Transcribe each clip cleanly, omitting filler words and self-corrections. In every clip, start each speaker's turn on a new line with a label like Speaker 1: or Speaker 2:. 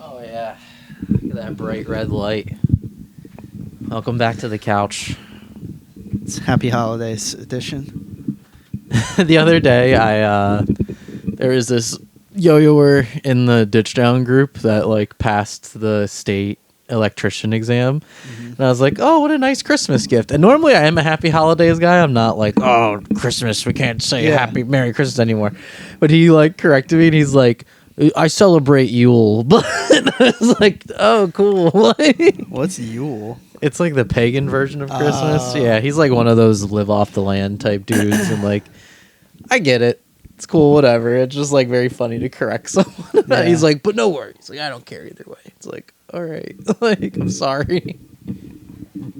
Speaker 1: Oh yeah, look at that bright red light. Welcome back to the couch.
Speaker 2: It's Happy Holidays edition.
Speaker 1: The other day, there was this yo-yoer in the ditch down group that like passed the state electrician exam, and I was like, "Oh, what a nice Christmas gift!" And normally, I am a Happy Holidays guy. I'm not like, "Oh, Christmas, we can't say Happy Merry Christmas anymore." But he like corrected me, and he's like, I celebrate Yule, but I was like, oh, cool.
Speaker 2: What's Yule?
Speaker 1: It's like the pagan version of Christmas. Yeah, he's like one of those live off the land type dudes, and like, I get it. It's cool, whatever. It's just like very funny to correct someone.
Speaker 2: Yeah.
Speaker 1: He's like, but no worries. Like, I don't care either way. It's like, all right, like, I'm sorry.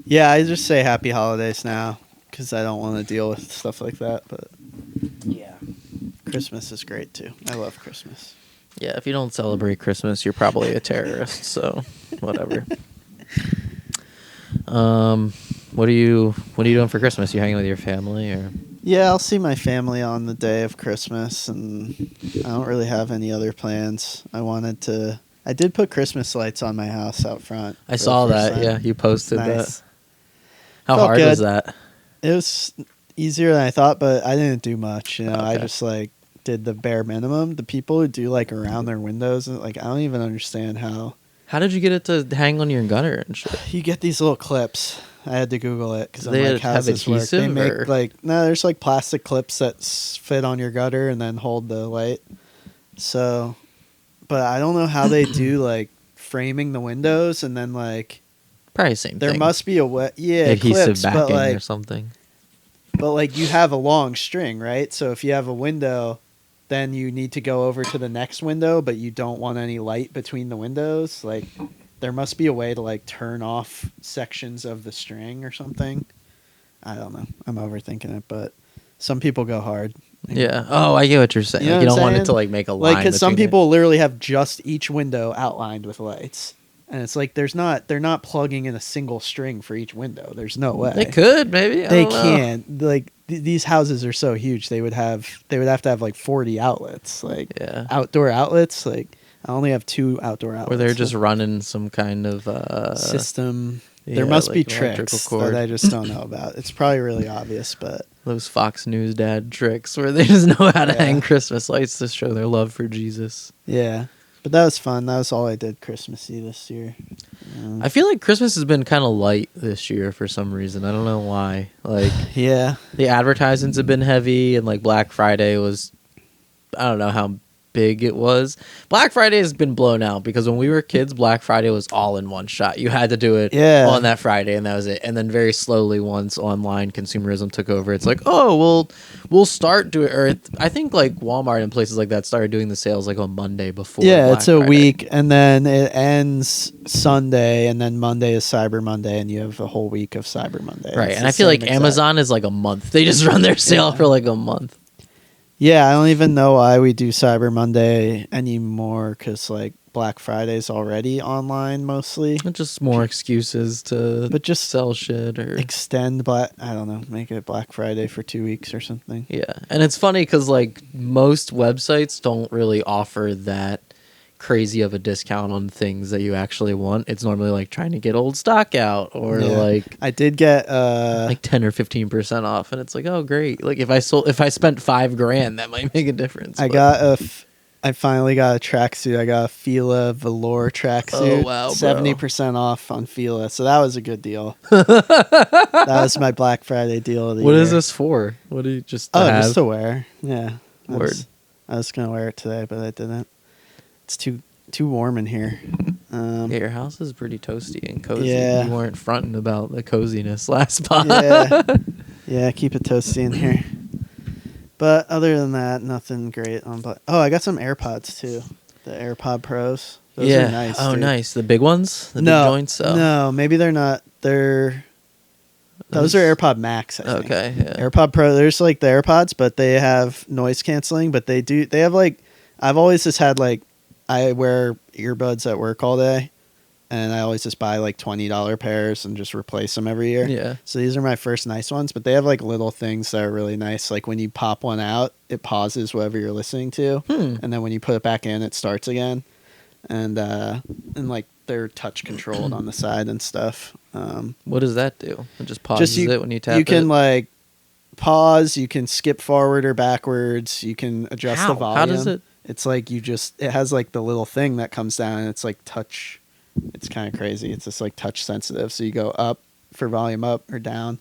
Speaker 2: Yeah, I just say Happy Holidays now because I don't want to deal with stuff like that. But
Speaker 1: Yeah.
Speaker 2: Christmas is great too. I love Christmas.
Speaker 1: Yeah, if you don't celebrate Christmas, you're probably a terrorist. So, whatever. What are you doing for Christmas? You hanging with your family or?
Speaker 2: Yeah, I'll see my family on the day of Christmas, and I don't really have any other plans. I did put Christmas lights on my house out front.
Speaker 1: I saw that.
Speaker 2: time.
Speaker 1: Yeah, you posted
Speaker 2: Nice.
Speaker 1: that. How
Speaker 2: Felt
Speaker 1: hard
Speaker 2: good.
Speaker 1: was that?
Speaker 2: It was easier than I thought, but I didn't do much. I
Speaker 1: Okay.
Speaker 2: just like did the bare minimum. The people who do like around their windows, like I don't even understand how
Speaker 1: How did you get it to hang on your gunner and shit?
Speaker 2: you get these little clips. I had to Google it because I'm
Speaker 1: They
Speaker 2: like, how
Speaker 1: have
Speaker 2: does this work? They
Speaker 1: adhesive,
Speaker 2: make
Speaker 1: or-
Speaker 2: there's like plastic clips that fit on your gutter and then hold the light. So, but I don't know how they do like framing the windows and then like
Speaker 1: Probably same
Speaker 2: there
Speaker 1: thing.
Speaker 2: must be a way,
Speaker 1: adhesive
Speaker 2: clips,
Speaker 1: backing
Speaker 2: but like
Speaker 1: or something.
Speaker 2: But like you have a long string, right? So if you have a window, then you need to go over to the next window, but you don't want any light between the windows. Like there must be a way to like turn off sections of the string or something. I don't know. I'm overthinking it, but some people go hard.
Speaker 1: Yeah. Oh, I get what you're saying.
Speaker 2: You know
Speaker 1: Like, you
Speaker 2: what
Speaker 1: don't
Speaker 2: I'm
Speaker 1: want it
Speaker 2: saying?
Speaker 1: to like make a line.
Speaker 2: Like cuz some
Speaker 1: between it.
Speaker 2: people literally have just each window outlined with lights. And it's like they're not plugging in a single string for each window. There's no way.
Speaker 1: They could maybe. I
Speaker 2: They
Speaker 1: don't know.
Speaker 2: can't. Like these houses are so huge. They would have to have like 40 outlets, like
Speaker 1: Yeah.
Speaker 2: outdoor outlets. Like I only have 2 outdoor outlets.
Speaker 1: Or they're just running some kind of
Speaker 2: system.
Speaker 1: yeah,
Speaker 2: There must
Speaker 1: like
Speaker 2: be
Speaker 1: electrical
Speaker 2: tricks
Speaker 1: cord.
Speaker 2: that I just don't know about. It's probably really obvious, but
Speaker 1: Those Fox News dad tricks where they just know how to
Speaker 2: Yeah.
Speaker 1: hang Christmas lights to show their love for Jesus.
Speaker 2: yeah. But that was fun. That was all I did Christmassy this year.
Speaker 1: I feel like Christmas has been kind of light this year for some reason. I don't know why. Like
Speaker 2: Yeah.
Speaker 1: the advertisements have been heavy, and like Black Friday was, I don't know how big it was. Black Friday has been blown out because when we were kids, Black Friday was all in one shot. You had to do it on that Friday, and that was it. And then very slowly, once online consumerism took over, it's like, oh, we'll start doing. Or I think like Walmart and places like that started doing the sales like on Monday before.
Speaker 2: Yeah,
Speaker 1: Black
Speaker 2: it's a
Speaker 1: Friday.
Speaker 2: week, and then it ends Sunday, and then Monday is Cyber Monday, and you have a whole week of Cyber Monday.
Speaker 1: Right,
Speaker 2: It's
Speaker 1: and
Speaker 2: the
Speaker 1: I feel like
Speaker 2: same exact-
Speaker 1: Amazon is like a month. They just run their sale
Speaker 2: Yeah.
Speaker 1: for like a month.
Speaker 2: Yeah, I don't even know why we do Cyber Monday anymore, because like Black Friday's already online mostly.
Speaker 1: Just more excuses to
Speaker 2: But just
Speaker 1: sell shit or
Speaker 2: extend Black. I don't know, make it Black Friday for 2 weeks or something.
Speaker 1: yeah. And it's funny because like most websites don't really offer that crazy of a discount on things that you actually want. It's normally like trying to get old stock out or
Speaker 2: Yeah.
Speaker 1: like
Speaker 2: I did get
Speaker 1: like 10 or 15% off, and it's like, oh great, like if I spent $5,000 that might make a difference.
Speaker 2: I finally got a tracksuit. I got a Fila velour tracksuit.
Speaker 1: Oh, wow, bro.
Speaker 2: 70% off on Fila. So that was a good deal. That was my Black Friday deal of the
Speaker 1: What
Speaker 2: year.
Speaker 1: is this for? What do you just
Speaker 2: Oh,
Speaker 1: have?
Speaker 2: just to wear. Yeah.
Speaker 1: Word.
Speaker 2: I was gonna wear it today, but I didn't. It's too warm in here.
Speaker 1: Yeah, your house is pretty toasty and cozy.
Speaker 2: Yeah.
Speaker 1: You weren't fronting about the coziness last spot.
Speaker 2: Yeah, keep it toasty in here. But other than that, nothing great on. I got some AirPods too. The AirPod Pros. Those
Speaker 1: yeah.
Speaker 2: are nice.
Speaker 1: Oh,
Speaker 2: dude.
Speaker 1: nice. The big ones? The
Speaker 2: no,
Speaker 1: big joints? Oh.
Speaker 2: No, maybe they're not. Those are AirPod Max, I think.
Speaker 1: Okay, yeah.
Speaker 2: AirPod Pro, there's like the AirPods, but they have noise canceling, but they have like, I've always just had like, I wear earbuds at work all day, and I always just buy like $20 pairs and just replace them every year.
Speaker 1: Yeah.
Speaker 2: So these are my first nice ones, but they have like little things that are really nice. Like when you pop one out, it pauses whatever you're listening to, and then when you put it back in, it starts again. and like they're touch controlled on the side and stuff.
Speaker 1: What does that do? It just pauses it when you tap it?
Speaker 2: You can like pause, you can skip forward or backwards, you can adjust the volume.
Speaker 1: How does it?
Speaker 2: It's like it has like the little thing that comes down and it's like touch. It's kind of crazy. It's just like touch sensitive. So you go up for volume up or down.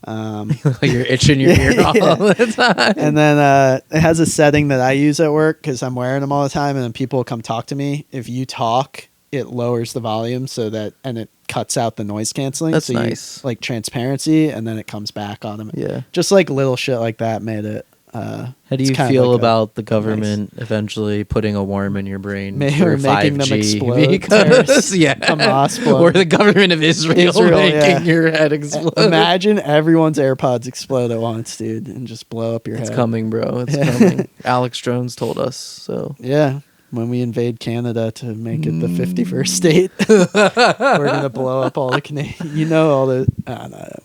Speaker 1: You're itching your ear all the time.
Speaker 2: And then it has a setting that I use at work because I'm wearing them all the time, and then people come talk to me. If you talk, it lowers the volume and it cuts out the noise canceling.
Speaker 1: That's
Speaker 2: so
Speaker 1: nice.
Speaker 2: Like transparency, and then it comes back on them.
Speaker 1: Yeah.
Speaker 2: Just like little shit like that made it.
Speaker 1: How do you feel about the government eventually putting a worm in your brain for 5G?
Speaker 2: Making them explode?
Speaker 1: Because,
Speaker 2: Hamas
Speaker 1: or the government of Israel making your head explode.
Speaker 2: Imagine everyone's AirPods explode at once, dude, and just blow up your head.
Speaker 1: It's coming, bro. It's coming. Alex Jones told us, so.
Speaker 2: Yeah. When we invade Canada to make it the 51st state, we're going to blow up all the Canadian, all the...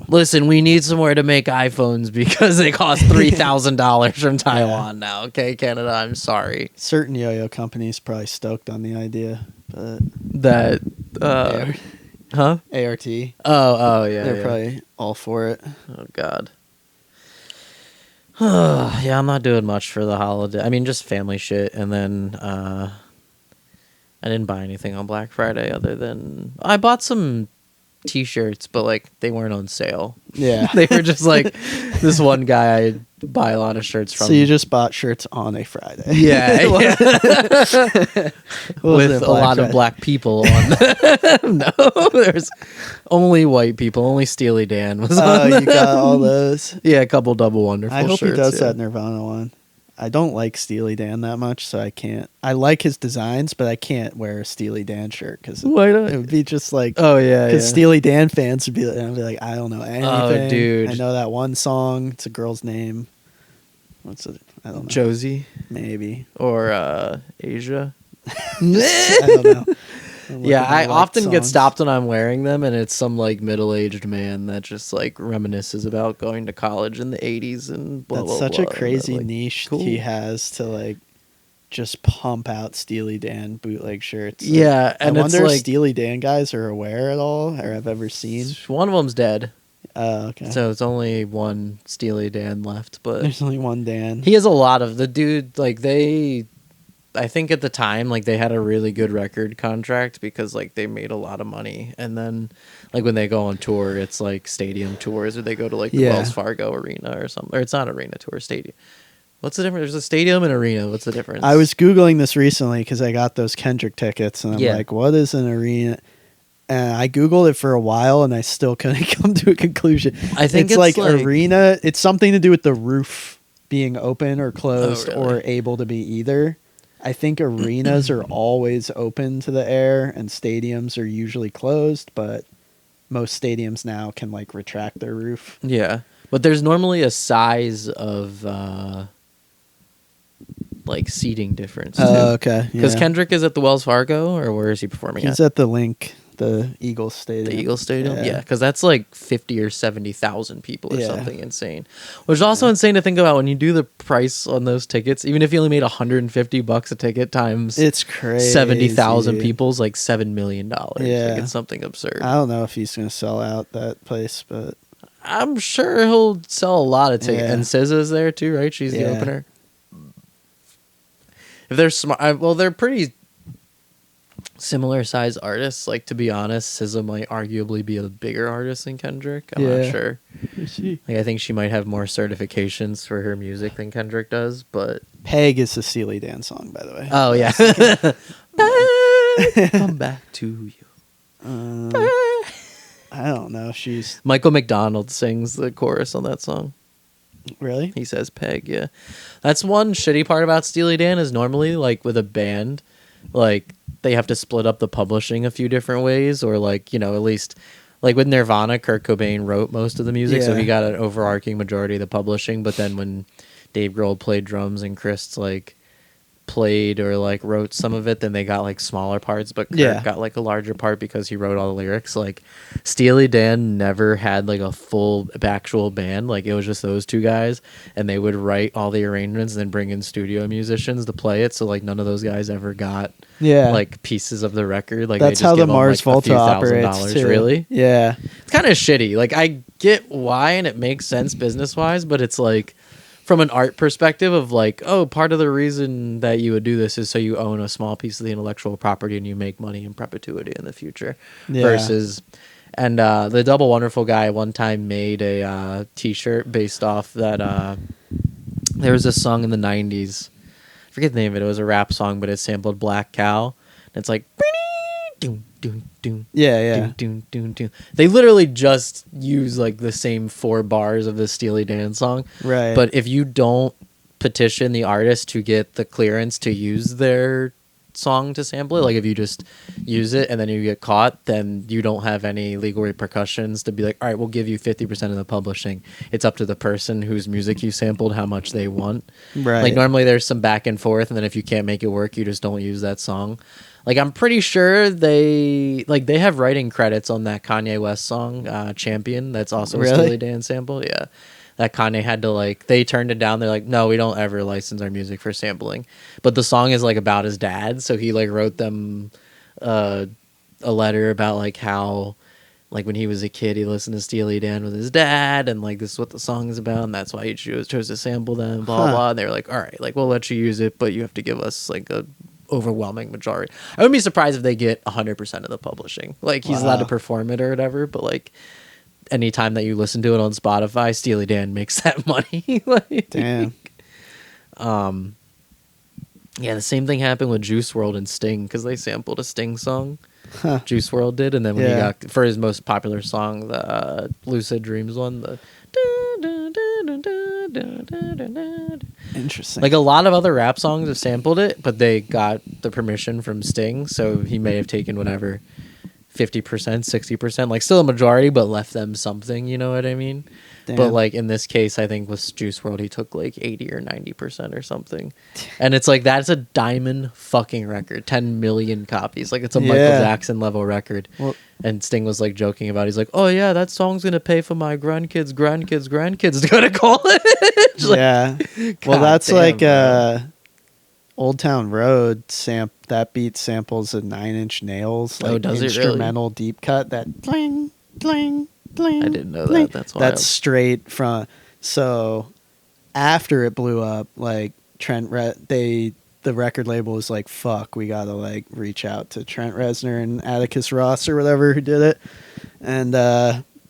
Speaker 1: Listen, we need somewhere to make iPhones because they cost $3,000 from Taiwan now. Okay, Canada, I'm sorry.
Speaker 2: Certain yo-yo companies probably stoked on the idea, but...
Speaker 1: That... huh?
Speaker 2: ART.
Speaker 1: Oh, yeah.
Speaker 2: They're probably all for it.
Speaker 1: Oh, God. Yeah, I'm not doing much for the holiday. I mean, just family shit. And then I didn't buy anything on Black Friday other than I bought some T-shirts, but like they weren't on sale.
Speaker 2: Yeah.
Speaker 1: They were just like this one guy I buy a lot of shirts from.
Speaker 2: So you just bought shirts on a Friday.
Speaker 1: Yeah. With a lot of black people on them. No, there's only white people. Only Steely Dan was on them.
Speaker 2: You got all those?
Speaker 1: Yeah, a couple double wonderful
Speaker 2: I hope
Speaker 1: shirts,
Speaker 2: he does that Nirvana one. I don't like Steely Dan that much, so I can't. I like his designs, but I can't wear a Steely Dan shirt because
Speaker 1: why not?
Speaker 2: It would be just like,
Speaker 1: oh yeah,
Speaker 2: because Steely Dan fans would be like, I'd be like, I don't know anything.
Speaker 1: Oh, dude,
Speaker 2: I know that one song. It's a girl's name. What's it? I don't know.
Speaker 1: Josie,
Speaker 2: maybe,
Speaker 1: or Asia.
Speaker 2: I don't know.
Speaker 1: Yeah, I often get stopped when I'm wearing them, and it's some like middle-aged man that just like reminisces about going to college in the '80s and blah.
Speaker 2: That's
Speaker 1: blah,
Speaker 2: such
Speaker 1: blah.
Speaker 2: a crazy
Speaker 1: Like,
Speaker 2: niche
Speaker 1: cool.
Speaker 2: he has to like just pump out Steely Dan bootleg shirts.
Speaker 1: Yeah, and
Speaker 2: I wonder
Speaker 1: it's
Speaker 2: if
Speaker 1: like
Speaker 2: Steely Dan guys are aware at all or have ever seen.
Speaker 1: one of them's dead.
Speaker 2: Oh, okay.
Speaker 1: So it's only one Steely Dan left, but
Speaker 2: There's only one Dan.
Speaker 1: he has a lot of the dude. Like I think at the time, like they had a really good record contract because like they made a lot of money, and then like when they go on tour, it's like stadium tours, or they go to like the Wells Fargo Arena or something. Or it's not arena tour, stadium. What's the difference? There's a stadium and arena. What's the difference?
Speaker 2: I was Googling this recently because I got those Kendrick tickets, and I'm like, what is an arena? And I Googled it for a while, and I still couldn't come to a conclusion.
Speaker 1: I think
Speaker 2: it's like arena. It's something to do with the roof being open or closed or able to be either. I think arenas are always open to the air, and stadiums are usually closed, but most stadiums now can like retract their roof.
Speaker 1: Yeah, but there's normally a size of like seating difference.
Speaker 2: Okay.
Speaker 1: Because Kendrick is at the Wells Fargo, or where is he performing?
Speaker 2: He's at the Link, the Eagles Stadium.
Speaker 1: The Eagles Stadium, yeah, because that's like 50 or 70,000 people or something insane. Which is also insane to think about when you do the price on those tickets. Even if you only made $150 a ticket times,
Speaker 2: it's crazy.
Speaker 1: 70,000 people's like $7 million.
Speaker 2: Yeah,
Speaker 1: like it's something absurd.
Speaker 2: I don't know if he's gonna sell out that place, but
Speaker 1: I'm sure he'll sell a lot of tickets.
Speaker 2: Yeah.
Speaker 1: And SZA's there too, right? She's the opener. If they're smart, well, they're pretty similar size artists. Like, to be honest, SZA might arguably be a bigger artist than Kendrick. I'm not sure. Like, I think she might have more certifications for her music than Kendrick does, but
Speaker 2: Peg is the Steely Dan song, by the way.
Speaker 1: oh yeah. Come back to you.
Speaker 2: I don't know. She's
Speaker 1: Michael McDonald sings the chorus on that song.
Speaker 2: really?
Speaker 1: He says Peg, yeah. That's one shitty part about Steely Dan is normally, like, with a band, like, they have to split up the publishing a few different ways, or, like, you know, at least, like, with Nirvana, Kurt Cobain wrote most of the music, so he got an overarching majority of the publishing, but then when Dave Grohl played drums and Chris, like, played or like wrote some of it, then they got like smaller parts, but Kurt got like a larger part because he wrote all the lyrics. Like Steely Dan never had like a full actual band. Like it was just those two guys, and they would write all the arrangements and then bring in studio musicians to play it. So like none of those guys ever got like pieces of the record. Like
Speaker 2: that's
Speaker 1: they just
Speaker 2: how the
Speaker 1: give them,
Speaker 2: Mars
Speaker 1: like,
Speaker 2: Volta operates
Speaker 1: $1,000.
Speaker 2: too.
Speaker 1: Really?
Speaker 2: Yeah,
Speaker 1: it's kind of shitty. Like I get why, and it makes sense business wise, but it's like from an art perspective of like, oh, part of the reason that you would do this is so you own a small piece of the intellectual property and you make money in perpetuity in the future. Versus, and the Double Wonderful guy one time made a t-shirt based off that there was a song in the 90s, I forget the name of it, it was a rap song, but it sampled Black Cow, and it's like doom doom doom doom doom doom doom. They literally just use like the same 4 bars of the Steely Dan song,
Speaker 2: right?
Speaker 1: But if you don't petition the artist to get the clearance to use their song to sample it, like if you just use it and then you get caught, then you don't have any legal repercussions to be like, all right, we'll give you 50% of the publishing. It's up to the person whose music you sampled how much they want,
Speaker 2: right?
Speaker 1: Like normally there's some back and forth, and then if you can't make it work, you just don't use that song. Like I'm pretty sure they have writing credits on that Kanye West song, Champion. That's also a Steely Dan sample. Yeah, that Kanye had to like, they turned it down. They're like, no, we don't ever license our music for sampling. But the song is like about his dad, so he like wrote them a letter about like how like when he was a kid he listened to Steely Dan with his dad, and like this is what the song is about, and that's why he chose to sample them. Blah blah. And they were like, all right, like we'll let you use it, but you have to give us like a overwhelming majority. I wouldn't be surprised if they get 100% of the publishing. Like he's allowed to perform it or whatever, but like anytime that you listen to it on Spotify, Steely Dan makes that money. Like,
Speaker 2: damn.
Speaker 1: Yeah, the same thing happened with Juice WRLD and Sting because they sampled a Sting song. Juice WRLD did, and then when he got for his most popular song, the Lucid Dreams one, the
Speaker 2: interesting.
Speaker 1: Like a lot of other rap songs have sampled it, but they got the permission from Sting, so he may have taken whatever 50%, 60%, like still a majority, but left them something. You know what I mean? Damn. But like in this case, I think with Juice WRLD, he took like 80 or 90% or something, and it's like that's a diamond fucking record, 10 million copies. Like it's a Michael Jackson level record. Well, and Sting was like joking about it. He's like, oh yeah, that song's gonna pay for my grandkids to go to college. Like,
Speaker 2: yeah. Well, that's damn, like Old Town Road that beat samples of 9 Inch Nails, like
Speaker 1: does
Speaker 2: instrumental
Speaker 1: it really?
Speaker 2: Deep cut, that bling bling bling.
Speaker 1: I didn't know
Speaker 2: bling.
Speaker 1: that. That's wild.
Speaker 2: That's straight from. So after it blew up, like the record label was like, fuck, we gotta like reach out to Trent Reznor and Atticus Ross or whatever who did it, and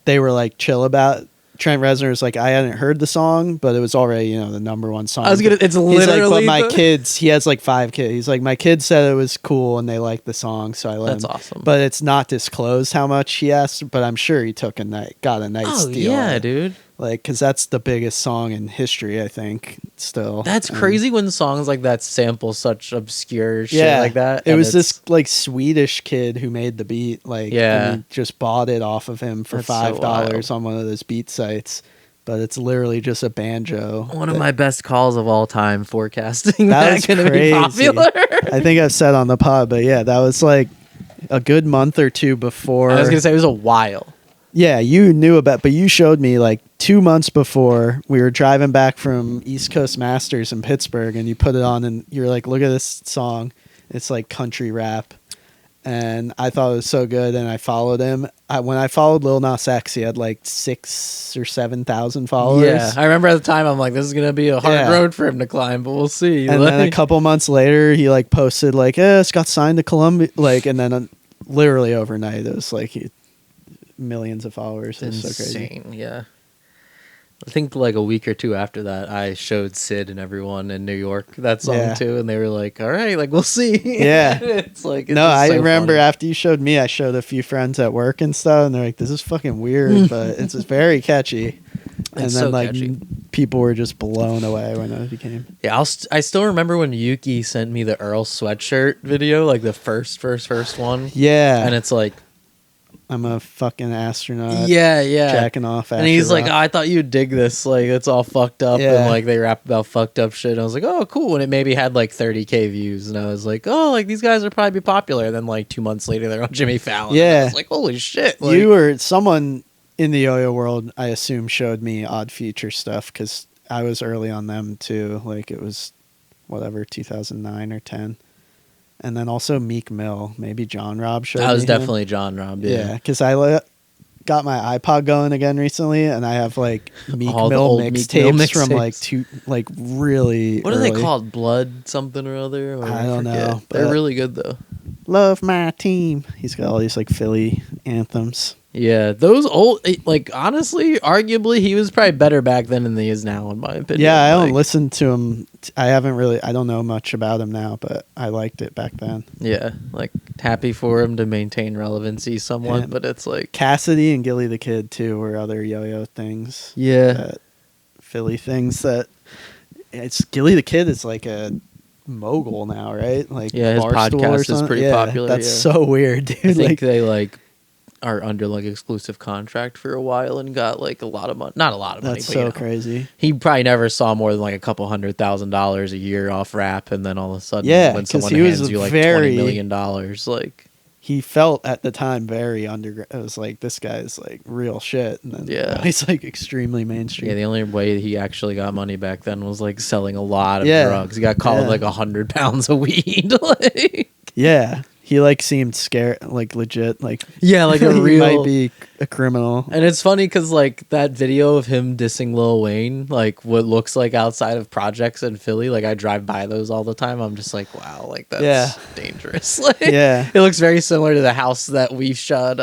Speaker 2: they were like chill about. Trent Reznor was like, I hadn't heard the song, but it was already, the #1 song.
Speaker 1: It's literally.
Speaker 2: He's like, but my kids, he has like 5 kids. He's like, my kids said it was cool and they liked the song, so I let him.
Speaker 1: That's awesome.
Speaker 2: But it's not disclosed how much he asked, but I'm sure he got a nice deal.
Speaker 1: Yeah, dude.
Speaker 2: Like, because that's the biggest song in history, I think, still.
Speaker 1: That's crazy when songs like that sample such obscure shit like that.
Speaker 2: It was this, like, Swedish kid who made the beat, like, and he just bought it off of him for $5 on one of those beat sites. But it's literally just a banjo.
Speaker 1: One of my best calls of all time forecasting that's going to be popular.
Speaker 2: I think I've said on the pod, but yeah, that was like a good month or two before.
Speaker 1: I was going to say it was a while.
Speaker 2: Yeah, you knew about, but you showed me like 2 months before we were driving back from East Coast Masters in Pittsburgh, and you put it on, and you're like, "Look at this song! It's like country rap," and I thought it was so good, and I followed him. When I followed Lil Nas X, he had like 6,000 or 7,000 followers.
Speaker 1: Yeah, I remember at the time I'm like, "This is gonna be a hard road for him to climb," but we'll see.
Speaker 2: And then a couple months later, he like posted like, "It's got signed to Columbia," like, and then literally overnight, it was like millions of followers. It's so crazy.
Speaker 1: Yeah. I think like a week or two after that, I showed Sid and everyone in New York that song too, and they were like, "All right, like we'll see."
Speaker 2: Yeah,
Speaker 1: it's like
Speaker 2: I
Speaker 1: so
Speaker 2: remember
Speaker 1: funny.
Speaker 2: After you showed me, I showed a few friends at work and stuff, and they're like, "This is fucking weird," but it's just very catchy. And
Speaker 1: It's
Speaker 2: then
Speaker 1: so
Speaker 2: like
Speaker 1: catchy.
Speaker 2: People were just blown away when it became.
Speaker 1: Yeah, I still remember when Yuki sent me the Earl sweatshirt video, like the first one.
Speaker 2: Yeah,
Speaker 1: And it's like
Speaker 2: I'm a fucking astronaut.
Speaker 1: Yeah, yeah.
Speaker 2: Jacking off.
Speaker 1: And he's like,
Speaker 2: Rock.
Speaker 1: oh, I thought you'd dig this. Like, it's all fucked up.
Speaker 2: Yeah.
Speaker 1: And, like, they rap about fucked up shit. And I was like, oh, cool. And it maybe had, like, 30K views. And I was like, oh, like, these guys will probably be popular. And then, like, 2 months later, they're on Jimmy Fallon.
Speaker 2: Yeah.
Speaker 1: And I was like, holy shit. Like,
Speaker 2: You or someone in the yo-yo world, I assume, showed me Odd Future stuff because I was early on them too. Like, it was, whatever, 2009 or 10. And then also Meek Mill. Maybe John Robb showed me
Speaker 1: that was
Speaker 2: him.
Speaker 1: definitely John Robb.
Speaker 2: Yeah, because got my iPod going again recently, and I have like Meek
Speaker 1: All the
Speaker 2: Mill
Speaker 1: old Meek Mill
Speaker 2: mixtapes from
Speaker 1: mixtapes.
Speaker 2: like really.
Speaker 1: What are they
Speaker 2: early.
Speaker 1: called? Blood something or other? Or
Speaker 2: I don't
Speaker 1: forget.
Speaker 2: know,
Speaker 1: They're
Speaker 2: but-
Speaker 1: really good, though.
Speaker 2: Love my team. He's got all these like Philly anthems.
Speaker 1: Yeah, those old, like, honestly, arguably, he was probably better back then than he is now, in my opinion.
Speaker 2: Yeah, I don't
Speaker 1: Like,
Speaker 2: listen to him. I don't know much about him now, but I liked it back then.
Speaker 1: Yeah, like, happy for him to maintain relevancy somewhat,
Speaker 2: Yeah.
Speaker 1: but it's like,
Speaker 2: Cassidy and Gilly the Kid too were other yo-yo things.
Speaker 1: yeah.
Speaker 2: That Philly things that it's Gilly the Kid is like a mogul now, right? Like
Speaker 1: Yeah, his
Speaker 2: Barstool or
Speaker 1: podcast is
Speaker 2: something.
Speaker 1: pretty
Speaker 2: Yeah,
Speaker 1: popular,
Speaker 2: That's
Speaker 1: yeah.
Speaker 2: so weird, dude.
Speaker 1: I think
Speaker 2: Like,
Speaker 1: they, like, are under, like, exclusive contract for a while and got, like, a lot of money. Not a lot of money,
Speaker 2: that's
Speaker 1: but,
Speaker 2: so
Speaker 1: you know.
Speaker 2: crazy.
Speaker 1: He probably never saw more than, like, a couple $100,000 a year off rap, and then all of a sudden,
Speaker 2: Yeah,
Speaker 1: when
Speaker 2: 'cause
Speaker 1: someone
Speaker 2: he was
Speaker 1: hands you, like,
Speaker 2: very-
Speaker 1: $20 million, like...
Speaker 2: He felt at the time very underground. It was like, this guy's like real shit, and then
Speaker 1: Yeah.
Speaker 2: now he's like extremely mainstream.
Speaker 1: Yeah, the only way he actually got money back then was like selling a lot of
Speaker 2: Yeah.
Speaker 1: drugs. He got caught with
Speaker 2: Yeah.
Speaker 1: like 100 pounds of weed. Like,
Speaker 2: Yeah, he like seemed scared, like legit, like
Speaker 1: yeah, like a
Speaker 2: he
Speaker 1: real.
Speaker 2: might be a criminal.
Speaker 1: And it's funny because like that video of him dissing Lil Wayne, like what looks like outside of projects in Philly, like I drive by those all the time. I'm just like, wow, like that's
Speaker 2: Yeah.
Speaker 1: dangerous. Like,
Speaker 2: Yeah.
Speaker 1: it looks very similar to the house that we shot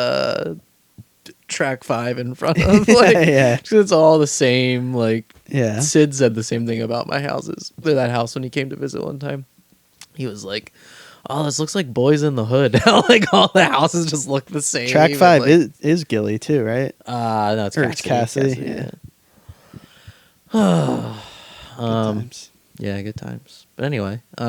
Speaker 1: track 5 in front of. Like,
Speaker 2: Yeah.
Speaker 1: 'cause it's all the same. Like,
Speaker 2: Yeah,
Speaker 1: Sid said the same thing about my houses. That house when he came to visit one time. He was like, "Oh, this looks like Boys in the Hood." Like all the houses just look the same.
Speaker 2: track
Speaker 1: and,
Speaker 2: 5
Speaker 1: like,
Speaker 2: is Gilly too, right?
Speaker 1: no, it's
Speaker 2: Or
Speaker 1: Cassidy.
Speaker 2: it's Cassidy,
Speaker 1: yeah.
Speaker 2: Good times.
Speaker 1: Yeah, good times. But anyway,
Speaker 2: What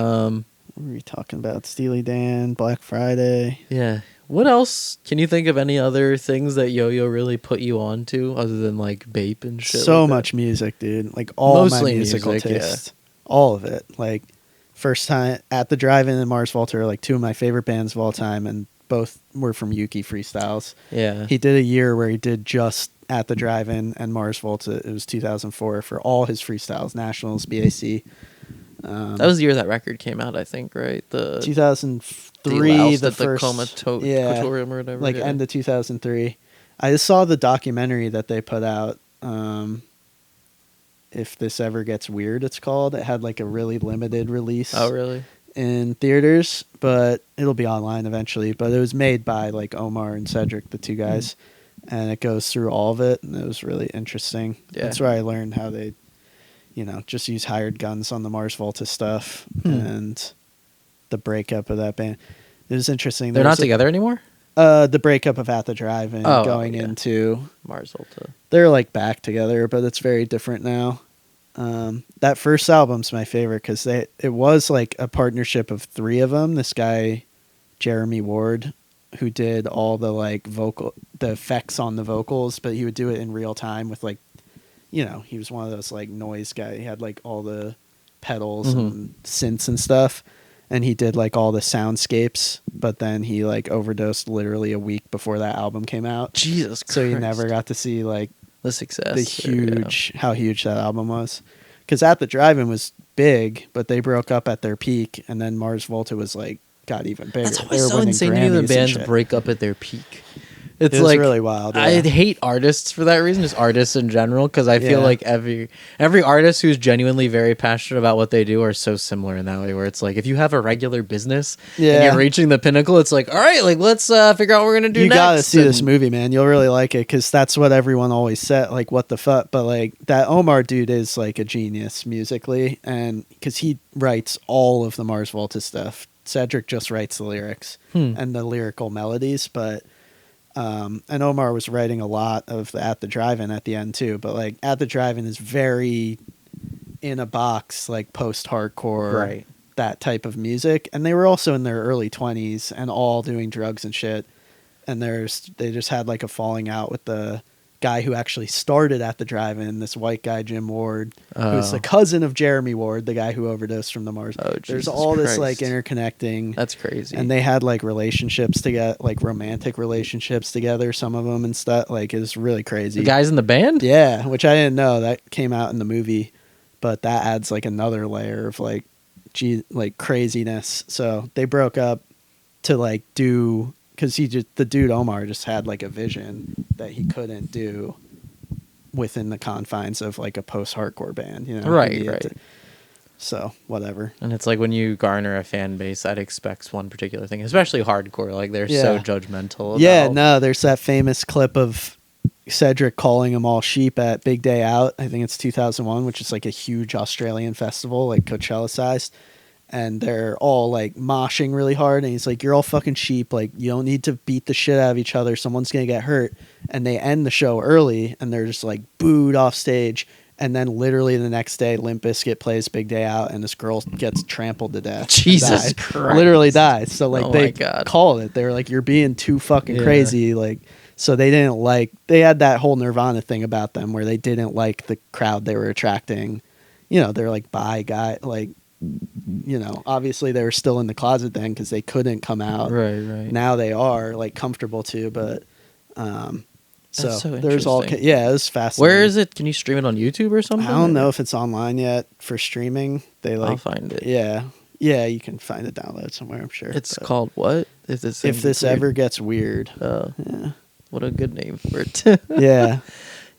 Speaker 2: were we talking about? Steely Dan, Black Friday.
Speaker 1: yeah. What else? Can you think of any other things that Yo-Yo really put you on to other than like Bape and shit?
Speaker 2: So
Speaker 1: like that?
Speaker 2: much music, dude. Like all
Speaker 1: Mostly
Speaker 2: my musical
Speaker 1: music, yeah.
Speaker 2: taste. All of it. Like first time at the Drive-In and Mars Volta are like two of my favorite bands of all time, and both were from Yuki Freestyles.
Speaker 1: Yeah.
Speaker 2: He did a year where he did just at the Drive-In and Mars Volta. It was 2004 for all his freestyles, Nationals, BAC.
Speaker 1: That was the year that record came out, I think, right? The
Speaker 2: 2003.
Speaker 1: Loused
Speaker 2: The
Speaker 1: at the
Speaker 2: first,
Speaker 1: Comatorium or whatever.
Speaker 2: like
Speaker 1: yeah.
Speaker 2: end of 2003. I just saw the documentary that they put out. If This Ever Gets Weird, it's called. It had like a really limited release.
Speaker 1: Oh, really?
Speaker 2: In theaters, but it'll be online eventually. But it was made by like Omar and Cedric, the two guys, and it goes through all of it, and it was really interesting.
Speaker 1: Yeah.
Speaker 2: That's where I learned how they, just use hired guns on the Mars Volta stuff and the breakup of that band. It was interesting.
Speaker 1: They're
Speaker 2: There
Speaker 1: not
Speaker 2: was
Speaker 1: together anymore?
Speaker 2: the breakup of At the Drive and
Speaker 1: Oh,
Speaker 2: going
Speaker 1: yeah.
Speaker 2: into
Speaker 1: Mars Volta.
Speaker 2: they're like back together, but it's very different now. That first album's my favorite because it was like a partnership of three of them. This guy, Jeremy Ward, who did all the like the effects on the vocals, but he would do it in real time with like, he was one of those like noise guy. He had like all the pedals and synths and stuff, and he did like all the soundscapes. But then he like overdosed literally a week before that album came out.
Speaker 1: Jesus Christ.
Speaker 2: So you never got to see like
Speaker 1: the success.
Speaker 2: how huge that album was. Because At the Drive-In was big, but they broke up at their peak, and then Mars Volta was like got even bigger.
Speaker 1: That's
Speaker 2: They
Speaker 1: always
Speaker 2: were
Speaker 1: so
Speaker 2: winning
Speaker 1: insane to hear
Speaker 2: Grammys
Speaker 1: the
Speaker 2: and
Speaker 1: bands
Speaker 2: shit.
Speaker 1: break up at their peak. It's
Speaker 2: It was
Speaker 1: like
Speaker 2: really wild.
Speaker 1: I
Speaker 2: yeah.
Speaker 1: hate artists for that reason, just artists in general, because I feel
Speaker 2: Yeah.
Speaker 1: like every artist who's genuinely very passionate about what they do are so similar in that way. Where it's like if you have a regular business and
Speaker 2: Yeah.
Speaker 1: you're reaching the pinnacle, it's like, all right, like let's figure out what we're gonna do
Speaker 2: You
Speaker 1: next.
Speaker 2: gotta see this
Speaker 1: And-
Speaker 2: movie, man. You'll really like it because that's what everyone always said. Like, what the fuck? But like that Omar dude is like a genius musically, and because he writes all of the Mars Volta stuff. Cedric just writes the lyrics and the lyrical melodies, but and Omar was writing a lot of the At the Drive-In at the end too. But like At the Drive-In is very in a box, like post-hardcore,
Speaker 1: Right.
Speaker 2: that type of music. And they were also in their early 20s and all doing drugs and shit. and they just had like a falling out with the guy who actually started at the drive-in, this white guy, Jim Ward, who's the cousin of Jeremy Ward, the guy who overdosed from the Mars.
Speaker 1: Oh,
Speaker 2: There's
Speaker 1: Jesus
Speaker 2: all this
Speaker 1: Christ.
Speaker 2: like interconnecting.
Speaker 1: That's crazy.
Speaker 2: And they had like relationships together, like romantic relationships together, some of them and stuff. Like it's really crazy.
Speaker 1: The guys in the band?
Speaker 2: Yeah, which I didn't know. That came out in the movie, but that adds like another layer of like craziness. So they broke up to like do, because the dude Omar just had like a vision that he couldn't do within the confines of like a post-hardcore band, you know?
Speaker 1: Right.
Speaker 2: So whatever.
Speaker 1: And it's like when you garner a fan base that expects one particular thing, especially hardcore, like they're so judgmental about...
Speaker 2: Yeah, no, there's that famous clip of Cedric calling them all sheep at Big Day Out. I think it's 2001, which is like a huge Australian festival, like Coachella sized. And they're all like moshing really hard. And he's like, you're all fucking sheep. Like, you don't need to beat the shit out of each other. Someone's going to get hurt. And they end the show early and they're just like booed off stage. And then literally the next day, Limp Bizkit plays Big Day Out and this girl gets trampled to death.
Speaker 1: Jesus Christ.
Speaker 2: Literally dies. So like they
Speaker 1: God.
Speaker 2: called it. They were like, you're being too fucking crazy. Like, so they didn't like, they had that whole Nirvana thing about them where they didn't like the crowd they were attracting. You know, they're like bi guy, like, you know, obviously they were still in the closet then because they couldn't come out.
Speaker 1: Right.
Speaker 2: Now they are like comfortable to, but so there's all it was fascinating.
Speaker 1: Where is it? Can you stream it on YouTube or something?
Speaker 2: I don't know if it's online yet for streaming. They like
Speaker 1: I'll find it.
Speaker 2: Yeah, you can find it download somewhere, I'm sure.
Speaker 1: It's called what? If
Speaker 2: this ever gets weird.
Speaker 1: Yeah. What a good name for it.
Speaker 2: Yeah.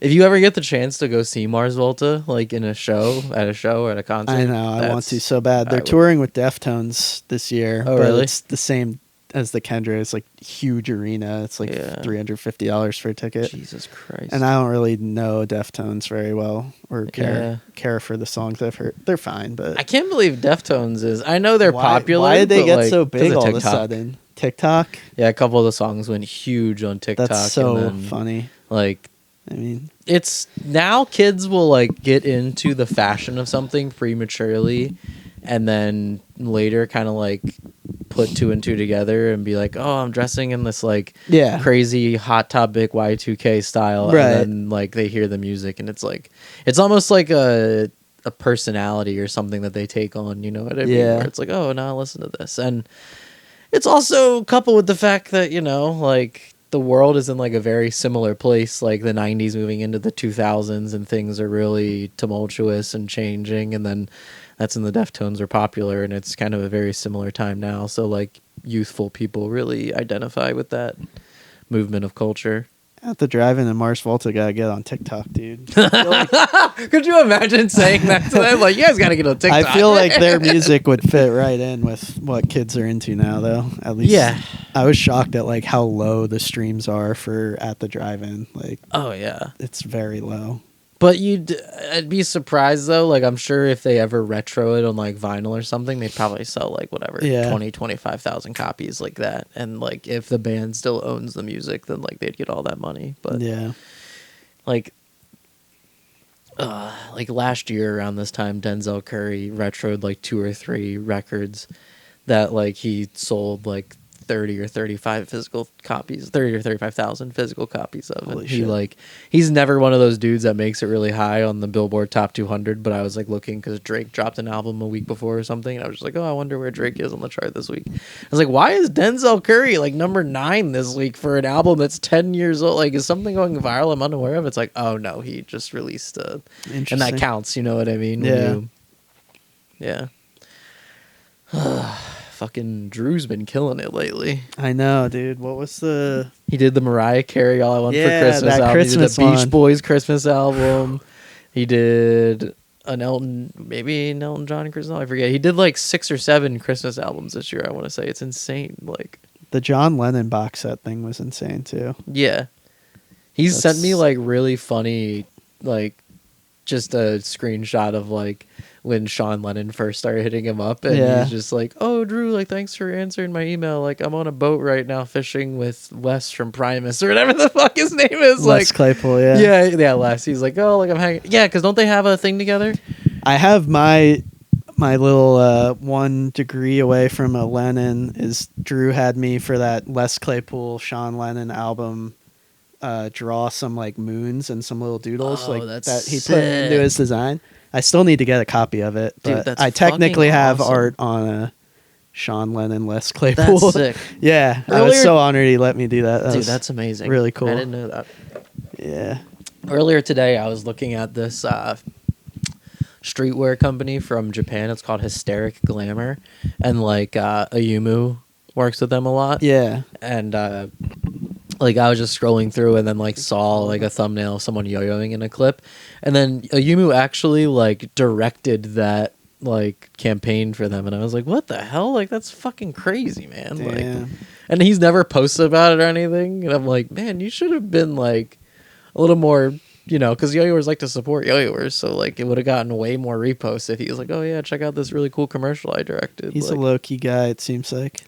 Speaker 1: If you ever get the chance to go see Mars Volta, like in a show or at a concert,
Speaker 2: I know, I want to so bad. They're touring with Deftones this year.
Speaker 1: Oh,
Speaker 2: but
Speaker 1: really?
Speaker 2: It's the same as the Kendra. It's like huge arena. It's like $350 for a ticket.
Speaker 1: Jesus Christ.
Speaker 2: And I don't really know Deftones very well or care for the songs I've heard. They're fine, but
Speaker 1: I can't believe Deftones is. I know they're popular.
Speaker 2: Why did they get
Speaker 1: like,
Speaker 2: so big all of a
Speaker 1: TikTok.
Speaker 2: sudden? TikTok?
Speaker 1: Yeah, a couple of the songs went huge on TikTok.
Speaker 2: That's so
Speaker 1: and then,
Speaker 2: funny.
Speaker 1: Like,
Speaker 2: I mean,
Speaker 1: it's now kids will like get into the fashion of something prematurely and then later kind of like put two and two together and be like, oh, I'm dressing in this like crazy Hot Topic Y2K style.
Speaker 2: Right.
Speaker 1: And then like they hear the music and it's like, it's almost like a personality or something that they take on, you know what I mean?
Speaker 2: Yeah.
Speaker 1: Where it's like, oh, now listen to this. And it's also coupled with the fact that, you know, like the world is in like a very similar place, like the 90s moving into the 2000s and things are really tumultuous and changing. And then that's when the Deftones are popular and it's kind of a very similar time now. So like youthful people really identify with that movement of culture.
Speaker 2: At the drive-in and Mars Volta gotta get on TikTok, dude.
Speaker 1: Could you imagine saying that to them? Like, you guys gotta get on TikTok.
Speaker 2: I feel like their music would fit right in with what kids are into now, though. At least, I was shocked at like how low the streams are for At the Drive-In. Like,
Speaker 1: oh yeah,
Speaker 2: it's very low.
Speaker 1: But I'd be surprised though. Like, I'm sure if they ever retro it on like vinyl or something, they'd probably sell like whatever 25,000 copies like that. And like if the band still owns the music, then like they'd get all that money. But like last year around this time, Denzel Curry retroed like 2 or 3 records that like he sold like 30 or 35 physical copies, 30 or 35,000 physical copies of.
Speaker 2: Holy
Speaker 1: And
Speaker 2: shit.
Speaker 1: he's never one of those dudes that makes it really high on the Billboard Top 200, but I was like looking because Drake dropped an album a week before or something, and I was just like, oh, I wonder where Drake is on the chart this week. I was like, why is Denzel Curry like number 9 this week for an album that's 10 years old? Like, is something going viral I'm unaware of? It's like, oh no, he just released and that counts, you know what I mean? Yeah. Fucking Drew's been killing it lately.
Speaker 2: I know, dude. What was
Speaker 1: He did the Mariah Carey All I Want for Christmas
Speaker 2: that
Speaker 1: album.
Speaker 2: Christmas
Speaker 1: he did the Beach
Speaker 2: one.
Speaker 1: Boys Christmas album. He did an Elton John and Christmas album. I forget. He did like 6 or 7 Christmas albums this year, I want to say. It's insane. Like,
Speaker 2: the John Lennon box set thing was insane too.
Speaker 1: yeah. He's sent me like really funny, like just a screenshot of like when Sean Lennon first started hitting him up, and he's just like, oh, Drew, like, thanks for answering my email. Like, I'm on a boat right now fishing with Wes from Primus or whatever the fuck his name is.
Speaker 2: Les Claypool,
Speaker 1: Yeah, Les. He's like, oh, like, I'm hanging. Yeah, because don't they have a thing together?
Speaker 2: I have my my little 1 degree away from a Lennon is Drew had me for that Les Claypool Sean Lennon album draw some like moons and some little doodles
Speaker 1: Oh,
Speaker 2: like
Speaker 1: that's
Speaker 2: that he put into
Speaker 1: sick.
Speaker 2: his design. I still need to get a copy of it,
Speaker 1: Dude,
Speaker 2: but
Speaker 1: that's
Speaker 2: I technically
Speaker 1: fucking
Speaker 2: have
Speaker 1: awesome.
Speaker 2: art on a Sean Lennon Les Claypool.
Speaker 1: That's sick.
Speaker 2: Yeah, I was
Speaker 1: Earlier-
Speaker 2: so honored he let me do that.
Speaker 1: Dude,
Speaker 2: Was
Speaker 1: that's amazing.
Speaker 2: really cool.
Speaker 1: I didn't know that.
Speaker 2: Yeah.
Speaker 1: Earlier today, I was looking at this streetwear company from Japan. It's called Hysteric Glamour, and like Ayumu works with them a lot.
Speaker 2: Yeah.
Speaker 1: And like I was just scrolling through, and then like saw like a thumbnail of someone yo-yoing in a clip, and then Ayumu actually like directed that like campaign for them, and I was like, what the hell? Like that's fucking crazy, man.
Speaker 2: Damn.
Speaker 1: Like, and he's never posted about it or anything, and I'm like, man, you should have been like a little more, you know, because yo-yoers like to support yo-yoers, so like it would have gotten way more reposts if he was like, oh yeah, check out this really cool commercial I directed.
Speaker 2: He's
Speaker 1: like,
Speaker 2: a low-key guy, it seems like.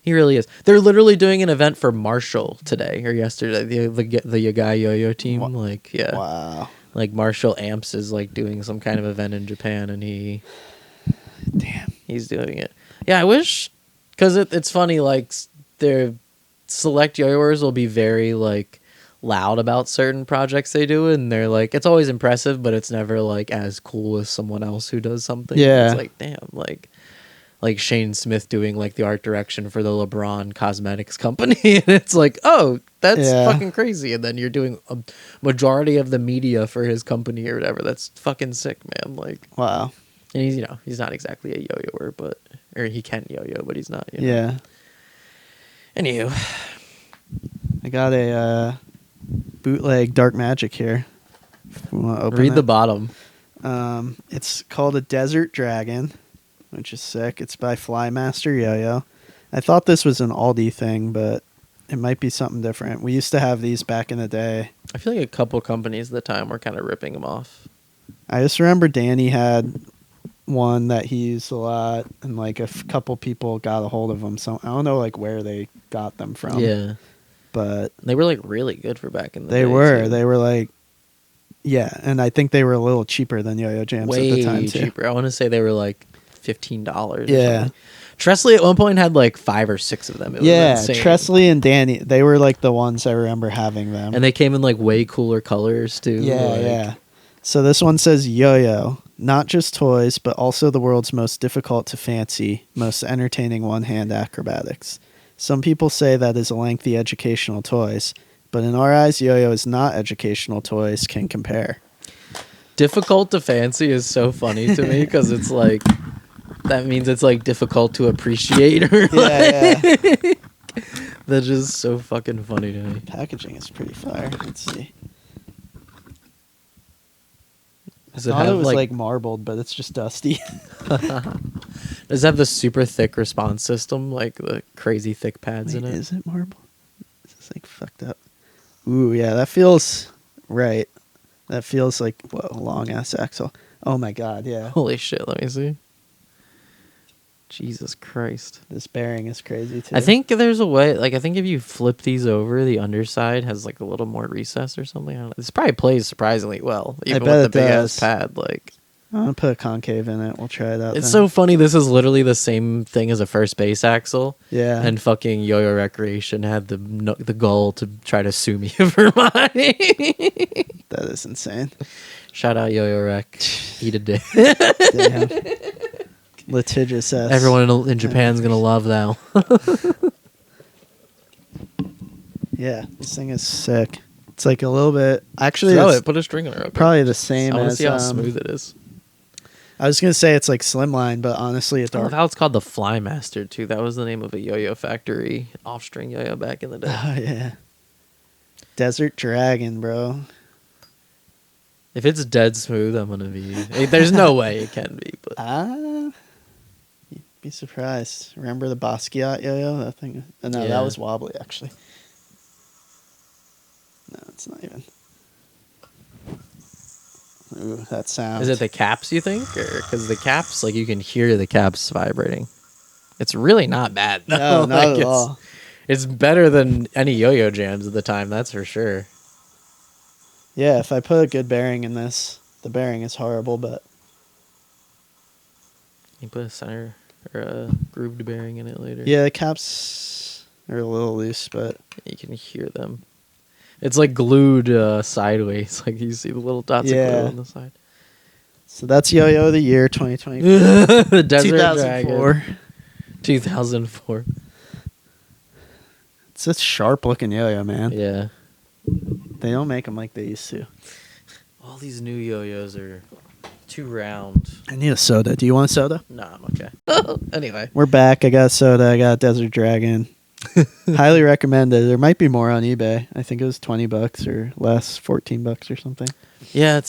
Speaker 1: he really is. They're literally doing an event for Marshall today or yesterday. The Yagai Yo-Yo team, like yeah,
Speaker 2: Wow.
Speaker 1: like Marshall Amps is like doing some kind of event in Japan, and he's doing it. Yeah, I wish, because it's funny. Like their select yo-yoers will be very like loud about certain projects they do, and they're like, it's always impressive, but it's never like as cool as someone else who does something.
Speaker 2: Yeah.
Speaker 1: It's like, damn, like Shane Smith doing like the art direction for the LeBron Cosmetics company, and it's like, oh, that's fucking crazy. And then you're doing a majority of the media for his company or whatever. That's fucking sick, man. Like,
Speaker 2: Wow.
Speaker 1: and he's, you know, he's not exactly a yo-yoer, but or he can yo-yo, but he's not. You know?
Speaker 2: Yeah.
Speaker 1: Anywho,
Speaker 2: I got a bootleg Dark Magic here. If you want to open
Speaker 1: read the
Speaker 2: it.
Speaker 1: bottom.
Speaker 2: It's called a Desert Dragon, which is sick. It's by Flymaster Yo-Yo. I thought this was an Aldi thing, but it might be something different. We used to have these back in the day.
Speaker 1: I feel like a couple companies at the time were kind of ripping them off.
Speaker 2: I just remember Danny had one that he used a lot, and like a couple people got a hold of them. So I don't know like where they got them from.
Speaker 1: Yeah,
Speaker 2: but
Speaker 1: they were like really good for back in the day.
Speaker 2: they were.
Speaker 1: too.
Speaker 2: They were like, yeah, and I think they were a little cheaper than Yo-Yo Jams
Speaker 1: way
Speaker 2: at the time too.
Speaker 1: cheaper. I want to say they were like $15.
Speaker 2: Yeah.
Speaker 1: Tresley at one point had like 5 or 6 of them. It was
Speaker 2: Yeah,
Speaker 1: insane.
Speaker 2: Tresley and Danny, they were like the ones I remember having them.
Speaker 1: And they came in like way cooler colors too.
Speaker 2: yeah,
Speaker 1: like,
Speaker 2: yeah. So this one says Yo-Yo, not just toys, but also the world's most difficult to fancy, most entertaining one-hand acrobatics. Some people say that is a lengthy educational toys, but in our eyes, Yo-Yo is not educational toys can compare.
Speaker 1: Difficult to fancy is so funny to me because it's like that means it's like difficult to appreciate or
Speaker 2: Yeah, yeah.
Speaker 1: that's just so fucking funny to me.
Speaker 2: Packaging is pretty fire. Let's see.
Speaker 1: Does
Speaker 2: I
Speaker 1: it
Speaker 2: thought
Speaker 1: have
Speaker 2: it was
Speaker 1: like,
Speaker 2: like marbled, but it's just dusty.
Speaker 1: does it have the super thick response system, like the crazy thick pads
Speaker 2: Wait,
Speaker 1: in it?
Speaker 2: is it marble? Is this like fucked up? Ooh, yeah, that feels right. That feels like, whoa, long ass axle. Oh my god, yeah.
Speaker 1: Holy shit, let me see. Jesus Christ.
Speaker 2: This bearing is crazy too.
Speaker 1: I think there's a way, like, I think if you flip these over, the underside has, like, a little more recess or something. I don't know. This probably plays surprisingly well, even
Speaker 2: bet
Speaker 1: with the
Speaker 2: it
Speaker 1: big-ass
Speaker 2: does.
Speaker 1: pad. Like,
Speaker 2: I'm gonna put a concave in it. We'll try it out.
Speaker 1: it's
Speaker 2: then.
Speaker 1: so funny. This is literally the same thing as a first base axle.
Speaker 2: Yeah.
Speaker 1: And fucking Yo-Yo Recreation had the goal to try to sue me for mine.
Speaker 2: That is insane.
Speaker 1: Shout out Yo-Yo Rec. Eat a dick.
Speaker 2: Damn. Litigious ass.
Speaker 1: Everyone in Japan's going to love that.
Speaker 2: Yeah, this thing is sick. It's like a little bit. Actually,
Speaker 1: Throw
Speaker 2: it's
Speaker 1: it. Put a string on it.
Speaker 2: probably the same
Speaker 1: I want to
Speaker 2: as.
Speaker 1: see how smooth it is.
Speaker 2: I was gonna say it's like slimline, but honestly, it's
Speaker 1: I love
Speaker 2: dark.
Speaker 1: how it's called the Flymaster too. That was the name of a yo-yo factory, off-string yo-yo back in the day.
Speaker 2: Oh yeah. Desert Dragon, bro.
Speaker 1: If it's dead smooth, I'm gonna be. There's no way it can be, but
Speaker 2: You'd be surprised. Remember the Basquiat yo-yo? That thing. No,
Speaker 1: Yeah.
Speaker 2: that was wobbly actually. No, it's not even. Ooh, that sound.
Speaker 1: is it the caps you think, or because the caps, like you can hear the caps vibrating? It's really not bad. Though.
Speaker 2: No, not
Speaker 1: Like,
Speaker 2: at all.
Speaker 1: It's better than any yo-yo jams at the time. That's for sure.
Speaker 2: Yeah, if I put a good bearing in this, the bearing is horrible, but
Speaker 1: You put a center or a grooved bearing in it later.
Speaker 2: Yeah, the caps are a little loose, but
Speaker 1: You can hear them. It's like glued sideways. Like you see the little dots of glue on the side.
Speaker 2: so that's Yo-Yo of the Year 2024.
Speaker 1: The Desert
Speaker 2: 2004.
Speaker 1: Dragon. 2004.
Speaker 2: It's a sharp looking yo-yo, man.
Speaker 1: Yeah.
Speaker 2: They don't make them like they used to.
Speaker 1: All these new yo-yos are too round.
Speaker 2: I need a soda. Do you want a soda?
Speaker 1: No, I'm okay. Anyway.
Speaker 2: We're back. I got a soda. I got a Desert Dragon. Highly recommended. There might be more on eBay. I think it was $20 or less, $14 or something.
Speaker 1: Yeah,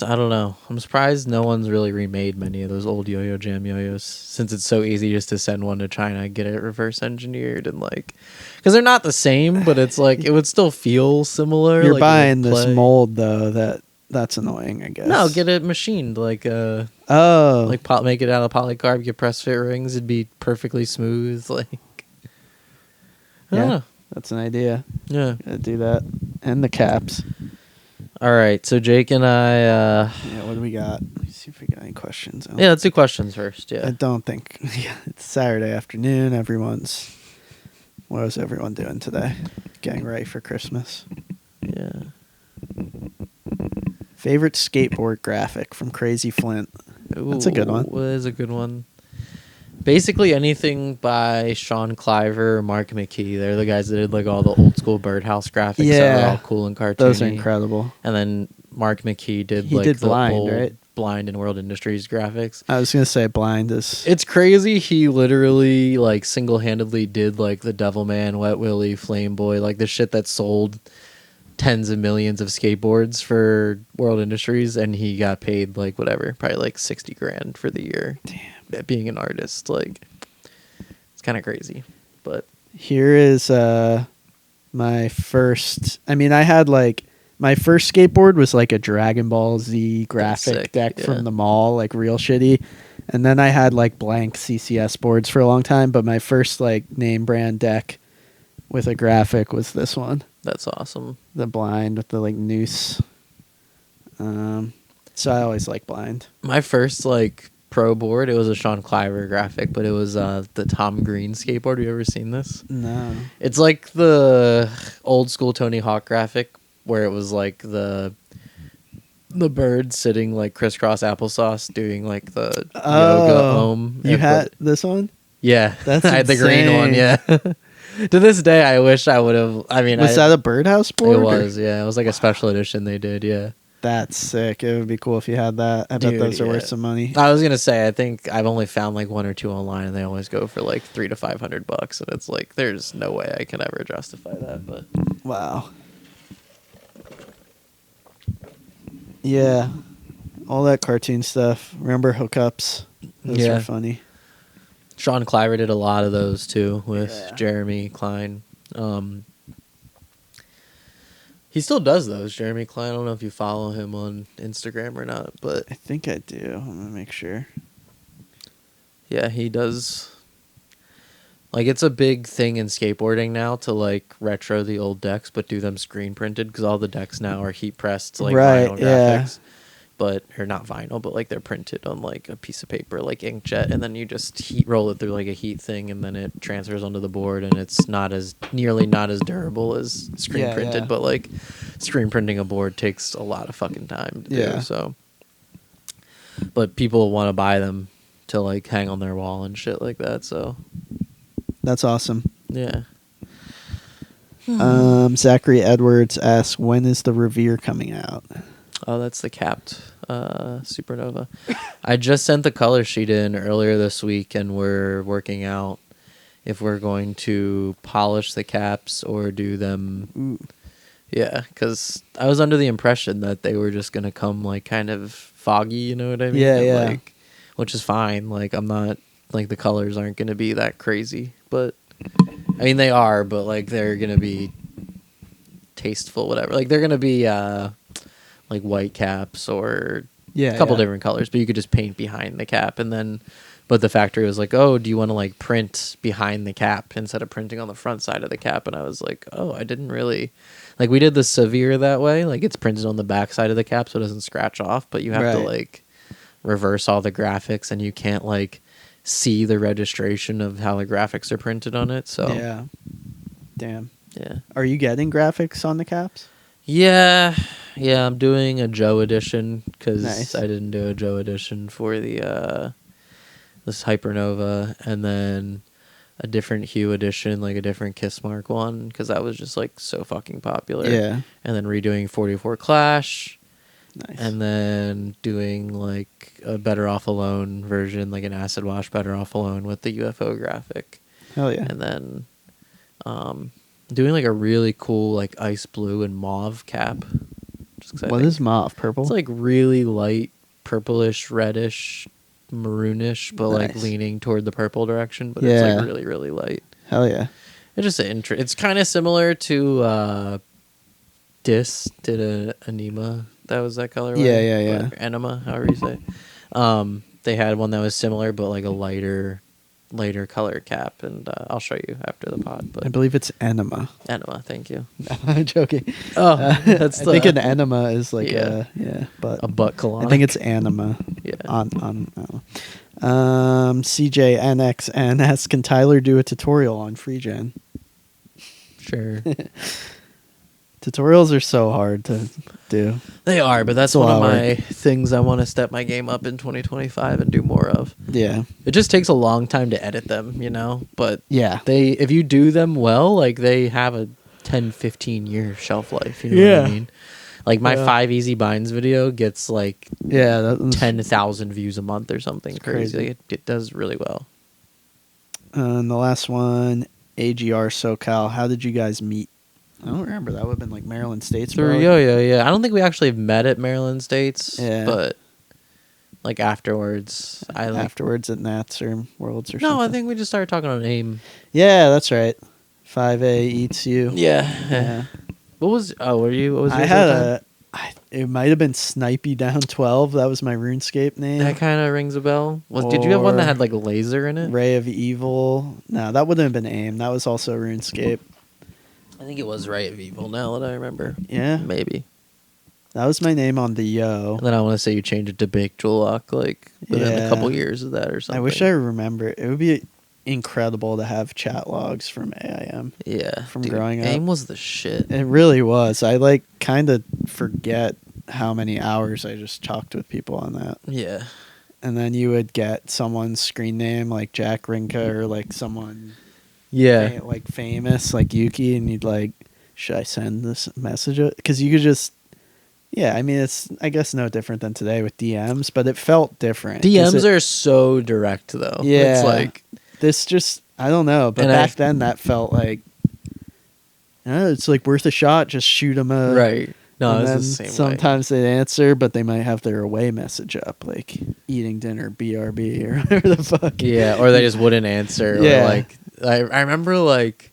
Speaker 1: I don't know. I'm surprised no one's really remade many of those old Yo-Yo Jam yo-yos, since it's so easy just to send one to China, get it reverse engineered, and like, because they're not the same, but it's like it would still feel similar.
Speaker 2: You're
Speaker 1: like
Speaker 2: buying this mold though. That's annoying, I guess.
Speaker 1: No, get it machined like make it out of polycarb. Get press fit rings. It'd be perfectly smooth. Like, I don't know.
Speaker 2: That's an idea.
Speaker 1: Yeah,
Speaker 2: Gotta do that. And the caps.
Speaker 1: All right, so Jake and I.
Speaker 2: Yeah, what do we got? Let me see if we got any questions.
Speaker 1: Yeah, let's do questions first. Yeah,
Speaker 2: I don't think. Yeah, it's Saturday afternoon. What is everyone doing today? Getting ready for Christmas.
Speaker 1: Yeah.
Speaker 2: Favorite skateboard graphic from Crazy Flint. That's a good one.
Speaker 1: It is a good one. Basically anything by Sean Cliver or Mark McKee. They're the guys that did like all the old school birdhouse graphics that are all cool and cartoony.
Speaker 2: Those are incredible.
Speaker 1: And then Mark McKee did
Speaker 2: did
Speaker 1: the
Speaker 2: Blind,
Speaker 1: old
Speaker 2: right?
Speaker 1: Blind and World Industries graphics.
Speaker 2: I was gonna say Blind is.
Speaker 1: It's crazy. He literally like single-handedly did like the Devilman, Wet Willie, Flame Boy, like the shit that sold tens of millions of skateboards for World Industries, and he got paid like whatever, probably like $60,000 for the year.
Speaker 2: Damn.
Speaker 1: Being an artist, like, it's kind of crazy. But
Speaker 2: here is my first. I mean, I had like my first skateboard was like a Dragon Ball Z graphic deck from the mall, like real shitty. And then I had like blank CCS boards for a long time, but my first like name brand deck with a graphic was this one.
Speaker 1: That's awesome.
Speaker 2: The Blind with the like noose. So I always like Blind.
Speaker 1: My first like pro board, it was a Sean Cliver graphic, but it was the Tom Green skateboard. Have you ever seen this?
Speaker 2: No.
Speaker 1: It's like the old school Tony Hawk graphic where it was like the bird sitting like crisscross applesauce doing like the yoga om.
Speaker 2: You had this one?
Speaker 1: Yeah.
Speaker 2: That's
Speaker 1: I had the green one, yeah. To this day, I wish I would have. I mean,
Speaker 2: was that a birdhouse board?
Speaker 1: It was, yeah. It was like a special edition they did, yeah.
Speaker 2: That's sick. It would be cool if you had that. I bet those are worth some money.
Speaker 1: I was gonna say, I think I've only found like one or two online, and they always go for like $300 to $500, and it's like there's no way I can ever justify that. But
Speaker 2: wow, yeah, all that cartoon stuff. Remember hookups? Those were funny.
Speaker 1: Sean Cliver did a lot of those too with Jeremy Klein. He still does those, Jeremy Klein. I don't know if you follow him on Instagram or not, but
Speaker 2: I think I do. I'm gonna make sure.
Speaker 1: Yeah, he does. Like, it's a big thing in skateboarding now to like retro the old decks, but do them screen printed because all the decks now are heat pressed, like vinyl graphics. But or not vinyl, but like they're printed on like a piece of paper, like inkjet, and then you just heat roll it through like a heat thing, and then it transfers onto the board, and it's not as durable as screen printed. But like screen printing a board takes a lot of fucking time to do. So, but people want to buy them to like hang on their wall and shit like that. So
Speaker 2: that's awesome.
Speaker 1: Yeah.
Speaker 2: Zachary Edwards asks, when is the Revere coming out?
Speaker 1: Oh, that's the capped Supernova. I just sent the color sheet in earlier this week, and we're working out if we're going to polish the caps or do them.
Speaker 2: Ooh.
Speaker 1: Yeah, because I was under the impression that they were just going to come like kind of foggy, you know what I mean?
Speaker 2: Yeah.
Speaker 1: Like, which is fine. Like, I'm not, like, the colors aren't going to be that crazy. But, I mean, they are, but, like, they're going to be tasteful, whatever. Like, they're going to be, like, white caps or a couple different colors, but you could just paint behind the cap. And then, but the factory was like, oh, do you want to, like, print behind the cap instead of printing on the front side of the cap? And I was like, oh, I didn't really... Like, we did the Severe that way. Like, it's printed on the back side of the cap so it doesn't scratch off, but you have to, like, reverse all the graphics, and you can't, like... see the registration of how the graphics are printed on it. So
Speaker 2: Yeah. Damn.
Speaker 1: yeah.
Speaker 2: Are you getting graphics on the caps?
Speaker 1: Yeah, I'm doing a Joe edition because
Speaker 2: Nice.
Speaker 1: I didn't do a Joe edition for the this Hypernova, and then a different hue edition, like a different Kissmark one, because that was just like so fucking popular.
Speaker 2: Yeah.
Speaker 1: And then redoing 44 Clash,
Speaker 2: Nice.
Speaker 1: and then doing like a Better Off Alone version, like an acid wash Better Off Alone with the UFO graphic.
Speaker 2: Hell yeah.
Speaker 1: And then doing like a really cool like ice blue and mauve cap. Just 'cause I
Speaker 2: What
Speaker 1: think
Speaker 2: is mauve? Purple?
Speaker 1: it's like really light purplish, reddish, maroonish, but like
Speaker 2: Nice.
Speaker 1: leaning toward the purple direction. But it's
Speaker 2: Yeah.
Speaker 1: like really, really light.
Speaker 2: Hell yeah.
Speaker 1: It's just it's kind of similar to Dis did a Anima that was that color.
Speaker 2: Yeah.
Speaker 1: Anima, however you say. They had one that was similar, but like a lighter color cap, and I'll show you after the pod.
Speaker 2: I
Speaker 1: But
Speaker 2: believe it's enema.
Speaker 1: Anima, thank you.
Speaker 2: I'm joking.
Speaker 1: Oh,
Speaker 2: I
Speaker 1: that's
Speaker 2: think an enema is like
Speaker 1: Yeah.
Speaker 2: but
Speaker 1: a butt colonic.
Speaker 2: I think it's anima.
Speaker 1: Yeah.
Speaker 2: CJNXN asks, can Tyler do a tutorial on FreeGen?
Speaker 1: Sure.
Speaker 2: Tutorials are so hard to do.
Speaker 1: They are, but that's
Speaker 2: It's a
Speaker 1: one of
Speaker 2: lot of
Speaker 1: my things I want to step my game up in 2025 and do more of.
Speaker 2: Yeah.
Speaker 1: It just takes a long time to edit them, but
Speaker 2: Yeah.
Speaker 1: if you do them well, like they have a 10, 15 year shelf life, you know what I
Speaker 2: Yeah.
Speaker 1: mean? Like my
Speaker 2: Yeah.
Speaker 1: 5 easy binds video gets like
Speaker 2: Yeah. That's
Speaker 1: 10,000 views a month or something
Speaker 2: It's
Speaker 1: crazy.
Speaker 2: crazy.
Speaker 1: It does really well.
Speaker 2: And the last one, AGR SoCal. How did you guys meet? I don't remember. That would have been like Maryland States.
Speaker 1: Through
Speaker 2: probably.
Speaker 1: Yo-Yo, yeah. I don't think we actually met at Maryland States,
Speaker 2: Yeah.
Speaker 1: but like afterwards,
Speaker 2: Afterwards at Nats or Worlds or
Speaker 1: No,
Speaker 2: something.
Speaker 1: I think we just started talking on AIM.
Speaker 2: Yeah, that's right. 5A eats you.
Speaker 1: Yeah. What was what was yours?
Speaker 2: I had it might have been Snipey Down 12. That was my RuneScape name.
Speaker 1: That kind of rings a bell. Did you have one that
Speaker 2: Or
Speaker 1: had like a laser in it?
Speaker 2: Ray of Evil. No, that wouldn't have been AIM. That was also RuneScape.
Speaker 1: I think it was Ray of Evil. Now that I remember,
Speaker 2: Yeah,
Speaker 1: maybe.
Speaker 2: that was my name on the Yo.
Speaker 1: And then I want to say you changed it to Big Jewel Lock, like within
Speaker 2: Yeah.
Speaker 1: a couple years of that or something.
Speaker 2: I wish I remember. It would be incredible to have chat logs from AIM.
Speaker 1: Yeah,
Speaker 2: from growing up.
Speaker 1: AIM was the shit.
Speaker 2: It really was. I like kind of forget how many hours I just talked with people on that.
Speaker 1: Yeah,
Speaker 2: And then you would get someone's screen name like Jack Rinka or like someone
Speaker 1: yeah.
Speaker 2: like famous like Yuki, and you'd like, should I send this message? Because you could just, yeah. I mean, it's I guess no different than today with DMs, but it felt different. 'Cause
Speaker 1: DMs are so direct though.
Speaker 2: Yeah.
Speaker 1: It's like
Speaker 2: this just I don't know, but
Speaker 1: And
Speaker 2: back then that felt like, it's like worth a shot. Just shoot them a
Speaker 1: right. No,
Speaker 2: and
Speaker 1: it's
Speaker 2: then
Speaker 1: the same way.
Speaker 2: sometimes they'd answer, but they might have their away message up, like eating dinner, BRB, or whatever the fuck.
Speaker 1: Yeah, or they just wouldn't answer.
Speaker 2: Yeah.
Speaker 1: Or like I remember like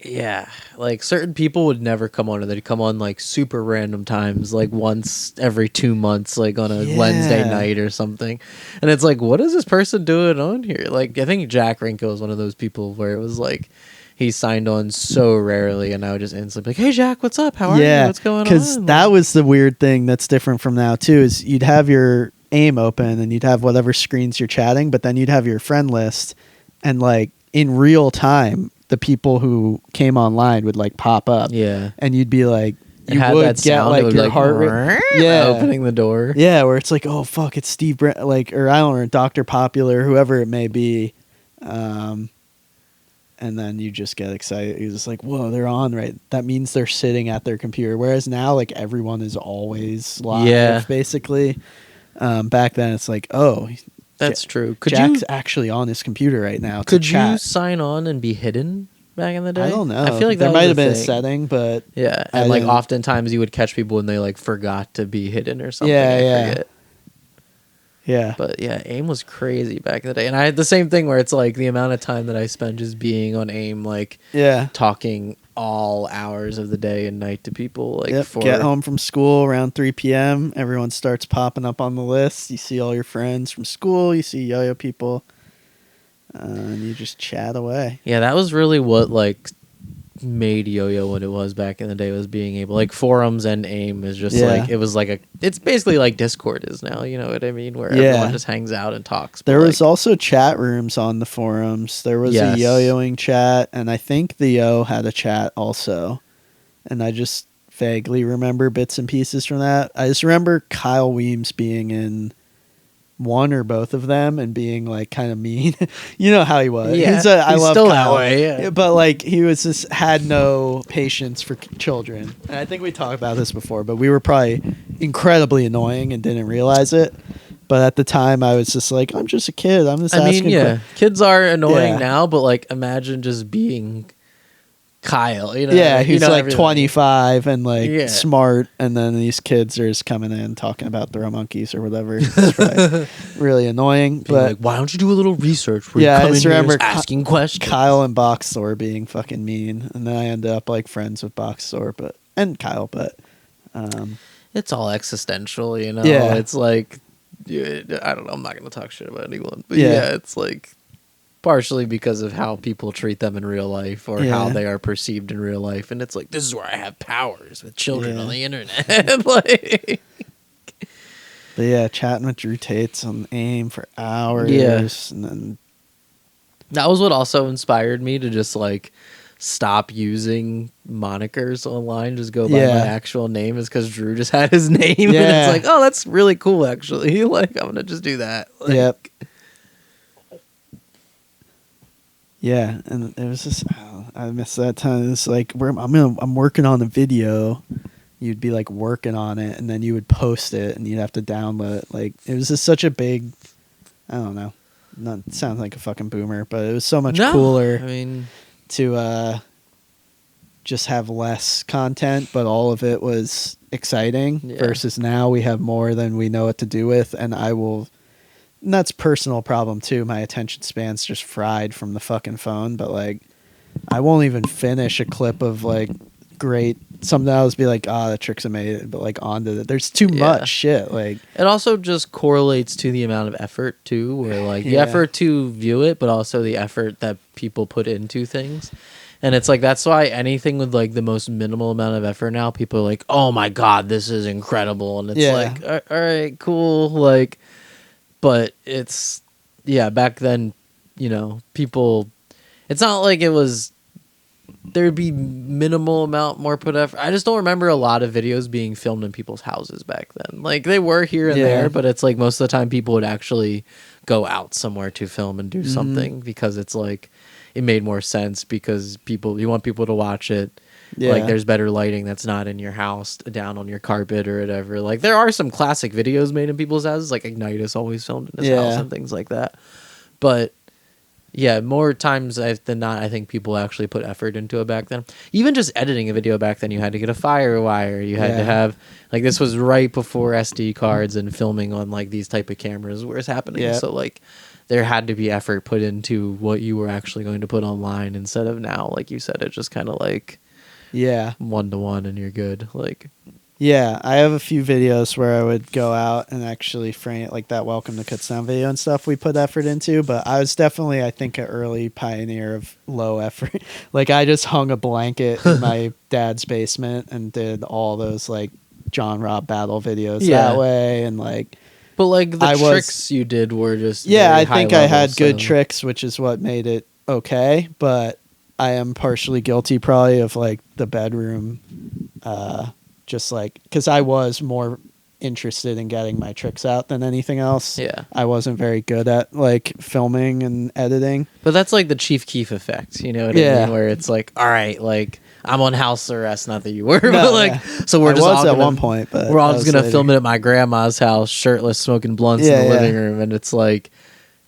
Speaker 1: yeah, like certain people would never come on, and they'd come on like super random times, like once every 2 months, like on a Wednesday
Speaker 2: Yeah.
Speaker 1: night or something. And it's like, what is this person doing on here? Like I think Jack Rinko was one of those people where it was like he signed on so rarely, and I would just instantly be like, "Hey Jack, what's up? How are you? What's going on?"
Speaker 2: Because that was the weird thing that's different from now too. Is you'd have your AIM open and you'd have whatever screens you're chatting, but then you'd have your friend list, and like in real time, the people who came online would like pop up.
Speaker 1: Yeah.
Speaker 2: And you'd be like,
Speaker 1: It
Speaker 2: you
Speaker 1: had
Speaker 2: would
Speaker 1: that
Speaker 2: get
Speaker 1: sound, it
Speaker 2: like
Speaker 1: would
Speaker 2: your
Speaker 1: be
Speaker 2: heart rate.
Speaker 1: yeah, opening the door.
Speaker 2: Yeah, where it's like, oh fuck, it's Steve Brent, like, or I don't know, Dr. Popular, whoever it may be, and then you just get excited. You're just like, whoa, they're on, right? That means they're sitting at their computer. Whereas now, like, everyone is always live,
Speaker 1: Yeah.
Speaker 2: basically. Back then, it's like, oh,
Speaker 1: That's true. Could
Speaker 2: Jack's
Speaker 1: you
Speaker 2: actually on his computer right now. to
Speaker 1: could you
Speaker 2: chat.
Speaker 1: sign on and be hidden back in the day?
Speaker 2: I don't know.
Speaker 1: I feel like
Speaker 2: there
Speaker 1: that
Speaker 2: might
Speaker 1: was
Speaker 2: have been a
Speaker 1: thing.
Speaker 2: setting, but
Speaker 1: Yeah,
Speaker 2: I
Speaker 1: and like
Speaker 2: didn't-
Speaker 1: oftentimes you would catch people when they like forgot to be hidden or something.
Speaker 2: Yeah,
Speaker 1: I
Speaker 2: yeah.
Speaker 1: forget.
Speaker 2: yeah,
Speaker 1: But yeah, AIM was crazy back in the day, and I had the same thing where it's like the amount of time that I spent just being on AIM, like
Speaker 2: yeah.
Speaker 1: talking all hours of the day and night to people. Like
Speaker 2: Yep.
Speaker 1: for
Speaker 2: Get home from school around 3 p.m. Everyone starts popping up on the list. You see all your friends from school. You see yo-yo people, and you just chat away.
Speaker 1: Yeah, that was really what like made yo-yo what it was back in the day was being able, like, forums and AIM is just
Speaker 2: Yeah.
Speaker 1: like, it was like it's basically like Discord is now, you know what I mean, where
Speaker 2: Yeah.
Speaker 1: everyone just hangs out and talks.
Speaker 2: There
Speaker 1: but,
Speaker 2: was
Speaker 1: like,
Speaker 2: also chat rooms on the forums. There was
Speaker 1: Yes.
Speaker 2: a yo-yoing chat, and I think the Yo had a chat also. And I just vaguely remember bits and pieces from that. I just remember Kyle Weems being in one or both of them and being like kind of mean. You know how he was.
Speaker 1: Yeah,
Speaker 2: I
Speaker 1: he's
Speaker 2: love
Speaker 1: still
Speaker 2: Kyle.
Speaker 1: that way, yeah.
Speaker 2: But like he was just had no patience for children. And I think we talked about this before, but we were probably incredibly annoying and didn't realize it. But at the time, I was just like, I'm just a kid. I'm just asking.
Speaker 1: yeah, kids are annoying
Speaker 2: Yeah.
Speaker 1: now, but like imagine just being Kyle, you know?
Speaker 2: Yeah,
Speaker 1: you
Speaker 2: he's
Speaker 1: know
Speaker 2: like
Speaker 1: everything.
Speaker 2: 25 and like
Speaker 1: Yeah.
Speaker 2: smart, and then these kids are just coming in talking about throw monkeys or whatever. It's probably really annoying.
Speaker 1: Being
Speaker 2: But
Speaker 1: like, why don't you do a little research? Where
Speaker 2: Yeah, I
Speaker 1: you come in
Speaker 2: just
Speaker 1: here
Speaker 2: remember
Speaker 1: just asking questions.
Speaker 2: Kyle and Box Store being fucking mean, and then I ended up like friends with Box Store, and Kyle, but
Speaker 1: It's all existential, you know?
Speaker 2: Yeah.
Speaker 1: It's like, I don't know, I'm not going to talk shit about anyone. But
Speaker 2: Yeah.
Speaker 1: yeah, it's like partially because of how people treat them in real life or how
Speaker 2: Yeah.
Speaker 1: they are perceived in real life. And it's like, this is where I have powers with children
Speaker 2: Yeah.
Speaker 1: on the internet. Like,
Speaker 2: but yeah, chatting with Drew Tates on AIM for hours.
Speaker 1: Yeah.
Speaker 2: And then
Speaker 1: that was what also inspired me to just like stop using monikers online, just go by
Speaker 2: Yeah.
Speaker 1: my actual name, is because Drew just had his name. And
Speaker 2: Yeah.
Speaker 1: it's like, oh, that's really cool, actually. Like, I'm going to just do that. Like,
Speaker 2: Yep. Yeah, and it was just I miss that time. It's like I'm working on a video. You'd be like working on it, and then you would post it, and you'd have to download it. Like it was just such a big, I don't know. Not sounds like a fucking boomer, but it was so much
Speaker 1: No,
Speaker 2: cooler
Speaker 1: I mean,
Speaker 2: to just have less content, but all of it was exciting.
Speaker 1: Yeah.
Speaker 2: Versus now we have more than we know what to do with, and and that's a personal problem too. My attention span's just fried from the fucking phone, but like I won't even finish a clip of like great. Sometimes be like, the tricks I made, but like onto it. There's too much shit. Like
Speaker 1: it also just correlates to the amount of effort too, where like the
Speaker 2: Yeah.
Speaker 1: effort to view it, but also the effort that people put into things. And it's like, that's why anything with like the most minimal amount of effort now, people are like, oh my God, this is incredible. And it's
Speaker 2: Yeah.
Speaker 1: like, all right, cool. Like, but it's, yeah, back then, you know, people, it's not like it was, there'd be minimal amount more put effort. I just don't remember a lot of videos being filmed in people's houses back then. Like they were here and
Speaker 2: Yeah.
Speaker 1: there, but it's like most of the time people would actually go out somewhere to film and do
Speaker 2: Mm-hmm.
Speaker 1: something, because it's like, it made more sense because you want people to watch it.
Speaker 2: Yeah.
Speaker 1: Like there's better lighting that's not in your house, down on your carpet or whatever. Like there are some classic videos made in people's houses, like Ignitus always filmed in his house and things like that. But yeah, more times than not, I think people actually put effort into it back then. Even just editing a video back then, you had to get a FireWire. You had to have, like, this was right before SD cards and filming on like these type of cameras was happening.
Speaker 2: Yeah.
Speaker 1: So like there had to be effort put into what you were actually going to put online, instead of now, like you said, it's just kind of like
Speaker 2: yeah.
Speaker 1: 1-to-1 and you're good. Like,
Speaker 2: Yeah, I have a few videos where I would go out and actually frame it, like that Welcome to Kutztown video and stuff we put effort into, but I was definitely, I think, an early pioneer of low effort. Like, I just hung a blanket in my dad's basement and did all those, like, John Robb battle videos that way, and, like...
Speaker 1: But, like, the tricks you did were just
Speaker 2: Yeah,
Speaker 1: very
Speaker 2: I think
Speaker 1: high
Speaker 2: I
Speaker 1: level,
Speaker 2: had good
Speaker 1: so-
Speaker 2: tricks, which is what made it okay, but I am partially guilty, probably, of, like, the bedroom... just like, because I was more interested in getting my tricks out than anything else.
Speaker 1: Yeah.
Speaker 2: I wasn't very good at like filming and editing.
Speaker 1: But that's like the Chief Keef effect, you know what I mean? Where it's like, all right, like I'm on house arrest, not that you were, but like, so we're
Speaker 2: I
Speaker 1: just
Speaker 2: was
Speaker 1: all
Speaker 2: at
Speaker 1: gonna,
Speaker 2: one point, but
Speaker 1: we're all
Speaker 2: that
Speaker 1: just
Speaker 2: was
Speaker 1: gonna
Speaker 2: later.
Speaker 1: film it at my grandma's house, shirtless, smoking blunts in the living room, and it's like,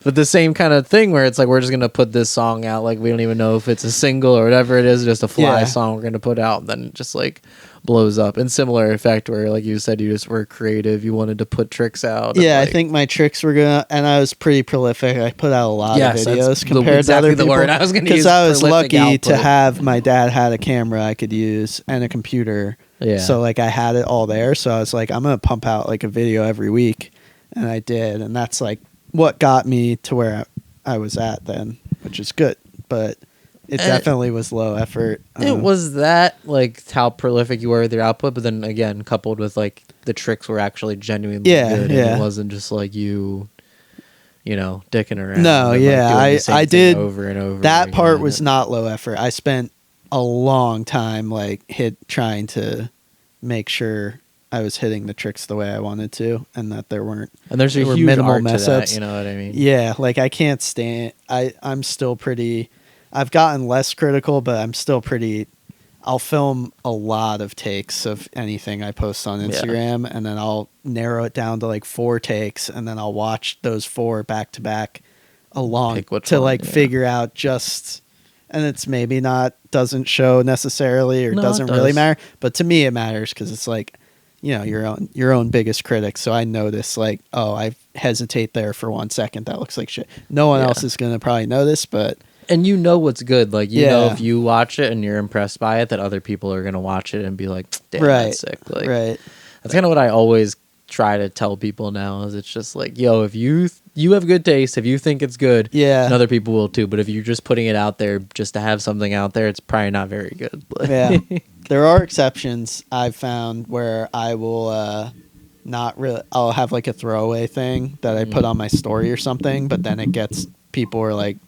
Speaker 1: but the same kind of thing where it's like we're just gonna put this song out, like we don't even know if it's a single or whatever it is, just a fly song we're gonna put out, and then it just like blows up. And similar effect where, like you said, you just were creative, you wanted to put tricks out.
Speaker 2: Yeah,
Speaker 1: and,
Speaker 2: I think my tricks were gonna, and I was pretty prolific. I put out a lot of videos compared to other people.
Speaker 1: The word I was gonna use,
Speaker 2: because I was
Speaker 1: prolific
Speaker 2: lucky to
Speaker 1: output.
Speaker 2: have my dad had a camera I could use and a computer.
Speaker 1: Yeah.
Speaker 2: So like I had it all there. So I was like, I'm gonna pump out like a video every week, and I did, and that's like what got me to where I was at then, which is good. But it definitely was low effort.
Speaker 1: It was that, like, how prolific you were with your output, but then again, coupled with like the tricks were actually genuinely good, and it wasn't just like you know, dicking around.
Speaker 2: No,
Speaker 1: and,
Speaker 2: yeah,
Speaker 1: like, doing the same
Speaker 2: I
Speaker 1: thing
Speaker 2: did
Speaker 1: over and over.
Speaker 2: that part
Speaker 1: again.
Speaker 2: was not low effort. I spent a long time like trying to make sure I was hitting the tricks the way I wanted to, and that there weren't.
Speaker 1: And there's a
Speaker 2: there were
Speaker 1: huge
Speaker 2: minimal
Speaker 1: art
Speaker 2: mess
Speaker 1: to that,
Speaker 2: ups.
Speaker 1: you know what I mean?
Speaker 2: Yeah, like I can't stand. I'm still pretty. I've gotten less critical, but I'm still pretty. I'll film a lot of takes of anything I post on Instagram, and then I'll narrow it down to like 4 takes, and then I'll watch those 4 back to back along to like figure out just. And it's maybe doesn't show necessarily or doesn't really matter, but to me it matters because it's like, you know, your own biggest critic. So I notice like, oh, I hesitate there for 1 second. That looks like shit. No one else is gonna probably notice, but.
Speaker 1: And you know what's good. Like, you know, if you watch it and you're impressed by it, that other people are going to watch it and be like, damn, that's sick. Like, that's kind of what I always try to tell people now is it's just like, yo, if you have good taste, if you think it's good, and other people will too. But if you're just putting it out there just to have something out there, it's probably not very good.
Speaker 2: Yeah. There are exceptions I've found where I will not really, I'll have like a throwaway thing that I put on my story or something, but then people are like,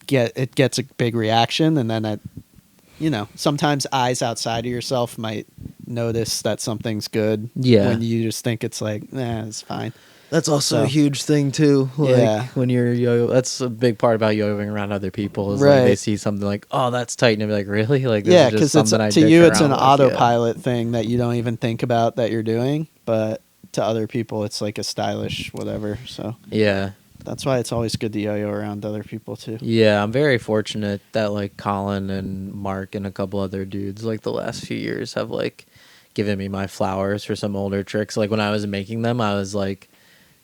Speaker 2: it gets a big reaction, and then you know, sometimes eyes outside of yourself might notice that something's good when you just think it's like, it's fine.
Speaker 1: That's also a huge thing too. Like when you're yo-yo, that's a big part about yo-yoing around other people is like they see something like, oh, that's tight, and they're like, really? Like, this is just something
Speaker 2: to you it's an autopilot thing that you don't even think about that you're doing, but to other people it's like a stylish whatever. So that's why it's always good to yo-yo around other people too.
Speaker 1: Yeah, I'm very fortunate that like Colin and Mark and a couple other dudes like the last few years have like given me my flowers for some older tricks. Like when I was making them, I was like,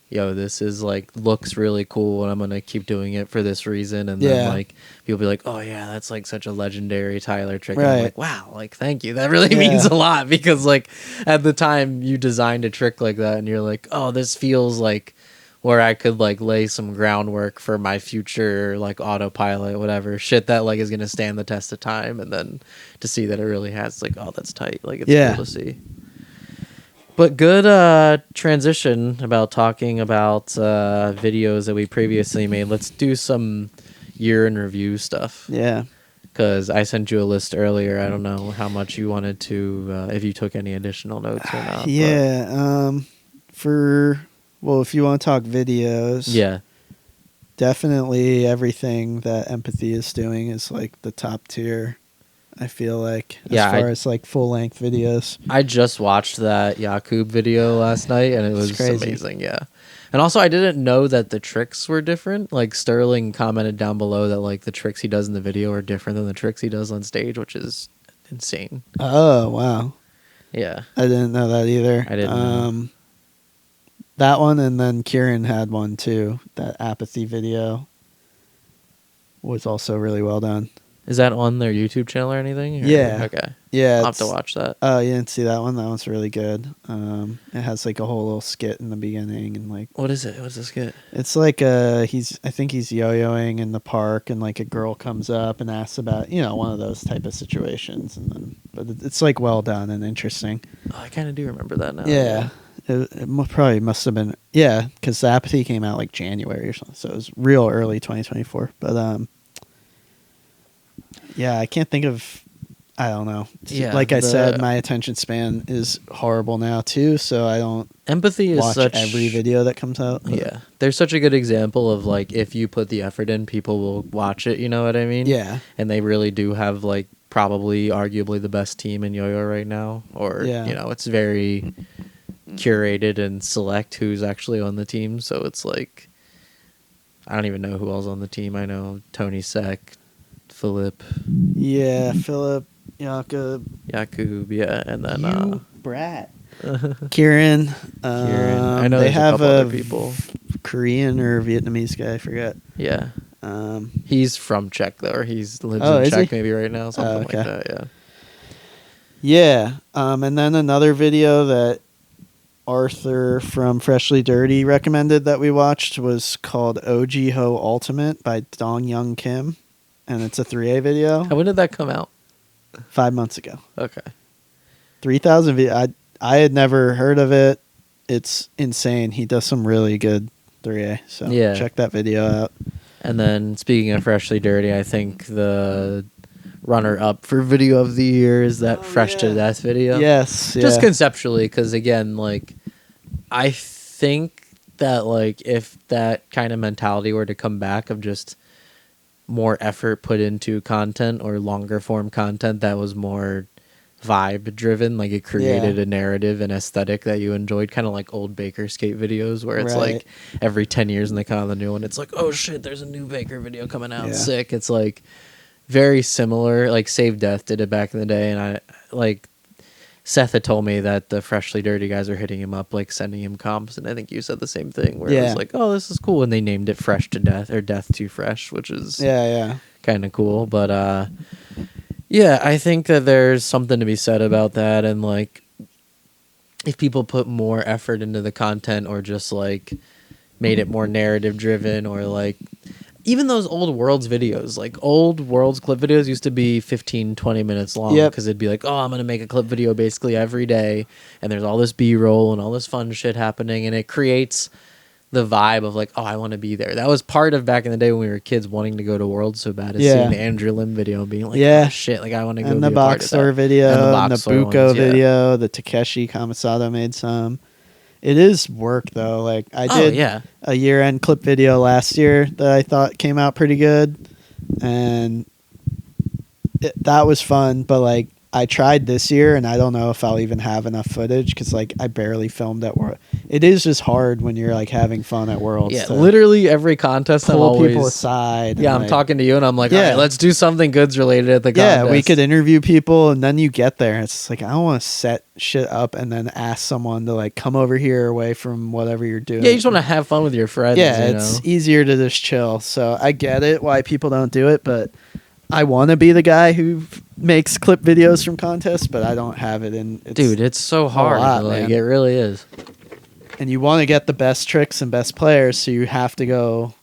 Speaker 1: yo, this is like looks really cool and I'm gonna keep doing it for this reason. And then like people be like, oh yeah, that's like such a legendary Tyler trick. And I'm like, wow, like thank you. That really means a lot because like at the time you designed a trick like that and you're like, oh, this feels like where I could like lay some groundwork for my future like autopilot, whatever shit that like is gonna stand the test of time, and then to see that it really has like, oh, that's tight, like it's cool to see. But good transition about talking about videos that we previously made. Let's do some year in review stuff. Yeah, because I sent you a list earlier. I don't know how much you wanted to, if you took any additional notes or not.
Speaker 2: Well, if you want to talk videos, definitely everything that Empathy is doing is like the top tier. I feel like as far as like full length videos.
Speaker 1: I just watched that Yakub video last night and it was amazing. Yeah. And also I didn't know that the tricks were different. Like Sterling commented down below that like the tricks he does in the video are different than the tricks he does on stage, which is insane.
Speaker 2: Oh, wow.
Speaker 1: Yeah.
Speaker 2: I didn't know that either.
Speaker 1: I didn't know.
Speaker 2: That one, and then Kieran had one too. That Apathy video was also really well done.
Speaker 1: Is that on their YouTube channel or anything? Or?
Speaker 2: Yeah.
Speaker 1: Okay.
Speaker 2: Yeah.
Speaker 1: I'll have to watch that.
Speaker 2: Oh, you didn't see that one? That one's really good. It has like a whole little skit in the beginning and like.
Speaker 1: What is it? What's the skit?
Speaker 2: It's like I think he's yo-yoing in the park and like a girl comes up and asks about, you know, one of those type of situations, and then but it's like well done and interesting.
Speaker 1: Oh, I kind of do remember that now.
Speaker 2: Yeah. It probably must have been, because the Apathy came out like January or something, so it was real early 2024. But I can't think of, I don't know. Yeah, like I said, my attention span is horrible now too, so I don't
Speaker 1: Empathy
Speaker 2: watch every video that comes out.
Speaker 1: Yeah, there's such a good example of like if you put the effort in, people will watch it. You know what I mean?
Speaker 2: Yeah,
Speaker 1: and they really do have like probably arguably the best team in yo-yo right now, or you know, it's very curated and select who's actually on the team. So it's like I don't even know who else on the team. I know Tony Sek, Philip.
Speaker 2: Yeah, Philip, Yakub,
Speaker 1: and then
Speaker 2: Brat. Kieran.
Speaker 1: I know
Speaker 2: they have
Speaker 1: a couple other people.
Speaker 2: Korean or Vietnamese guy, I forget.
Speaker 1: Yeah. He's from Czech though, or lives in Czech maybe right now, something like that. Yeah.
Speaker 2: Yeah. And then another video that Arthur from Freshly Dirty recommended that we watched was called OG Ho Ultimate by Dong Young Kim. and it's a 3A video.
Speaker 1: When did that come out?
Speaker 2: 5 months ago.
Speaker 1: Okay.
Speaker 2: 3,000 views. I had never heard of it. It's insane. He does some really good 3A. So
Speaker 1: Yeah.
Speaker 2: check that video out.
Speaker 1: And then speaking of Freshly Dirty, I think the runner-up for video of the year is that Fresh to Death video.
Speaker 2: Yes.
Speaker 1: Just conceptually, because again, like, I think that like if that kind of mentality were to come back of just more effort put into content or longer form content that was more vibe driven, like it created a narrative and aesthetic that you enjoyed, kind of like old Baker skate videos where it's like every 10 years and they come out with a new one, it's like, oh shit, there's a new Baker video coming out, sick. It's like very similar, like Save Death did it back in the day, and I like Seth had told me that the Freshly Dirty guys are hitting him up, like sending him comps, and I think you said the same thing where it was like, oh, this is cool, and they named it Fresh to Death or Death to Fresh, which is kind of cool. But yeah, I think that there's something to be said about that, and like if people put more effort into the content or just like made it more narrative driven, or like even those old Worlds videos, like old Worlds clip videos used to be 15, 20 minutes long because it'd be like, oh, I'm going to make a clip video basically every day. And there's all this B-roll and all this fun shit happening. And it creates the vibe of like, oh, I want to be there. That was part of back in the day when we were kids wanting to go to Worlds so bad, is seeing the Andrew Lim video and being like, oh, shit, like I want to go.
Speaker 2: And
Speaker 1: be
Speaker 2: the
Speaker 1: a part
Speaker 2: Box
Speaker 1: of
Speaker 2: Store
Speaker 1: that.
Speaker 2: video, and the Buko
Speaker 1: ones,
Speaker 2: video, the Takeshi Kamasato made some. It is work though. Like I did a year-end clip video last year that I thought came out pretty good, and that was fun. But like I tried this year, and I don't know if I'll even have enough footage because like I barely filmed at World. It is just hard when you're like having fun at Worlds.
Speaker 1: Yeah, literally every contest I'm
Speaker 2: pull
Speaker 1: always
Speaker 2: people aside.
Speaker 1: Yeah, I'm talking to you, and I'm like, all right, let's do something goods related at the contest.
Speaker 2: Yeah, we could interview people, and then you get there, and it's like I don't want to set shit up and then ask someone to like come over here away from whatever you're doing.
Speaker 1: Yeah, you just want to have fun with your friends.
Speaker 2: Yeah, it's easier to just chill. So I get it why people don't do it, but I want to be the guy who makes clip videos from contests, but I don't have it in.
Speaker 1: Dude, it's so hard. Like, it really is.
Speaker 2: And you want to get the best tricks and best players, so you have to go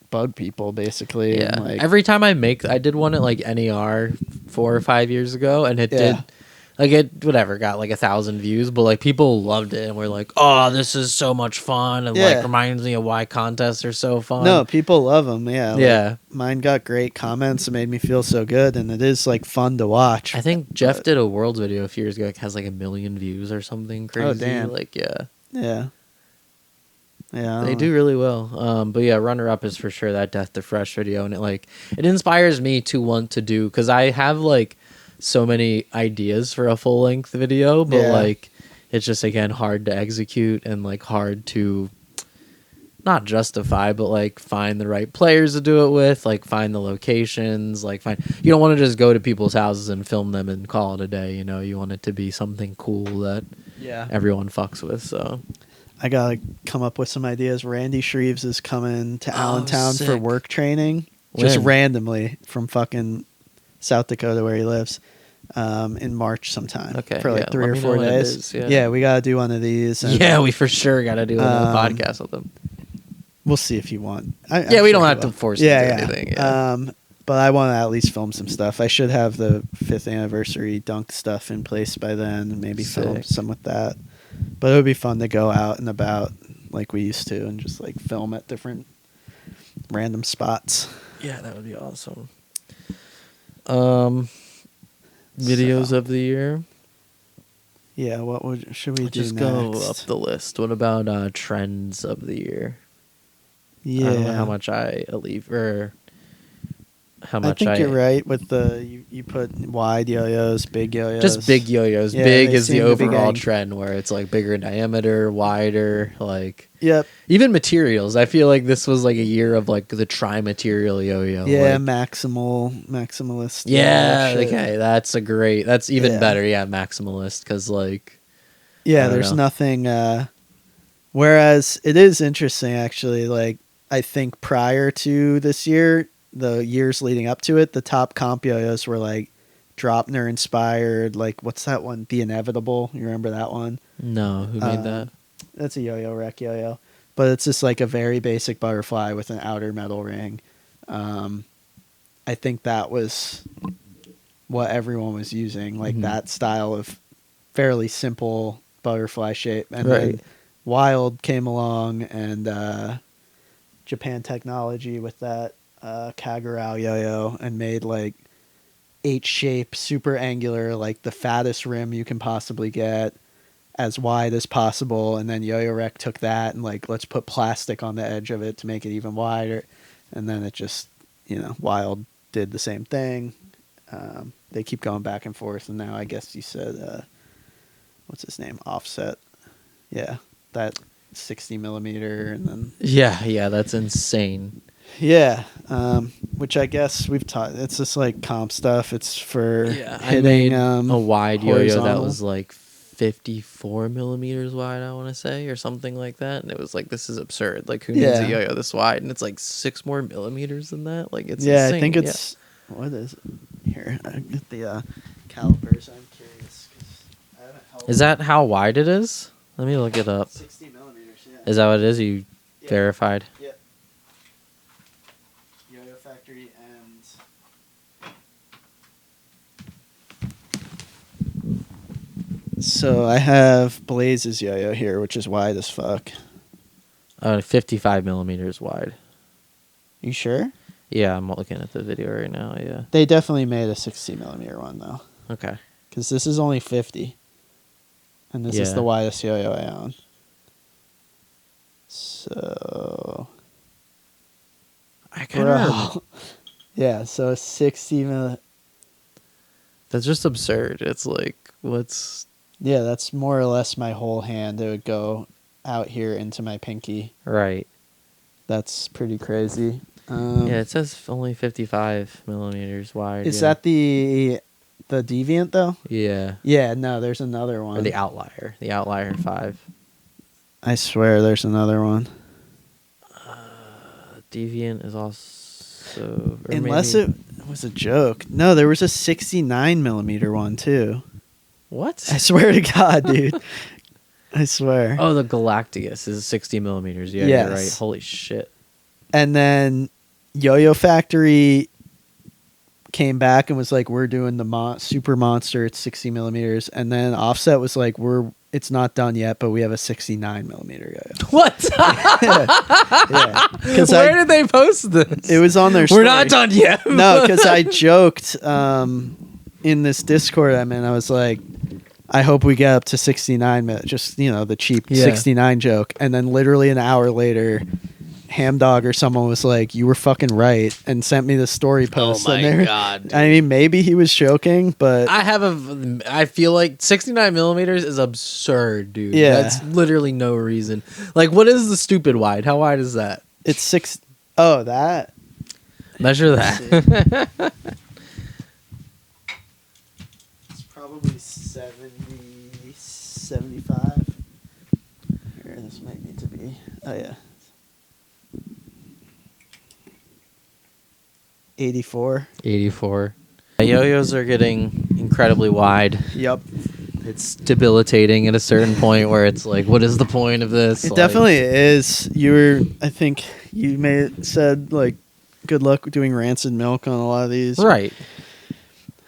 Speaker 2: bug people, basically.
Speaker 1: Yeah.
Speaker 2: And like,
Speaker 1: every time I did one at like NER 4 or 5 years ago, and it did. Like it, whatever, got like 1,000 views, but like people loved it and were like, "Oh, this is so much fun!" and like reminds me of why contests are so fun.
Speaker 2: No, people love them. Yeah,
Speaker 1: yeah.
Speaker 2: Mine got great comments. It made me feel so good, and it is like fun to watch.
Speaker 1: I think Jeff did a Worlds video a few years ago. It has like 1 million views or something crazy.
Speaker 2: Oh damn!
Speaker 1: Like
Speaker 2: yeah.
Speaker 1: They do really well. But yeah, runner up is for sure that Death to Fresh video, and it inspires me to want to do, because I have like so many ideas for a full length video, but like it's just again hard to execute and like hard to not justify, but like find the right players to do it with, like find the locations, like you don't want to just go to people's houses and film them and call it a day, you know. You want it to be something cool that everyone fucks with. So
Speaker 2: I gotta come up with some ideas. Randy Shreves is coming to Allentown for work training, just randomly from fucking South Dakota where he lives, in March sometime. Okay, for like 3 or 4 days. Yeah, we gotta do one of these. And,
Speaker 1: we for sure gotta do a podcast with him.
Speaker 2: We'll see if you want.
Speaker 1: We don't have to force him to do anything.
Speaker 2: But I want to at least film some stuff. I should have the 5th anniversary dunk stuff in place by then, and maybe film some with that. But it would be fun to go out and about like we used to, and just like film at different random spots.
Speaker 1: Yeah, that would be awesome. Videos of the year.
Speaker 2: Yeah, should we do
Speaker 1: just
Speaker 2: next?
Speaker 1: Go up the list. What about trends of the year?
Speaker 2: Yeah,
Speaker 1: I don't know how much I leave or how much
Speaker 2: I think you're right with the you put wide yo-yos, big yo-yos.
Speaker 1: Just big yo-yos. Yeah, big is the overall trend where it's like bigger diameter, wider, like even materials. I feel like this was like a year of like the tri-material yo-yo.
Speaker 2: Yeah, like, maximalist.
Speaker 1: Yeah, okay, that's even better. Yeah, maximalist, because like
Speaker 2: there's nothing. Whereas it is interesting actually. Like I think prior to this year, the years leading up to it, the top comp yo-yos were like Dropner inspired. Like, what's that one? The Inevitable. You remember that one?
Speaker 1: No, who made that?
Speaker 2: That's a yo-yo wreck yo-yo. But it's just like a very basic butterfly with an outer metal ring. I think that was what everyone was using, like that style of fairly simple butterfly shape. And then Wild came along, and Japan Technology with that Kagurao yo-yo, and made like H shape, super angular, like the fattest rim you can possibly get, as wide as possible. And then Yo-Yo Rec took that and like, let's put plastic on the edge of it to make it even wider. And then it just, Wild did the same thing. They keep going back and forth, and now I guess you said what's his name, Offset. Yeah, that 60 millimeter. And then
Speaker 1: yeah, that's insane.
Speaker 2: Yeah, which I guess we've taught. It's just like comp stuff. It's for
Speaker 1: I made a wide yo-yo that was like 54 millimeters wide, I want to say, or something like that. And it was like, this is absurd. Like, who needs a yo-yo this wide? And it's like 6 more millimeters than that. Like, it's insane.
Speaker 2: I think it's what is it? Here, I get the calipers. I'm curious. 'Cause I haven't held
Speaker 1: Is that how wide it is? Let me look it up.
Speaker 2: 60 millimeters. Yeah.
Speaker 1: Is that what it is? You verified?
Speaker 2: Yeah. Yo-Yo Factory and. So I have Blaze's yo-yo here, which is wide as fuck.
Speaker 1: 55 millimeters wide.
Speaker 2: You sure?
Speaker 1: Yeah, I'm looking at the video right now. Yeah.
Speaker 2: They definitely made a 60 millimeter one though.
Speaker 1: Okay.
Speaker 2: Because this is only 50, and this is the widest yo-yo I own. So.
Speaker 1: I kind of.
Speaker 2: Yeah, so 60 mil.
Speaker 1: That's just absurd. It's like, what's.
Speaker 2: Yeah, that's more or less my whole hand. It would go out here into my pinky.
Speaker 1: Right.
Speaker 2: That's pretty crazy.
Speaker 1: Yeah, it says only 55 millimeters wide.
Speaker 2: Is that the Deviant though?
Speaker 1: Yeah.
Speaker 2: Yeah, no, there's another one.
Speaker 1: Or the Outlier. The Outlier 5.
Speaker 2: I swear there's another one.
Speaker 1: Deviant is also.
Speaker 2: Unless it was a joke. No, there was a 69 millimeter one too.
Speaker 1: What?
Speaker 2: I swear to God, dude. I swear.
Speaker 1: Oh, the Galacticus is 60 millimeters. Yeah, you're right. Holy shit.
Speaker 2: And then Yo-Yo Factory came back and was like, we're doing the Super Monster. It's 60 millimeters. And then Offset was like, it's not done yet, but we have a 69 millimeter yo-yo.
Speaker 1: What?
Speaker 2: Yeah.
Speaker 1: Where did they post this?
Speaker 2: It was on their story.
Speaker 1: We're not done yet.
Speaker 2: No, because I joked in this Discord I'm in. I was like, I hope we get up to 69, just, the cheap 69 joke. And then literally an hour later, Hamdog or someone was like, you were fucking right, and sent me the story post.
Speaker 1: Oh my God, dude.
Speaker 2: I mean, maybe he was joking, but
Speaker 1: I feel like 69 millimeters is absurd, dude.
Speaker 2: Yeah.
Speaker 1: That's literally no reason. Like, what is the stupid wide? How wide is that?
Speaker 2: It's 6. Oh, that.
Speaker 1: Measure that.
Speaker 2: It's probably 75. Here, this might need to be. Oh, yeah. 84.
Speaker 1: Yo-yos are getting incredibly wide.
Speaker 2: Yep.
Speaker 1: It's debilitating at a certain point where it's like, what is the point of this?
Speaker 2: It definitely is. I think you said, like, good luck doing rancid milk on a lot of these.
Speaker 1: Right.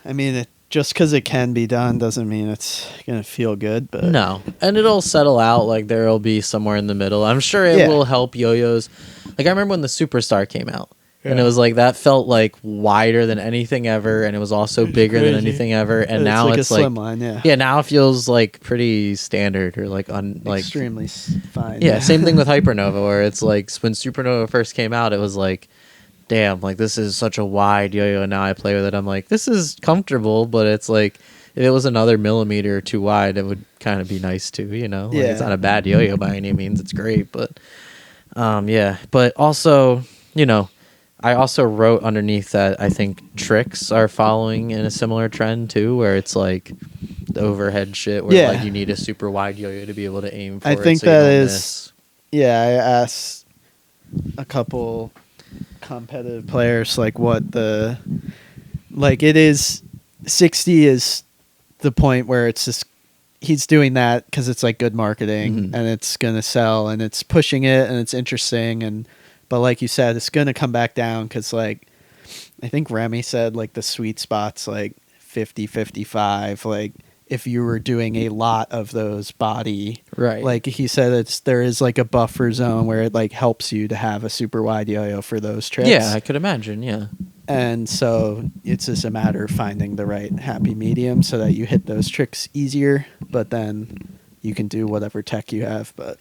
Speaker 2: I mean, just because it can be done doesn't mean it's going to feel good. But
Speaker 1: no. And it'll settle out. Like, there'll be somewhere in the middle. I'm sure it will help yo-yos. Like, I remember when the Superstar came out. Yeah. And it was like, that felt like wider than anything ever, and it was also bigger than anything ever. And now it's like,
Speaker 2: slimline,
Speaker 1: yeah, now it feels like pretty standard or like
Speaker 2: extremely fine.
Speaker 1: Yeah, same thing with Hypernova, where it's like when Supernova first came out, it was like, damn, like this is such a wide yo-yo. And now I play with it, I'm like, this is comfortable, but it's like, if it was another millimeter too wide, it would kind of be nice too, Like, it's not a bad yo-yo by any means, it's great, but but also, I also wrote underneath that I think tricks are following in a similar trend too, where it's like the overhead shit where like you need a super wide yo-yo to be able to aim for
Speaker 2: I
Speaker 1: it.
Speaker 2: think
Speaker 1: so
Speaker 2: that is, I asked a couple competitive players like it is 60 is the point where it's just he's doing that because it's like good marketing and it's gonna sell and it's pushing it and it's interesting but like you said, it's going to come back down because, like, I think Remy said like the sweet spot's like 50-55. Like if you were doing a lot of those body,
Speaker 1: Right.
Speaker 2: like he said, there is like a buffer zone where it like helps you to have a super wide yo-yo for those tricks.
Speaker 1: Yeah, I could imagine. Yeah.
Speaker 2: And so it's just a matter of finding the right happy medium so that you hit those tricks easier, but then you can do whatever tech you have. But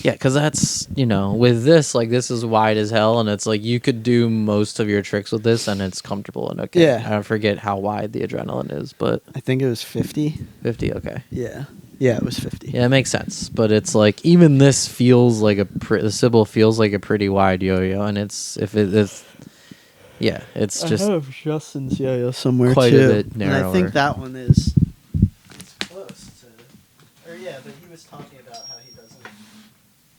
Speaker 1: Yeah, because that's, with this, like, this is wide as hell, and it's like you could do most of your tricks with this, and it's comfortable and okay.
Speaker 2: Yeah.
Speaker 1: I don't forget how wide the adrenaline is, but
Speaker 2: I think it was 50.
Speaker 1: 50, okay.
Speaker 2: Yeah. Yeah, it was 50.
Speaker 1: Yeah, it makes sense. But it's like, even this feels like the Sybil feels like a pretty wide yo-yo, and it's just
Speaker 2: I have Justin's yo-yo somewhere
Speaker 1: quite
Speaker 2: too.
Speaker 1: a bit narrower.
Speaker 2: And I think that one is close to. Or yeah, but he was talking about how he doesn't.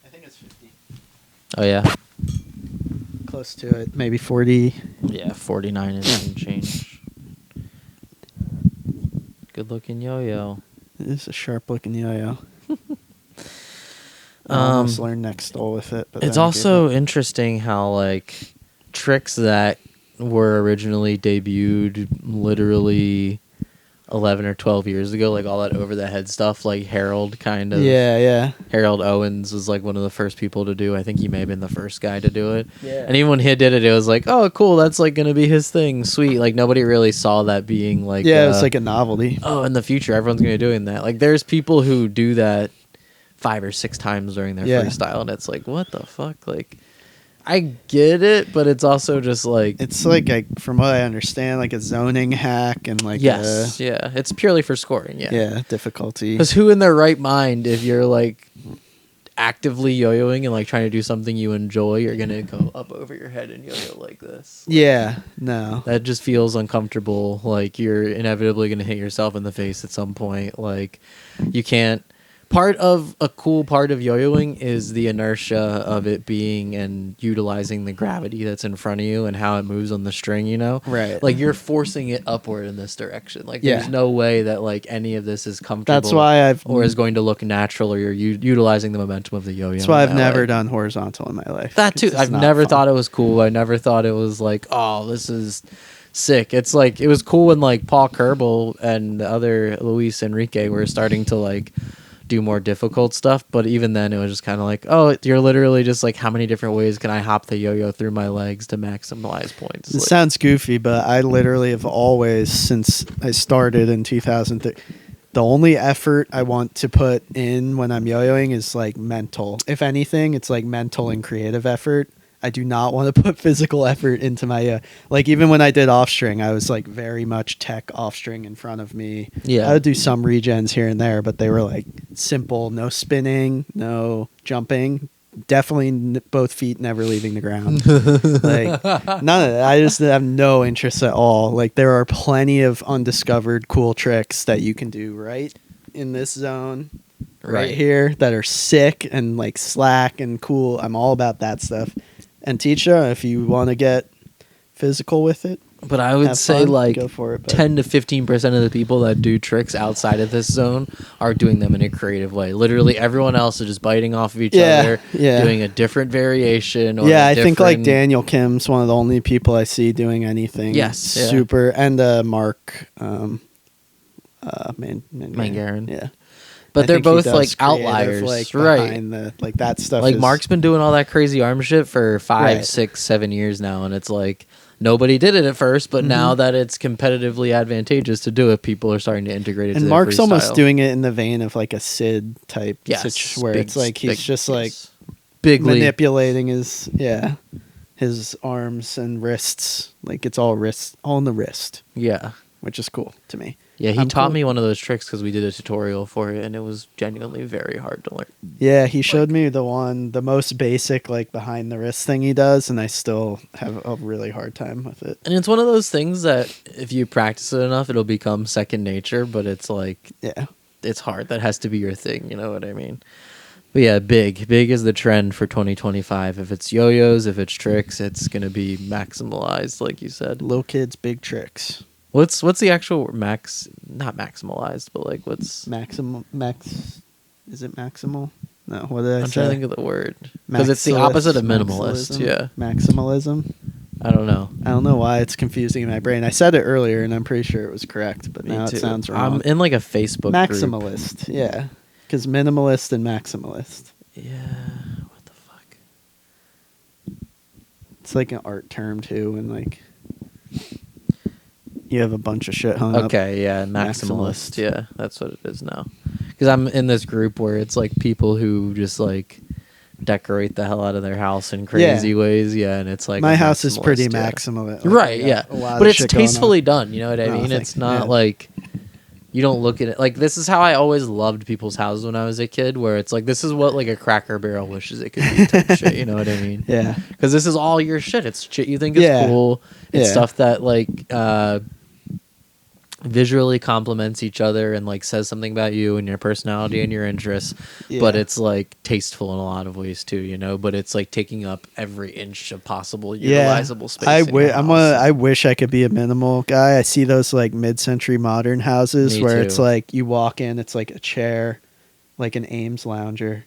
Speaker 2: I think it's 50.
Speaker 1: Oh, yeah?
Speaker 2: Close to it, maybe 40.
Speaker 1: Yeah, 49 and some change. Good looking yo-yo.
Speaker 2: It is a sharp looking yo-yo. I almost learned next stole with it. But
Speaker 1: It's
Speaker 2: then
Speaker 1: also
Speaker 2: gave up.
Speaker 1: interesting how, like, tricks that were originally debuted literally 11 or 12 years ago, like all that over the head stuff, like Harold kind of.
Speaker 2: Yeah.
Speaker 1: Harold Owens was like one of the first people to do. I think he may have been the first guy to do it.
Speaker 2: Yeah.
Speaker 1: And even when he did it, it was like, oh, cool, that's like going to be his thing. Sweet. Like nobody really saw that being like.
Speaker 2: Yeah, it was like a novelty.
Speaker 1: Oh, in the future, everyone's going to be doing that. Like there's people who do that 5 or 6 times during their freestyle, and it's like, what the fuck? Like, I get it, but it's also just like
Speaker 2: It's like from what I understand, like a zoning hack and like
Speaker 1: yes, yeah, it's purely for scoring, yeah,
Speaker 2: difficulty.
Speaker 1: Because who in their right mind, if you're like actively yo-yoing and like trying to do something you enjoy, you're gonna go up over your head and yo-yo like this?
Speaker 2: Yeah, no,
Speaker 1: That just feels uncomfortable. Like you're inevitably gonna hit yourself in the face at some point. Like you can't. Part of a cool part of yo-yoing is the inertia of it being and utilizing the gravity that's in front of you and how it moves on the string,
Speaker 2: Right.
Speaker 1: Like you're forcing it upward in this direction. Like
Speaker 2: Yeah.
Speaker 1: there's no way that like any of this is comfortable.
Speaker 2: That's why
Speaker 1: or is going to look natural, or you're utilizing the momentum of the yo-yo.
Speaker 2: that's why I've
Speaker 1: in that
Speaker 2: never
Speaker 1: way.
Speaker 2: done horizontal in my life.
Speaker 1: That too.
Speaker 2: It's
Speaker 1: I've
Speaker 2: not
Speaker 1: never
Speaker 2: fun.
Speaker 1: thought it was cool. I never thought it was like, oh, this is sick. It's like it was cool when like Paul Kerbel and the other Luis Enrique were starting to like do more difficult stuff, but even then it was just kind of like, oh, you're literally just like, how many different ways can I hop the yo-yo through my legs to maximize points?
Speaker 2: It
Speaker 1: Like,
Speaker 2: sounds goofy, but I literally have always, since I started in 2003, the only effort I want to put in when I'm yo-yoing is like mental. If anything, it's like mental and creative effort. I do not want to put physical effort into my like even when I did off string, I was like very much tech off string in front of me.
Speaker 1: Yeah.
Speaker 2: I would do some regens here and there, but they were like simple, no spinning, no jumping, definitely both feet never leaving the ground. Like none of that. I just have no interest at all. Like there are plenty of undiscovered cool tricks that you can do right in this zone. Right here that are sick and like slack and cool. I'm all about that stuff. And Teacher, if you want to get physical with it,
Speaker 1: but I would
Speaker 2: have
Speaker 1: say
Speaker 2: fun,
Speaker 1: like
Speaker 2: go for it, but
Speaker 1: 10 to 15% of the people that do tricks outside of this zone are doing them in a creative way. Literally everyone else is just biting off of each other, doing a different variation. Or
Speaker 2: I think like Daniel Kim's one of the only people I see doing anything.
Speaker 1: Yes,
Speaker 2: super. And Mark
Speaker 1: Mangarin.
Speaker 2: Yeah.
Speaker 1: But
Speaker 2: I
Speaker 1: they're
Speaker 2: think he
Speaker 1: both
Speaker 2: does
Speaker 1: like
Speaker 2: creative,
Speaker 1: outliers,
Speaker 2: like,
Speaker 1: right?
Speaker 2: behind the, like that stuff.
Speaker 1: Like
Speaker 2: is,
Speaker 1: Mark's been doing all that crazy arm shit for 5,
Speaker 2: Right.
Speaker 1: 6, 7 years now, and it's like nobody did it at first, but now that it's competitively advantageous to do it, people are starting to integrate it.
Speaker 2: and
Speaker 1: to
Speaker 2: Mark's
Speaker 1: their
Speaker 2: almost
Speaker 1: freestyle.
Speaker 2: doing it in the vein of like a Sid type,
Speaker 1: Yes,
Speaker 2: where
Speaker 1: big-
Speaker 2: it's like he's
Speaker 1: big-
Speaker 2: just
Speaker 1: yes.
Speaker 2: like
Speaker 1: bigly
Speaker 2: manipulating his arms and wrists. Like it's all in the wrist,
Speaker 1: Yeah.
Speaker 2: which is cool to me.
Speaker 1: Yeah, he
Speaker 2: I'm
Speaker 1: taught
Speaker 2: cool.
Speaker 1: me one of those tricks because we did a tutorial for it, and it was genuinely very hard to learn.
Speaker 2: Yeah, he showed me the most basic like behind the wrist thing he does, and I still have a really hard time with it.
Speaker 1: And it's one of those things that if you practice it enough, it'll become second nature, but it's like,
Speaker 2: Yeah.
Speaker 1: it's hard. That has to be your thing, you know what I mean? But yeah, big is the trend for 2025. If it's yo-yos, if it's tricks, it's going to be maximalized, like you said.
Speaker 2: Little kids, big tricks.
Speaker 1: What's the actual not maximalized, but like what's...
Speaker 2: Is it maximal? No, what did I
Speaker 1: I'm
Speaker 2: say?
Speaker 1: trying to think of the word. Because it's the opposite of minimalist, yeah.
Speaker 2: Maximalism.
Speaker 1: I don't know.
Speaker 2: I don't know why it's confusing in my brain. I said it earlier, and I'm pretty sure it was correct, but
Speaker 1: Me
Speaker 2: now
Speaker 1: too.
Speaker 2: it sounds wrong.
Speaker 1: I'm in like a Facebook group.
Speaker 2: Maximalist, yeah. Because minimalist and maximalist.
Speaker 1: Yeah. What the fuck?
Speaker 2: It's like an art term, too, and like... You have a bunch of shit hung up.
Speaker 1: Okay, yeah, maximalist. Yeah, that's what it is now. Because I'm in this group where it's like people who just like decorate the hell out of their house in crazy ways. Yeah, and it's like
Speaker 2: my house is pretty
Speaker 1: yeah.
Speaker 2: maximalist.
Speaker 1: Right, yeah. But it's tastefully done, you know what I mean?
Speaker 2: thanks.
Speaker 1: It's not like you don't look at it like this is how I always loved people's houses when I was a kid, where it's like this is what like a Cracker Barrel wishes it could be type shit, you know what I mean?
Speaker 2: Yeah.
Speaker 1: Because this is all your shit. It's shit you think is cool. It's stuff that like visually complements each other and like says something about you and your personality and your interests, but it's like tasteful in a lot of ways too, you know, but it's like taking up every inch of possible utilizable space.
Speaker 2: I wish I could be a minimal guy. I see those like mid-century modern houses where it's like you walk in, it's like a chair, like an Ames lounger,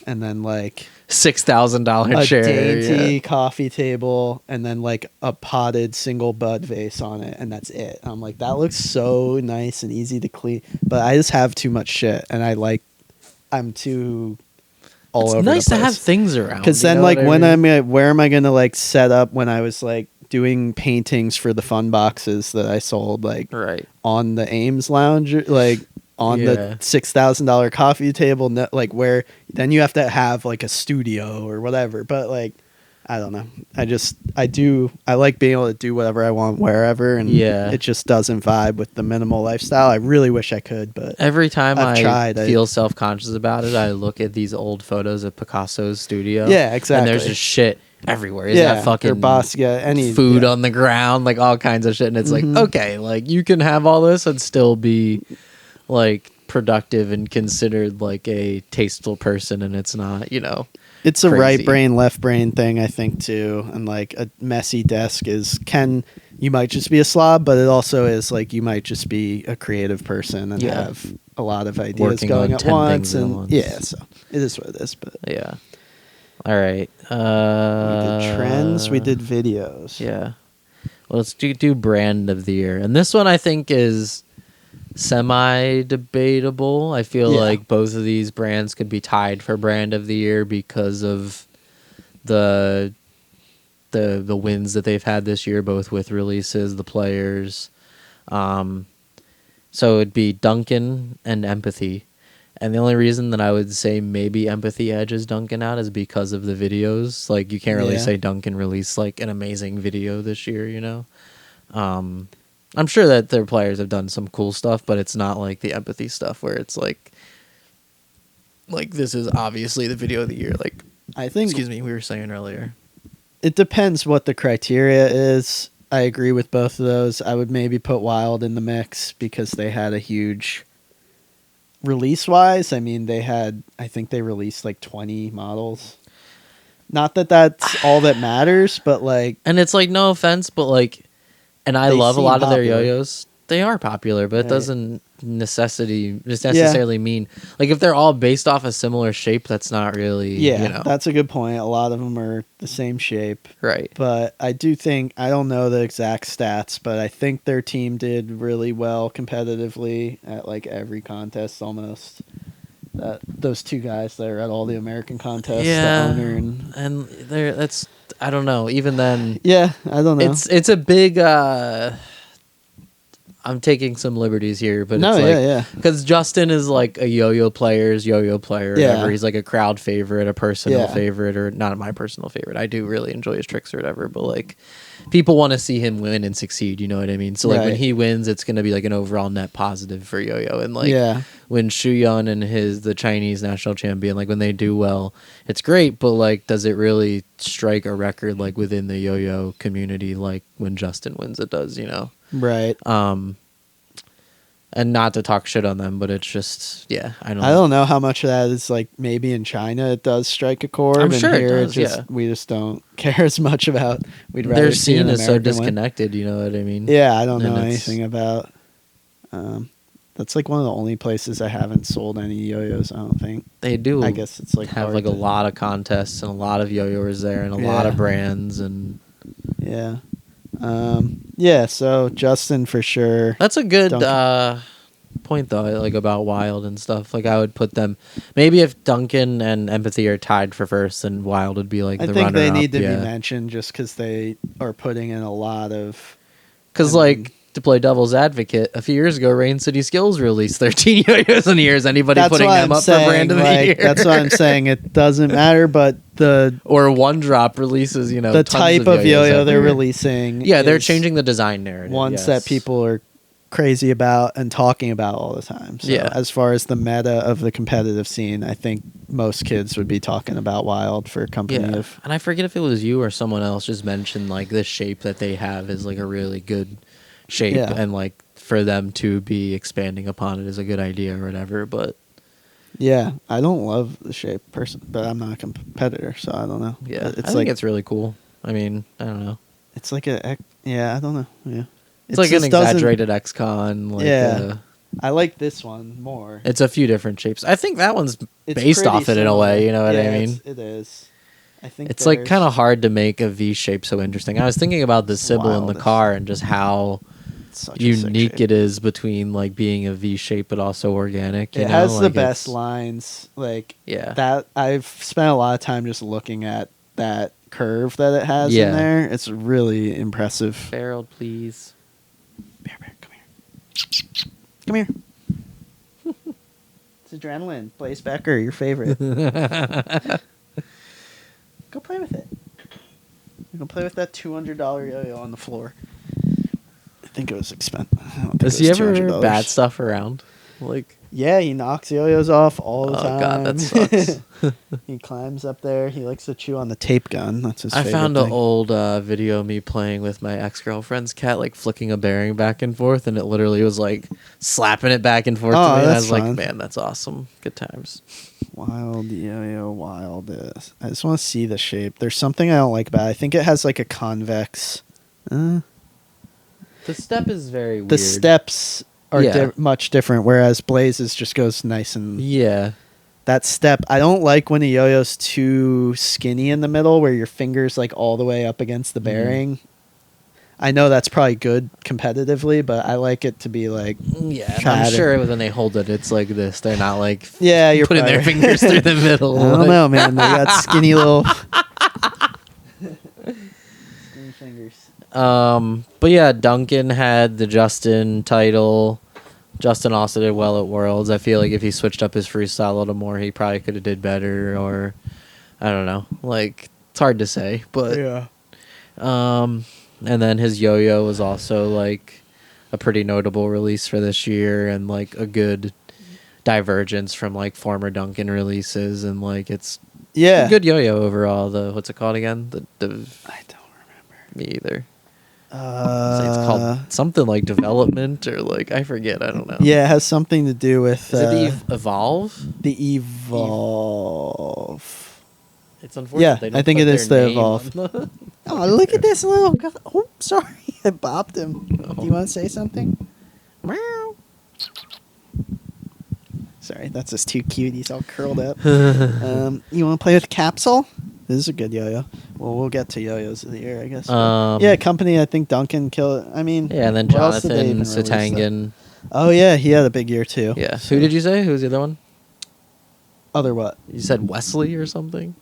Speaker 2: and then like
Speaker 1: $6,000 chair,
Speaker 2: dainty coffee table, and then like a potted single bud vase on it, and that's it. I'm like, that looks so nice and easy to clean, but I just have too much shit, and I'm too all over. It's
Speaker 1: nice to have things around,
Speaker 2: because then like where am I gonna like set up when I was like doing paintings for the fun boxes that I sold, like on the Ames lounger, like on the $6,000 coffee table, like where then you have to have like a studio or whatever. But like, I don't know. I like being able to do whatever I want wherever, and it just doesn't vibe with the minimal lifestyle. I really wish I could, but
Speaker 1: every time I feel self-conscious about it, I look at these old photos of Picasso's studio.
Speaker 2: Yeah, exactly.
Speaker 1: And there's just shit everywhere. Is that fucking food on the ground, like all kinds of shit, and it's like, okay, like you can have all this and still be like productive and considered like a tasteful person, and it's not, you know,
Speaker 2: it's a right brain left brain thing, I think, too. And like a messy desk you might just be a slob, but it also is like you might just be a creative person and have a lot of ideas going at once, and so it is what it is. But all right, we did trends, we did videos.
Speaker 1: Well, let's do brand of the year, and this one I think is semi-debatable. I feel like both of these brands could be tied for brand of the year because of the wins that they've had this year, both with releases, the players. So it'd be Duncan and Empathy. And the only reason that I would say maybe Empathy edges Duncan out is because of the videos. Like you can't really say Duncan released like an amazing video this year, you know? I'm sure that their players have done some cool stuff, but it's not like the Empathy stuff where it's like this is obviously the video of the year. Like,
Speaker 2: I think,
Speaker 1: excuse me, we were saying earlier.
Speaker 2: It depends what the criteria is. I agree with both of those. I would maybe put Wild in the mix because they had a huge release-wise. I mean, I think they released like 20 models. Not that that's all that matters, but like...
Speaker 1: And it's like, no offense, but like... And I love a lot of their yo-yos. They are popular, but it doesn't necessarily mean... Like, if they're all based off a similar shape, that's not really, you know.
Speaker 2: That's a good point. A lot of them are the same shape.
Speaker 1: Right.
Speaker 2: But I do think... I don't know the exact stats, but I think their team did really well competitively at, like, every contest almost. Those two guys that are at all the American contests, the owner
Speaker 1: and that's... I don't know. Even then,
Speaker 2: I don't know.
Speaker 1: It's a big. I'm taking some liberties here, but because Justin is like a yo-yo player, whatever. He's like a crowd favorite, a personal favorite, or not my personal favorite. I do really enjoy his tricks or whatever, but like people want to see him win and succeed. You know what I mean? So like when he wins, it's gonna be like an overall net positive for yo-yo, and like when Shuyun and the Chinese national champion, like when they do well, it's great, but like does it really strike a record like within the yo-yo community like when Justin wins it does, you know?
Speaker 2: Right.
Speaker 1: And not to talk shit on them, but it's just I
Speaker 2: don't know how much of that is like maybe in China it does strike a chord.
Speaker 1: I'm sure
Speaker 2: here
Speaker 1: it does,
Speaker 2: we just don't care as much about. We'd rather
Speaker 1: their
Speaker 2: see
Speaker 1: scene
Speaker 2: an
Speaker 1: is so
Speaker 2: American
Speaker 1: disconnected,
Speaker 2: win.
Speaker 1: you know what I mean?
Speaker 2: Yeah, I don't know anything about. That's like one of the only places I haven't sold any yo-yos. I don't think
Speaker 1: they do.
Speaker 2: I guess it's like
Speaker 1: have like a lot of contests and a lot of yo-yoers there and a lot of brands and
Speaker 2: Yeah, so Justin for sure.
Speaker 1: That's a good
Speaker 2: Duncan.
Speaker 1: point though, like about Wild and stuff. Like I would put them maybe if Duncan and Empathy are tied for first, then Wild would be like
Speaker 2: I
Speaker 1: the
Speaker 2: think
Speaker 1: runner
Speaker 2: they
Speaker 1: up.
Speaker 2: need to
Speaker 1: Yeah.
Speaker 2: be mentioned just because they are putting in a lot of.
Speaker 1: Because,
Speaker 2: I mean,
Speaker 1: like, to play devil's advocate, a few years ago, Rain City Skills released 13 yo-yos in a year. Is anybody
Speaker 2: that's
Speaker 1: putting
Speaker 2: what
Speaker 1: them
Speaker 2: I'm
Speaker 1: up
Speaker 2: saying.
Speaker 1: for brand of the
Speaker 2: Like,
Speaker 1: year?
Speaker 2: that's what I'm saying. It doesn't matter, but the
Speaker 1: Or One Drop releases, you know,
Speaker 2: the
Speaker 1: tons
Speaker 2: type of
Speaker 1: yo-yos
Speaker 2: yo-yo they're
Speaker 1: every year.
Speaker 2: releasing.
Speaker 1: Yeah, they're
Speaker 2: is
Speaker 1: changing the design narrative.
Speaker 2: ones
Speaker 1: yes.
Speaker 2: that people are crazy about and talking about all the time. So
Speaker 1: Yeah.
Speaker 2: as far as the meta of the competitive scene, I think most kids would be talking about Wild for company
Speaker 1: Yeah.
Speaker 2: of.
Speaker 1: And I forget if it was you or someone else just mentioned, like, this shape that they have is, like, a really good shape.
Speaker 2: Yeah.
Speaker 1: And, like, for them to be expanding upon it is a good idea or whatever. But,
Speaker 2: Yeah, I don't love the shape person, but I'm not a competitor, so I don't know.
Speaker 1: yeah,
Speaker 2: But
Speaker 1: I think it's really cool. I mean, I don't know.
Speaker 2: it's like I don't know. Yeah,
Speaker 1: It's like an
Speaker 2: just doesn't-
Speaker 1: exaggerated X-Con. Like,
Speaker 2: Yeah. I like this one more.
Speaker 1: it's a few different shapes. I think that one's
Speaker 2: It's
Speaker 1: based
Speaker 2: pretty
Speaker 1: off it in a
Speaker 2: similar.
Speaker 1: way. You know what
Speaker 2: Yeah,
Speaker 1: I mean?
Speaker 2: It is. I think
Speaker 1: It's like
Speaker 2: there's-
Speaker 1: kind of hard to make a V shape so interesting. I was thinking about the Sybil in the
Speaker 2: wildest.
Speaker 1: car and just how
Speaker 2: it's such a sick
Speaker 1: unique
Speaker 2: shape.
Speaker 1: it is between like being a V shape but also organic. You
Speaker 2: It
Speaker 1: know?
Speaker 2: has the
Speaker 1: Like,
Speaker 2: best
Speaker 1: it's-
Speaker 2: lines. Like
Speaker 1: Yeah.
Speaker 2: that. I've spent a lot of time just looking at that curve that it has
Speaker 1: Yeah.
Speaker 2: in there. It's really impressive.
Speaker 1: Farrell, please.
Speaker 2: Bear, come here. Come here. It's adrenaline. Blaze Becker, your favorite. Go play with it. You can play with that $200 yo-yo on the floor. I think it was expensive.
Speaker 1: Does he ever bat stuff around? Like,
Speaker 2: Yeah, he knocks yo-yos off all the time.
Speaker 1: oh god, that sucks.
Speaker 2: He climbs up there. He likes to chew on the tape gun. That's his
Speaker 1: I
Speaker 2: favorite
Speaker 1: found
Speaker 2: thing.
Speaker 1: an old video of me playing with my ex-girlfriend's cat, like flicking a bearing back and forth, and it literally was like slapping it back and forth
Speaker 2: Oh,
Speaker 1: to me. And I
Speaker 2: that's
Speaker 1: was like,
Speaker 2: fun.
Speaker 1: man, that's awesome. Good times.
Speaker 2: Wild yo-yo, wild. I just want to see the shape. There's something I don't like about it. I think it has like a convex.
Speaker 1: The step is very weird.
Speaker 2: The steps are
Speaker 1: Yeah.
Speaker 2: much different, whereas Blazes just goes nice and...
Speaker 1: Yeah.
Speaker 2: That step, I don't like when a yo-yo's too skinny in the middle where your finger's like all the way up against the bearing. I know that's probably good competitively, but I like it to be like...
Speaker 1: Yeah, and I'm
Speaker 2: Fat.
Speaker 1: sure when they hold it, it's like this. They're not like
Speaker 2: Yeah, you're
Speaker 1: putting their
Speaker 2: probably-
Speaker 1: fingers through the middle.
Speaker 2: I don't
Speaker 1: like-
Speaker 2: know, man. They got skinny little... skinny fingers.
Speaker 1: But yeah, Duncan had the Justin title. Justin also did well at Worlds. I feel like if he switched up his freestyle a little more, he probably could have did better. Or I don't know. Like it's hard to say, but
Speaker 2: Yeah.
Speaker 1: and then his yo-yo was also like a pretty notable release for this year, and like a good divergence from like former Duncan releases, and like it's
Speaker 2: Yeah.
Speaker 1: a good yo-yo overall. The what's it called again? The
Speaker 2: I don't remember.
Speaker 1: me either. It's called something like development or like I forget. I don't know.
Speaker 2: Yeah, it has something to do with
Speaker 1: Is it the Evolve?
Speaker 2: the Evolve.
Speaker 1: It's unfortunate.
Speaker 2: Yeah,
Speaker 1: they don't
Speaker 2: I think
Speaker 1: put
Speaker 2: it is
Speaker 1: their
Speaker 2: the
Speaker 1: name
Speaker 2: Evolve.
Speaker 1: on the-
Speaker 2: Oh, look at this little guy. Oh, sorry. I bopped him.
Speaker 1: Oh.
Speaker 2: Do you want to say something? Meow. Sorry, that's just too cute. He's all curled up. You want to play with Capsule? This is a good yo-yo. Well, we'll get to yo-yos of the year, I guess. Yeah, company. I think Duncan killed. I mean,
Speaker 1: Yeah, and then
Speaker 2: what else did they
Speaker 1: Jonathan
Speaker 2: even release, though?
Speaker 1: Satangan.
Speaker 2: Oh yeah, he had a big year too.
Speaker 1: Yeah.
Speaker 2: So-
Speaker 1: Who did you say? Who was the other one?
Speaker 2: Other what?
Speaker 1: You said Wesley or something?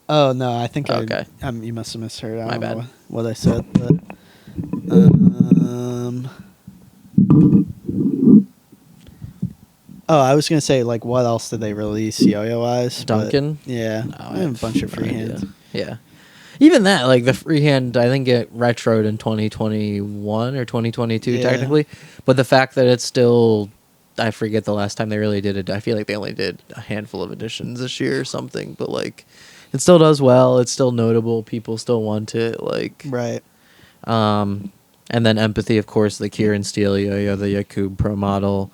Speaker 2: Oh no, I think
Speaker 1: Okay.
Speaker 2: you must have misheard. I
Speaker 1: My
Speaker 2: don't
Speaker 1: bad.
Speaker 2: know what I said, but oh, I was gonna say like what else did they release yo-yo wise? but-
Speaker 1: Duncan?
Speaker 2: Yeah,
Speaker 1: No,
Speaker 2: I have a bunch of
Speaker 1: no idea.
Speaker 2: freehands.
Speaker 1: Yeah. Even that, like the freehand, I think it retroed in 2021 or 2022
Speaker 2: Yeah.
Speaker 1: technically. But the fact that it's still, I forget the last time they really did it. I feel like they only did a handful of editions this year or something. But like, it still does well. It's still notable. People still want it. Like,
Speaker 2: Right.
Speaker 1: and then Empathy, of course, the Kieran Steele yo-yo, the Yakub Pro model.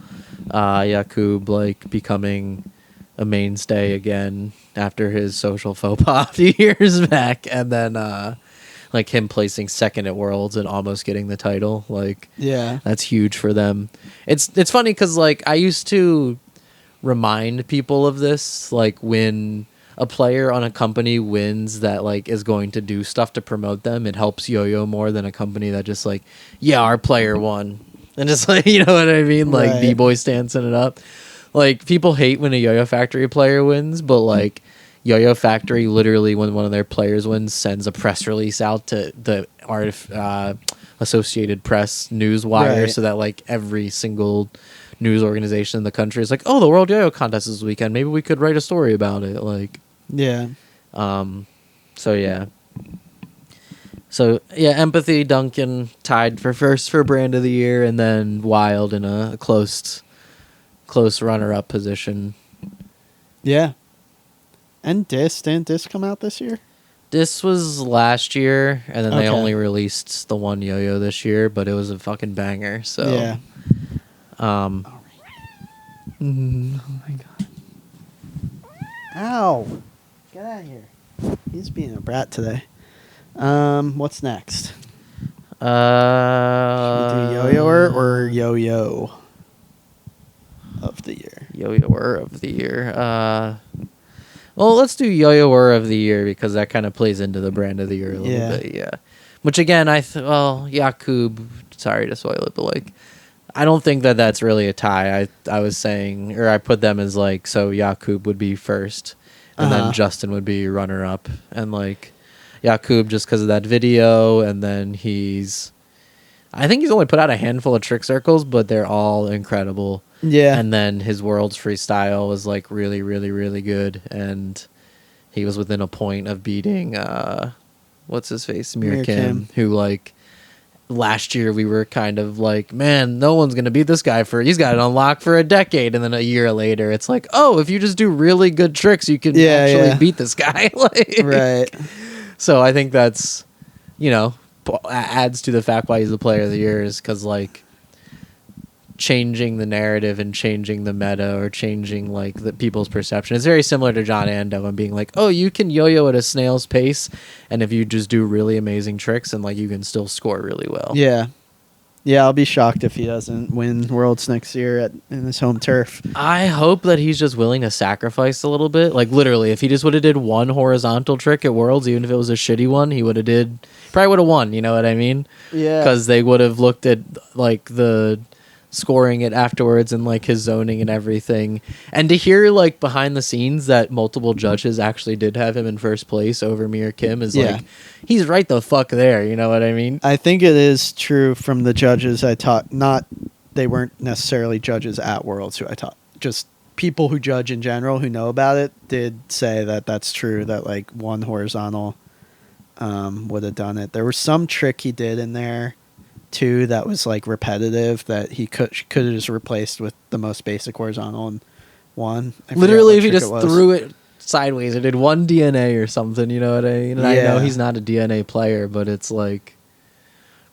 Speaker 1: Yakub like becoming a mainstay again after his social faux pas a few years back, and then like him placing second at Worlds and almost getting the title. Like
Speaker 2: Yeah.
Speaker 1: that's huge for them. It's funny because like I used to remind people of this, like when a player on a company wins that like is going to do stuff to promote them, it helps Yo-Yo more than a company that just like, yeah, our player won. And just like, you know what I mean? Like
Speaker 2: Right.
Speaker 1: B-Boy stancing it up. Like people hate when a Yo-Yo Factory player wins, but like Yo-Yo Factory literally when one of their players wins sends a press release out to the Associated Press news wire
Speaker 2: Right.
Speaker 1: so that like every single news organization in the country is like, oh, the World Yo-Yo Contest this weekend. Maybe we could write a story about it. Like,
Speaker 2: Yeah.
Speaker 1: so yeah. So yeah, Empathy, Duncan tied for first for Brand of the Year, and then Wild in a close runner-up position.
Speaker 2: Yeah. And didn't Dis come out this year?
Speaker 1: This was last year, and then they
Speaker 2: Okay.
Speaker 1: only released the one Yo-Yo this year, but it was a fucking banger. So
Speaker 2: Yeah.
Speaker 1: Um,
Speaker 2: Oh my god. Ow. Get out of here. He's being a brat today. What's next? Should we do yo-yoer or yo-yo of the year?
Speaker 1: Yo-Yoer of the Year. Well, let's do Yo-Yoer of the Year because that kind of plays into the Brand of the Year a little bit. Yeah. Which again, Yakub. Sorry to spoil it, but like, I don't think that that's really a tie. I was saying, or I put them as like, so Yakub would be first, and then Justin would be runner up, and like Yakub just because of that video, and then I think he's only put out a handful of trick circles, but they're all incredible.
Speaker 2: Yeah.
Speaker 1: And then his Worlds freestyle was like really, really, really good, and he was within a point of beating what's his face, Mir Kim, who like last year we were kind of like, man, no one's gonna beat this guy he's got it unlocked for a decade, and then a year later it's like, oh, if you just do really good tricks, you can actually beat this guy. Like,
Speaker 2: right.
Speaker 1: So I think that's, adds to the fact why he's the player of the year is because like changing the narrative and changing the meta or changing like the people's perception. It's very similar to John Ando and being like, oh, you can yo-yo at a snail's pace, and if you just do really amazing tricks and like you can still score really well.
Speaker 2: Yeah. Yeah, I'll be shocked if he doesn't win Worlds next year in his home turf.
Speaker 1: I hope that he's just willing to sacrifice a little bit. Like literally, if he just would have did one horizontal trick at Worlds, even if it was a shitty one, he probably would have won. You know what I mean?
Speaker 2: Yeah.
Speaker 1: Because they would have looked at like the scoring it afterwards and like his zoning and everything, and to hear like behind the scenes that multiple judges actually did have him in first place over Mir Kim is like, he's right the fuck there. You know what I mean?
Speaker 2: I think it is true from the judges I taught. Not they weren't necessarily judges at Worlds who I taught. Just people who judge in general who know about it did say that that's true. That like one horizontal would have done it. There was some trick he did in there too that was like repetitive that he could have just replaced with the most basic horizontal and won.
Speaker 1: Literally, if he just threw it sideways or did one DNA or something, you know what I mean? And I know he's not a DNA player, but it's like,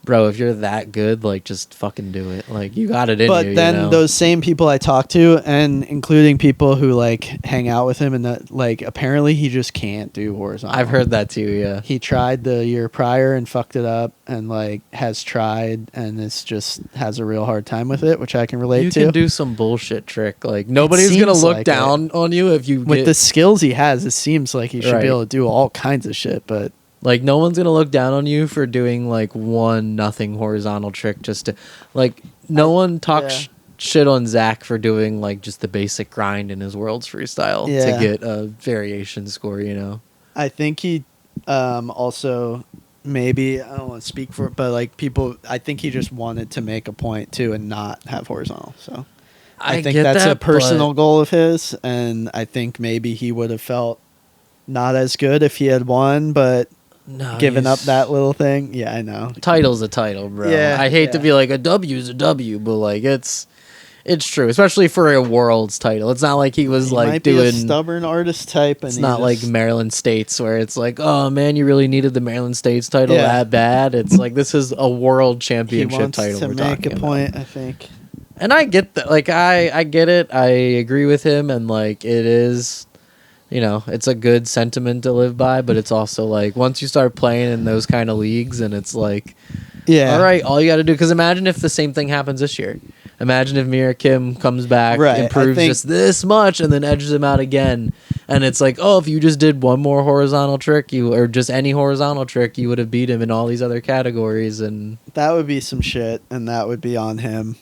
Speaker 1: bro, if you're that good, like just fucking do it. Like you got it in you.
Speaker 2: But then those same people I talk to, and including people who like hang out with him, and that like apparently he just can't do horizontal.
Speaker 1: I've heard that too. Yeah,
Speaker 2: he tried the year prior and fucked it up, and like has tried, and it's just has a real hard time with it, which I can relate to.
Speaker 1: You can do some bullshit trick. Like nobody's gonna look down on you if you
Speaker 2: with the skills he has. It seems like he should be able to do all kinds of shit, but.
Speaker 1: Like no one's gonna look down on you for doing like one nothing horizontal trick just to, like no one talks shit on Zach for doing like just the basic grind in his Worlds freestyle to get a variation score. You know,
Speaker 2: I think he also maybe I don't want to speak for, but like people, I think he just wanted to make a point too and not have horizontal. So I think that's a personal goal of his, and I think maybe he would have felt not as good if he had won, but.
Speaker 1: No,
Speaker 2: giving up that little thing. Yeah, I know.
Speaker 1: Title's a title, bro.
Speaker 2: Yeah,
Speaker 1: I hate to be like a W's a W, but like it's true, especially for a Worlds title. It's not like he was like
Speaker 2: might
Speaker 1: doing
Speaker 2: be a stubborn artist type. And
Speaker 1: it's not like Maryland States where it's like, oh man, you really needed the Maryland States title that bad. It's like this is a world championship title.
Speaker 2: To make a point, I think.
Speaker 1: And I get that. Like I get it. I agree with him, and like it is. You know, it's a good sentiment to live by, but it's also like once you start playing in those kind of leagues and it's like, all right, all you got to do, because imagine if the same thing happens this year. Imagine if Mira Kim comes back,
Speaker 2: Right, I
Speaker 1: improves
Speaker 2: think-
Speaker 1: just this much, and then edges him out again. And it's like, oh, if you just did one more horizontal trick, or just any horizontal trick, you would have beat him in all these other categories. And
Speaker 2: That would be some shit, and that would be on him.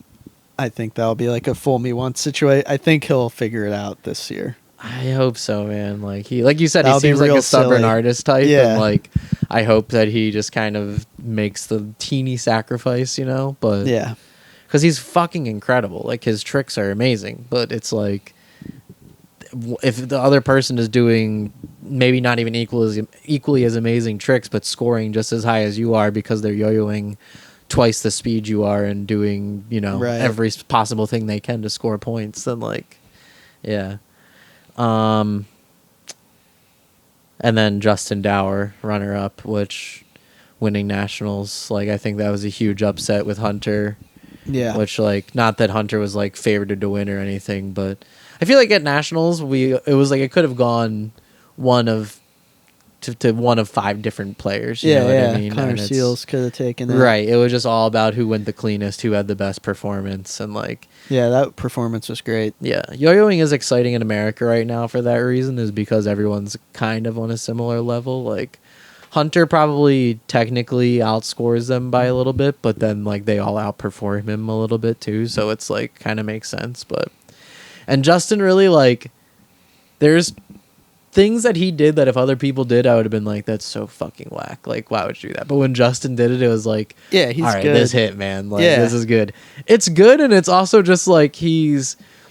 Speaker 2: I think that'll be like a fool me once situation. I think he'll figure it out this year.
Speaker 1: I hope so, man. Like you said,
Speaker 2: That'll
Speaker 1: he
Speaker 2: be
Speaker 1: seems like
Speaker 2: real
Speaker 1: a stubborn
Speaker 2: silly.
Speaker 1: artist type,
Speaker 2: Yeah.
Speaker 1: and like I hope that he just kind of makes the teeny sacrifice, But
Speaker 2: Yeah.
Speaker 1: because he's fucking incredible. Like his tricks are amazing, but it's like if the other person is doing maybe not even equally as amazing tricks, but scoring just as high as you are because they're yo-yoing twice the speed you are and doing
Speaker 2: Right.
Speaker 1: every possible thing they can to score points, then like yeah. And then Justin Dower, runner up, which winning nationals, like I think that was a huge upset with Hunter.
Speaker 2: Yeah.
Speaker 1: Which like not that Hunter was like favored to win or anything, but I feel like at nationals it was like it could have gone one of 5 different players. You know what I mean?
Speaker 2: Connor
Speaker 1: And it's-
Speaker 2: Seals could have taken it.
Speaker 1: Right. It was just all about who went the cleanest, who had the best performance, and like
Speaker 2: Yeah, that performance was great.
Speaker 1: yeah, yo-yoing is exciting in America right now for that reason, is because everyone's kind of on a similar level. Like Hunter probably technically outscores them by a little bit, but then like they all outperform him a little bit too, so it's like kind of makes sense. And Justin really, like, there's things that he did that if other people did, I would have been like, that's so fucking whack. Like, why would you do that? But when Justin did it, it was like,
Speaker 2: Yeah, he's
Speaker 1: all right,
Speaker 2: good.
Speaker 1: this hit, man. Like,
Speaker 2: Yeah.
Speaker 1: this is good. It's good, and it's also just like you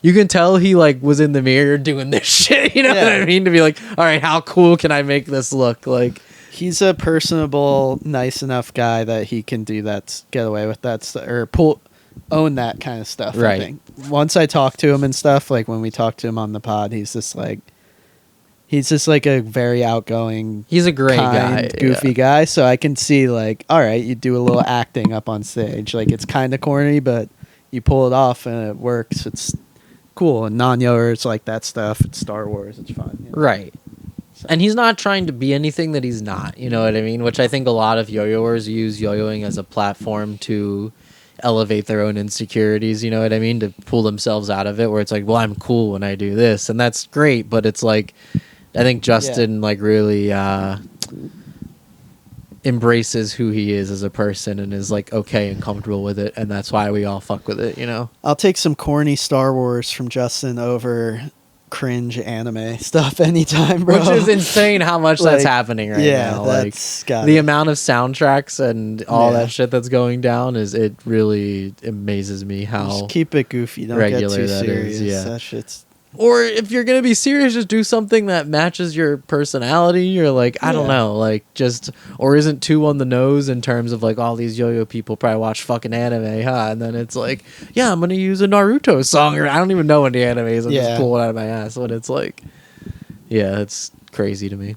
Speaker 1: can tell he like was in the mirror doing this shit. You know what
Speaker 2: Yeah.
Speaker 1: I mean? To be like, all right, how cool can I make this look? Like,
Speaker 2: He's a personable, nice enough guy that he can do that, get away with that, or own that kind of stuff.
Speaker 1: Right.
Speaker 2: I think. Once I talk to him and stuff, like when we talk to him on the pod, he's just like a very outgoing,
Speaker 1: he's a great
Speaker 2: kind,
Speaker 1: guy,
Speaker 2: goofy
Speaker 1: yeah.
Speaker 2: guy. So I can see like, all right, you do a little acting up on stage. Like it's kind of corny, but you pull it off and it works. It's cool. And non-yoers like that stuff. It's Star Wars. It's fun.
Speaker 1: Right. And he's not trying to be anything that he's not, you know what I mean? Which I think a lot of yo-yoers use yo-yoing as a platform to elevate their own insecurities, you know what I mean? To pull themselves out of it, where it's like, well, I'm cool when I do this. And that's great, but it's like, I think Justin like really embraces who he is as a person and is like okay and comfortable with it. And that's why we all fuck with it,
Speaker 2: I'll take some corny Star Wars from Justin over cringe anime stuff anytime, bro.
Speaker 1: Which is insane how much that's
Speaker 2: Like,
Speaker 1: happening right
Speaker 2: yeah,
Speaker 1: now. Like
Speaker 2: that's got
Speaker 1: the
Speaker 2: it.
Speaker 1: amount of soundtracks and all
Speaker 2: Yeah.
Speaker 1: that shit that's going down it really amazes me how.
Speaker 2: Just keep it goofy. Don't get
Speaker 1: regular
Speaker 2: too
Speaker 1: that
Speaker 2: serious.
Speaker 1: is, yeah.
Speaker 2: That shit's
Speaker 1: Or if you're gonna be serious, just do something that matches your personality, or like I don't
Speaker 2: Yeah.
Speaker 1: know, like just or isn't too on the nose in terms of like all these yo-yo people probably watch fucking anime, huh? And then it's like, yeah, I'm gonna use a Naruto song, or I don't even know any animes. I'm
Speaker 2: Yeah.
Speaker 1: just pulling it out of my ass. But it's like, yeah, it's crazy to me.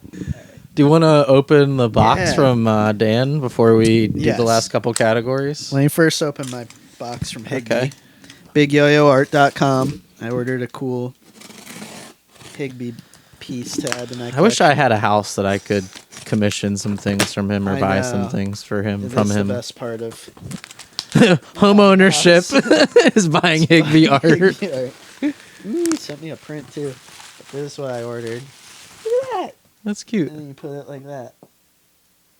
Speaker 1: Do you want to open the box
Speaker 2: Yeah.
Speaker 1: from Dan before we do
Speaker 2: Yes.
Speaker 1: the last couple categories?
Speaker 2: Let me first open my box from Higby.
Speaker 1: Okay.
Speaker 2: BigYoyoArt.com. I ordered a cool Higby piece to add to my
Speaker 1: I wish I
Speaker 2: collection.
Speaker 1: had a house that I could commission some things from him or
Speaker 2: I
Speaker 1: buy
Speaker 2: know.
Speaker 1: some things for him
Speaker 2: It
Speaker 1: from
Speaker 2: is
Speaker 1: him.
Speaker 2: the best part of
Speaker 1: Home ownership is buying Higby art.
Speaker 2: Higby art. Ooh, he sent me a print too. This is what I ordered. Look at that.
Speaker 1: That's cute.
Speaker 2: And then you put it like that.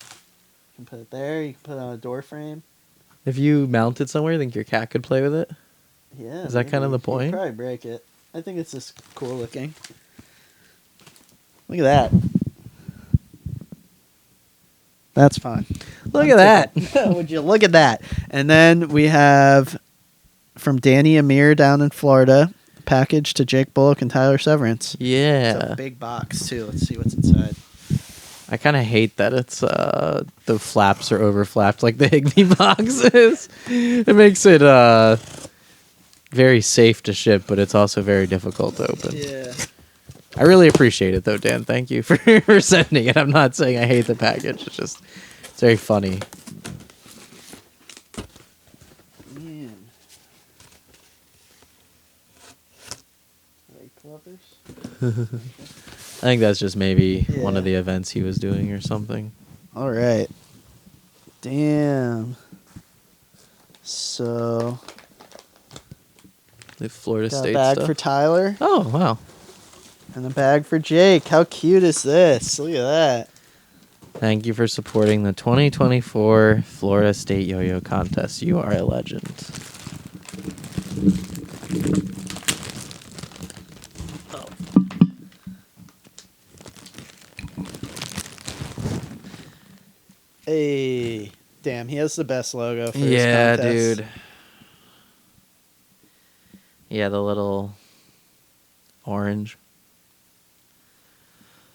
Speaker 2: You can put it there. You can put it on a door frame.
Speaker 1: If you mount it somewhere, you think your cat could play with it?
Speaker 2: Yeah.
Speaker 1: Is that kind of the
Speaker 2: You'd
Speaker 1: point?
Speaker 2: probably break it. I think it's just cool looking. Look at that. That's fun.
Speaker 1: Look at that.
Speaker 2: Would you look at that? And then we have from Danny Amir down in Florida, package to Jake Bullock and Tyler Severance. It's
Speaker 1: Yeah.
Speaker 2: a big box too. Let's see what's inside.
Speaker 1: I kind of hate that it's the flaps are overflapped like the Higby box is. It makes it very safe to ship, but it's also very difficult to open.
Speaker 2: Yeah.
Speaker 1: I really appreciate it though, Dan. Thank you for, for sending it. I'm not saying I hate the package. It's very funny.
Speaker 2: Man. Right covers.
Speaker 1: I think that's just maybe one
Speaker 2: Yeah.
Speaker 1: of the events he was doing or something.
Speaker 2: All right. Damn. So
Speaker 1: The Florida
Speaker 2: Got
Speaker 1: State
Speaker 2: a bag
Speaker 1: stuff.
Speaker 2: for Tyler
Speaker 1: Oh, wow.
Speaker 2: and a bag for Jake. How cute is this? Look at that.
Speaker 1: Thank you for supporting the 2024 Florida State Yo-Yo Contest. You are a legend.
Speaker 2: Hey, damn, he has the best logo for his
Speaker 1: Yeah,
Speaker 2: contest.
Speaker 1: dude. Yeah, the little orange.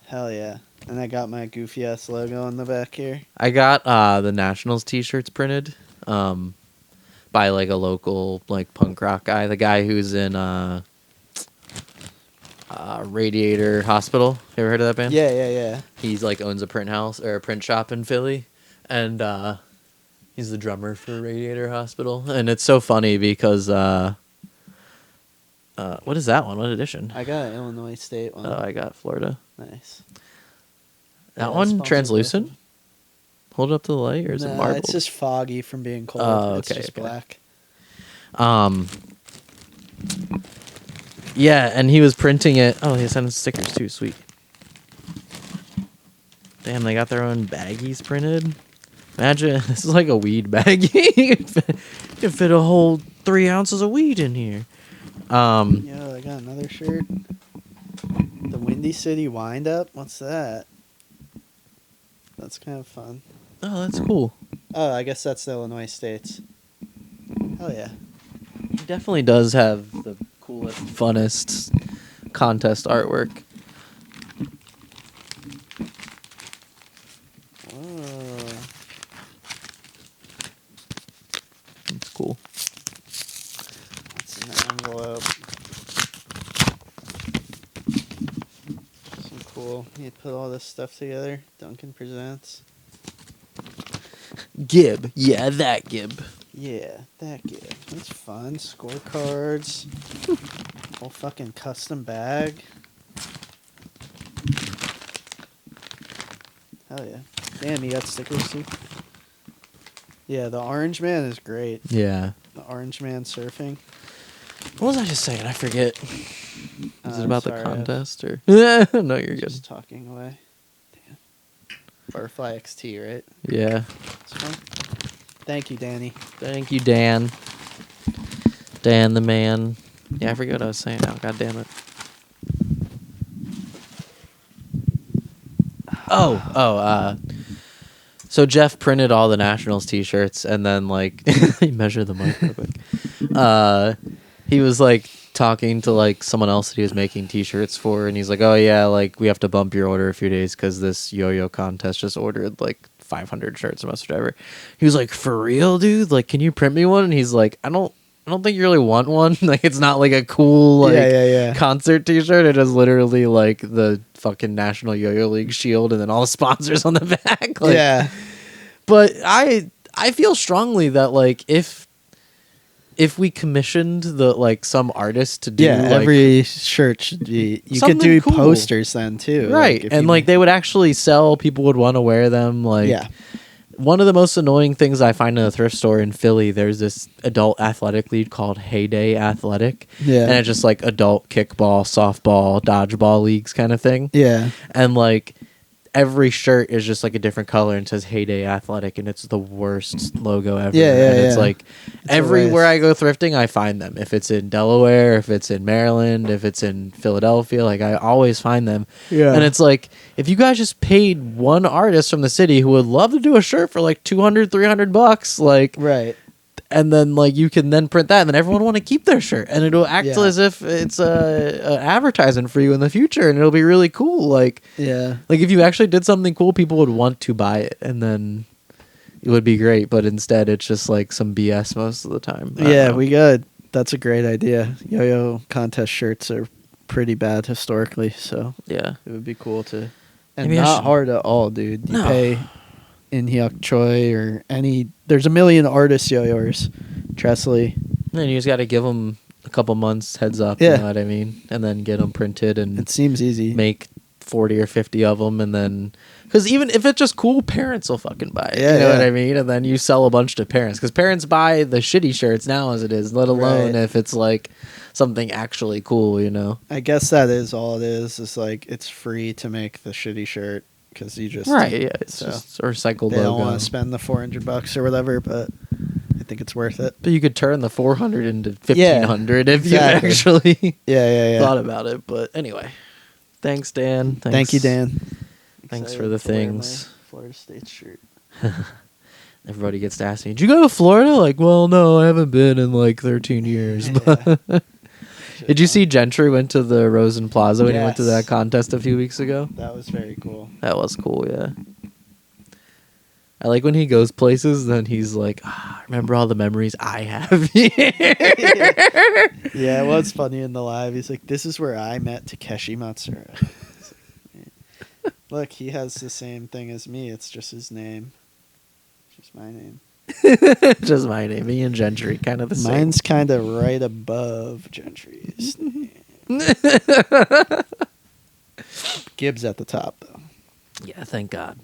Speaker 2: Hell yeah. And I got my goofy ass logo on the back here.
Speaker 1: I got the Nationals t-shirts printed by like a local like punk rock guy, the guy who's in Radiator Hospital. You ever heard of that band?
Speaker 2: Yeah.
Speaker 1: He's like owns a print house or a print shop in Philly, and he's the drummer for Radiator Hospital. And it's so funny because what is that one? What edition?
Speaker 2: I got an Illinois State one.
Speaker 1: Oh, I got Florida.
Speaker 2: Nice.
Speaker 1: That
Speaker 2: Yeah,
Speaker 1: one
Speaker 2: sponsored
Speaker 1: translucent?
Speaker 2: both.
Speaker 1: Hold it up to the light, or is it
Speaker 2: Nah,
Speaker 1: marble?
Speaker 2: it's just foggy from being cold.
Speaker 1: Oh,
Speaker 2: It's
Speaker 1: okay,
Speaker 2: just
Speaker 1: okay.
Speaker 2: black.
Speaker 1: Yeah, and he was printing it. Oh, he sent stickers too. Sweet. Damn, they got their own baggies printed. Imagine this is like a weed baggie. You can fit a whole 3 ounces of weed in here.
Speaker 2: Yo, I got another shirt. The Windy City Wind Up. What's that? That's kind of fun.
Speaker 1: Oh, that's cool.
Speaker 2: Oh, I guess that's the Illinois States. Hell yeah.
Speaker 1: He definitely does have the coolest, funnest contest artwork.
Speaker 2: Whoa.
Speaker 1: It's cool.
Speaker 2: What's in the envelope? Some cool. You put all this stuff together. Duncan presents.
Speaker 1: Gib. Yeah, that Gib.
Speaker 2: Yeah, that good. That's fun. Scorecards. Whole fucking custom bag. Hell yeah. Damn, you got stickers too? Yeah, the Orange Man is great.
Speaker 1: Yeah.
Speaker 2: The Orange Man surfing.
Speaker 1: What was I just saying? I forget. Is it about
Speaker 2: sorry,
Speaker 1: the
Speaker 2: I was
Speaker 1: contest or? No, you're good.
Speaker 2: just talking away. Damn. Butterfly XT, right?
Speaker 1: Yeah.
Speaker 2: It's fun. Thank you, Danny.
Speaker 1: Thank you, Dan. Dan the man. Yeah, I forget what I was saying now. God damn it. So Jeff printed all the Nationals t-shirts and then like he measured the mic real quick. He was like talking to like someone else that he was making t-shirts for, and he's like, "Oh yeah, like we have to bump your order a few days because this yo-yo contest just ordered like 500 shirts from us, whatever." He was like, "For real, dude? Like, can you print me one?" And he's like, I don't think you really want one. Like, it's not like a cool like
Speaker 2: Yeah.
Speaker 1: concert t-shirt. It is literally like the fucking National Yo-Yo League shield and then all the sponsors on the back. Like,
Speaker 2: yeah.
Speaker 1: but I feel strongly that like if we commissioned the like some artist to do
Speaker 2: Yeah,
Speaker 1: like,
Speaker 2: every shirt should be. You could
Speaker 1: something
Speaker 2: do
Speaker 1: cool.
Speaker 2: posters then too,
Speaker 1: right,
Speaker 2: if
Speaker 1: and
Speaker 2: you-
Speaker 1: like they would actually sell, people would want to wear them. Like,
Speaker 2: yeah,
Speaker 1: one of the most annoying things I find in a thrift store in Philly, there's this adult athletic league called Heyday Athletic,
Speaker 2: yeah,
Speaker 1: and it's just like adult kickball, softball, dodgeball leagues kind of thing.
Speaker 2: yeah,
Speaker 1: And like every shirt is just like a different color and says Heyday Athletic, and it's the worst logo ever.
Speaker 2: Yeah,
Speaker 1: and it's
Speaker 2: yeah.
Speaker 1: like
Speaker 2: It's
Speaker 1: everywhere I
Speaker 2: hilarious.
Speaker 1: go thrifting, I find them. If it's in Delaware, if it's in Maryland, if it's in Philadelphia, like I always find them.
Speaker 2: yeah.
Speaker 1: And it's like, if you guys just paid one artist from the city who would love to do a shirt for like $200-$300, like,
Speaker 2: right.
Speaker 1: and then like you can then print that, and then everyone want to keep their shirt, and it'll act
Speaker 2: Yeah.
Speaker 1: as if it's a advertisement for you in the future, and it'll be really cool. Like
Speaker 2: Yeah,
Speaker 1: if you actually did something cool, people would want to buy it, and then it would be great. But instead, it's just like some BS most of the time. I don't
Speaker 2: yeah.
Speaker 1: know.
Speaker 2: We got. That's a great idea. Yo-yo contest shirts are pretty bad historically, so
Speaker 1: Yeah.
Speaker 2: it would be cool to. And
Speaker 1: Maybe I
Speaker 2: not
Speaker 1: should-
Speaker 2: hard at all, dude. You
Speaker 1: No.
Speaker 2: pay In Hyuk Choi or any. There's a million artists yo-yoers. Trestley.
Speaker 1: And you just got to give them a couple months heads up.
Speaker 2: Yeah.
Speaker 1: You know what I mean? And then get them printed and
Speaker 2: It seems easy.
Speaker 1: make 40 or 50 of them, and then because even if it's just cool, parents will fucking buy it.
Speaker 2: Yeah,
Speaker 1: you know
Speaker 2: yeah.
Speaker 1: what I mean? And then you sell a bunch to parents because parents buy the shitty shirts now as it is, let alone
Speaker 2: Right.
Speaker 1: if it's like something actually cool.
Speaker 2: I guess that is all it is. It's like it's free to make the shitty shirt because you just
Speaker 1: Right? Yeah, it's
Speaker 2: so
Speaker 1: just a recycled
Speaker 2: they don't
Speaker 1: logo.
Speaker 2: want to spend the $400 or whatever, but I think it's worth it.
Speaker 1: But you could turn the 400 into 1500 if
Speaker 2: exactly.
Speaker 1: you actually
Speaker 2: Yeah.
Speaker 1: thought about it. But anyway, thanks, Dan. Thanks.
Speaker 2: Thank you, Dan.
Speaker 1: Thanks
Speaker 2: Excited
Speaker 1: for the
Speaker 2: to wear
Speaker 1: things.
Speaker 2: my Florida State shirt.
Speaker 1: Everybody gets to ask me, "Did you go to Florida?" Like, well, no, I haven't been in like 13 years. But did you see Gentry went to the Rosen Plaza when he went to
Speaker 2: Yes.
Speaker 1: that contest a few weeks ago?
Speaker 2: That was very cool.
Speaker 1: That was cool, yeah. I like when he goes places, then he's like, remember all the memories I have here.
Speaker 2: Yeah, it was funny in the live. He's like, "This is where I met Takeshi Matsura." It's like, yeah. Look, he has the same thing as me. It's just his name. Just my name.
Speaker 1: Just my name. Me and Gentry, kind of the same.
Speaker 2: Mine's kind of right above Gentry's name. Gibbs at the top, though.
Speaker 1: Yeah, thank God.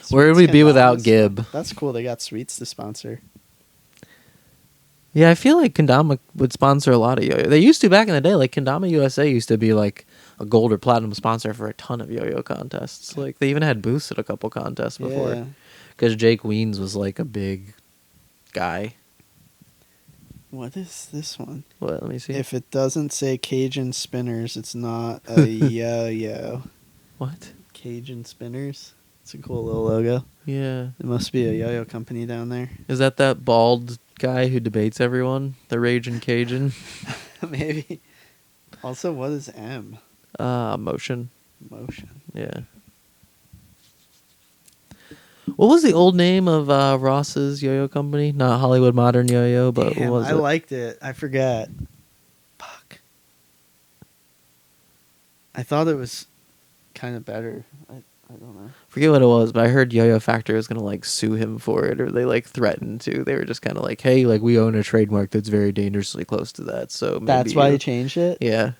Speaker 2: Sweets
Speaker 1: Where would we be
Speaker 2: Kendama's
Speaker 1: without
Speaker 2: fun.
Speaker 1: Gib?
Speaker 2: That's cool. They got Sweets to sponsor.
Speaker 1: Yeah, I feel like Kendama would sponsor a lot of yo-yo. They used to back in the day. Like Kendama USA used to be like a gold or platinum sponsor for a ton of yo-yo contests. Like they even had booths at a couple contests before.
Speaker 2: Yeah.
Speaker 1: Because Jake Weens was like a big guy.
Speaker 2: What is this one?
Speaker 1: What? Let me see.
Speaker 2: If it doesn't say Cajun Spinners, it's not a yo-yo.
Speaker 1: What?
Speaker 2: Cajun Spinners? It's a cool little logo.
Speaker 1: Yeah.
Speaker 2: It must be a yo-yo company down there.
Speaker 1: Is that bald guy who debates everyone? The Raging Cajun?
Speaker 2: Maybe. Also, what is M?
Speaker 1: Motion.
Speaker 2: Motion.
Speaker 1: Yeah. What was the old name of Ross's yo-yo company? Not Hollywood Modern Yo-Yo, but
Speaker 2: Damn,
Speaker 1: what was
Speaker 2: I
Speaker 1: it?
Speaker 2: liked it. I forgot. Fuck. I thought it was kind of better. I don't know.
Speaker 1: Forget what it was, but I heard Yo-Yo Factory was gonna like sue him for it, or they like threatened to. They were just kind of like, "Hey, like we own a trademark that's very dangerously close to that." So maybe
Speaker 2: That's why you changed it?
Speaker 1: Yeah,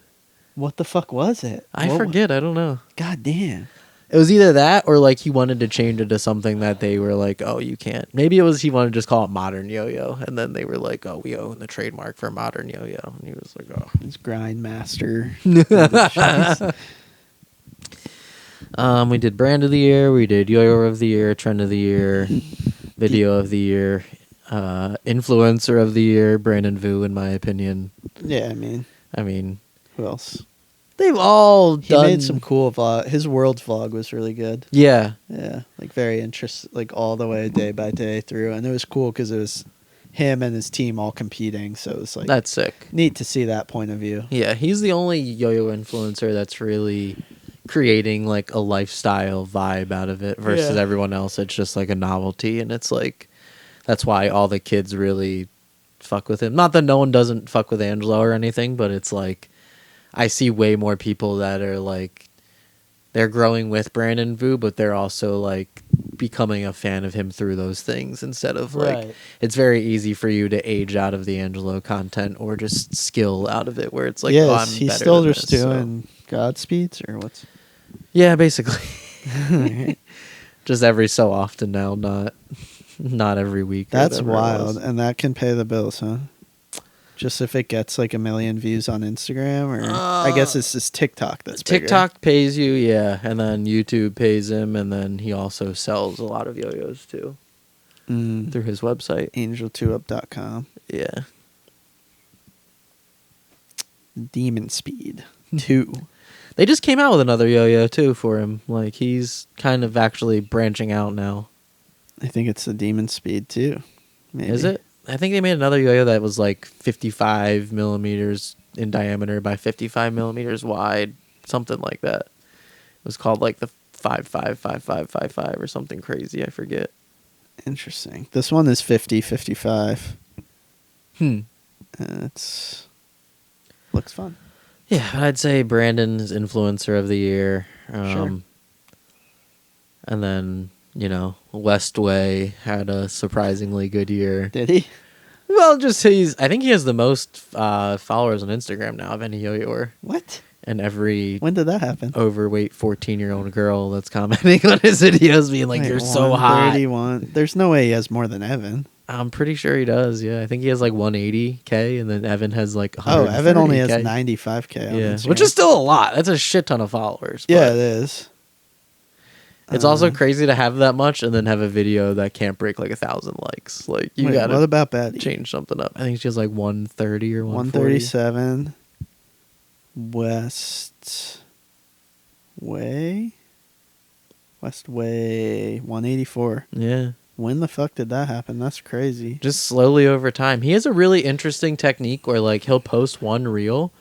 Speaker 2: What the fuck was it?
Speaker 1: I
Speaker 2: What
Speaker 1: forget. I don't know.
Speaker 2: God damn.
Speaker 1: It was either that or like he wanted to change it to something that they were like, "Oh, you can't." Maybe it was he wanted to just call it Modern Yo-Yo, and then they were like, "Oh, we own the trademark for Modern Yo-Yo," and he was like, "Oh."
Speaker 2: It's Grindmaster.
Speaker 1: We did Brand of the Year, we did Yo-Yo of the Year, Trend of the Year, Video of the Year, Influencer of the Year, Brandon Vu, in my opinion.
Speaker 2: Yeah,
Speaker 1: I mean,
Speaker 2: who else?
Speaker 1: they've all
Speaker 2: He
Speaker 1: done.
Speaker 2: made some cool vlog. His world's vlog was really good.
Speaker 1: Yeah,
Speaker 2: Yeah, like very interesting, like all the way day by day through, and it was cool because it was him and his team all competing. So it was like
Speaker 1: that's sick.
Speaker 2: neat to see that point of view.
Speaker 1: Yeah, he's the only yo-yo influencer that's really creating like a lifestyle vibe out of it versus
Speaker 2: Yeah.
Speaker 1: everyone else. It's just like a novelty, and it's like that's why all the kids really fuck with him. Not that no one doesn't fuck with Angelo or anything, but it's like I see way more people that are like they're growing with Brandon Vu, but they're also like becoming a fan of him through those things instead of like
Speaker 2: Right.
Speaker 1: it's very easy for you to age out of the Angelo content or just skill out of it where it's like
Speaker 2: yes,
Speaker 1: oh, I'm
Speaker 2: he's
Speaker 1: better
Speaker 2: still
Speaker 1: than
Speaker 2: just
Speaker 1: this, so.
Speaker 2: doing Godspeeds or what's?
Speaker 1: Yeah, basically. Just every so often now, not every week. or
Speaker 2: That's
Speaker 1: whatever it
Speaker 2: wild,
Speaker 1: was.
Speaker 2: and that can pay the bills, huh? Just if it gets like 1 million views on Instagram, or I guess it's just TikTok that's bigger.
Speaker 1: TikTok pays you, yeah, and then YouTube pays him, and then he also sells a lot of yo-yos too through his website.
Speaker 2: Angel2up.com.
Speaker 1: Yeah.
Speaker 2: Demon Speed 2.
Speaker 1: They just came out with another yo-yo too for him. Like he's kind of actually branching out now.
Speaker 2: I think it's the Demon Speed 2. Maybe.
Speaker 1: Is it? I think they made another yo-yo that was like 55 millimeters in diameter by 55 millimeters wide, something like that. It was called like the 555555 or something crazy. I forget.
Speaker 2: Interesting. This one is 50-55. It's looks fun.
Speaker 1: Yeah, I'd say Brandon's influencer of the year.
Speaker 2: Sure.
Speaker 1: And then, Westway had a surprisingly good year.
Speaker 2: Did he?
Speaker 1: Well, I think he has the most followers on Instagram now of any yo-yoer.
Speaker 2: What?
Speaker 1: And every
Speaker 2: When did that happen?
Speaker 1: overweight 14-year-old girl that's commenting on his videos being like,
Speaker 2: Wait,
Speaker 1: you're so hot.
Speaker 2: 131. There's no way he has more than Evan.
Speaker 1: I'm pretty sure he does. Yeah, I think he has like 180K, and then Evan has like 130K.
Speaker 2: Oh, Evan only has 95K. On
Speaker 1: Yeah,
Speaker 2: Instagram.
Speaker 1: which is still a lot. That's a shit ton of followers.
Speaker 2: Yeah,
Speaker 1: but
Speaker 2: it is.
Speaker 1: it's also crazy to have that much and then have a video that can't break like 1,000 likes. Like you got
Speaker 2: what about Betty?
Speaker 1: change something up. I think she has like 130 or 140.
Speaker 2: 137. West Way, 184.
Speaker 1: Yeah.
Speaker 2: When the fuck did that happen? That's crazy.
Speaker 1: Just slowly over time. He has a really interesting technique where like he'll post one reel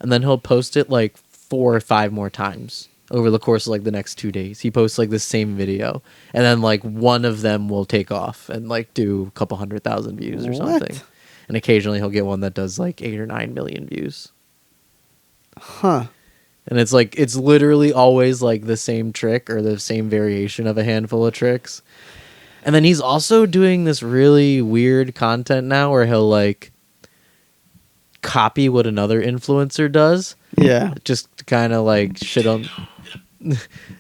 Speaker 1: and then he'll post it like 4 or 5 more times over the course of like the next 2 days. He posts like the same video and then like one of them will take off and like do a couple 100,000 views or something. And occasionally he'll get one that does like 8 or 9 million views.
Speaker 2: Huh.
Speaker 1: And it's like, it's literally always like the same trick or the same variation of a handful of tricks. And then he's also doing this really weird content now where he'll like copy what another influencer does.
Speaker 2: Yeah.
Speaker 1: Just kind of like shit on,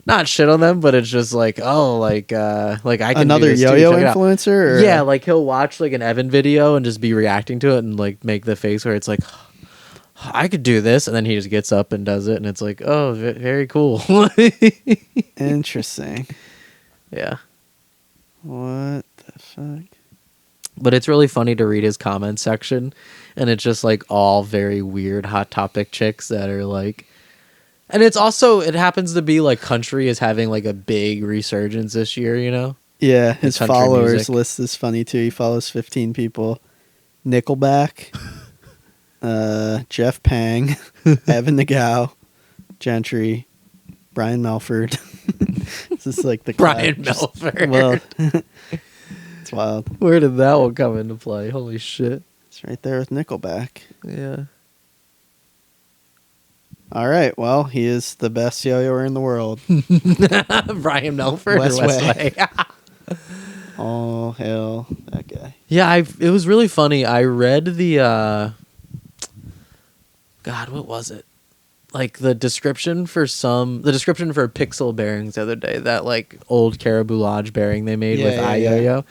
Speaker 1: not shit on them, but it's just like, oh, like I can
Speaker 2: Another
Speaker 1: do this
Speaker 2: yo-yo
Speaker 1: too. Check it out.
Speaker 2: influencer? Or?
Speaker 1: Yeah, like he'll watch like an Evan video and just be reacting to it and like make the face where it's like, I could do this, and then he just gets up and does it, and it's like, oh, very cool.
Speaker 2: Interesting.
Speaker 1: Yeah.
Speaker 2: What the fuck?
Speaker 1: But it's really funny to read his comment section, and it's just like all very weird hot topic chicks that are like, and it's also, it happens to be like country is having like a big resurgence this year, you know?
Speaker 2: Yeah, his
Speaker 1: country
Speaker 2: followers
Speaker 1: music.
Speaker 2: list is funny too. He follows 15 people. Nickelback, Jeff Pang, Evan Nagao, Gentry, Brian Melford. This is like the
Speaker 1: Brian
Speaker 2: just-
Speaker 1: Melford.
Speaker 2: Well, it's wild.
Speaker 1: Where did that one come into play? Holy shit.
Speaker 2: It's right there with Nickelback.
Speaker 1: Yeah.
Speaker 2: All right. Well, he is the best yo-yoer in the world.
Speaker 1: Brian Melford
Speaker 2: West
Speaker 1: or West
Speaker 2: Way.
Speaker 1: Way?
Speaker 2: Oh, hell, that guy.
Speaker 1: Yeah, it was really funny. I read the God, what was it? Like the description for pixel bearings the other day, that like old Caribou Lodge bearing they made with iYoyo.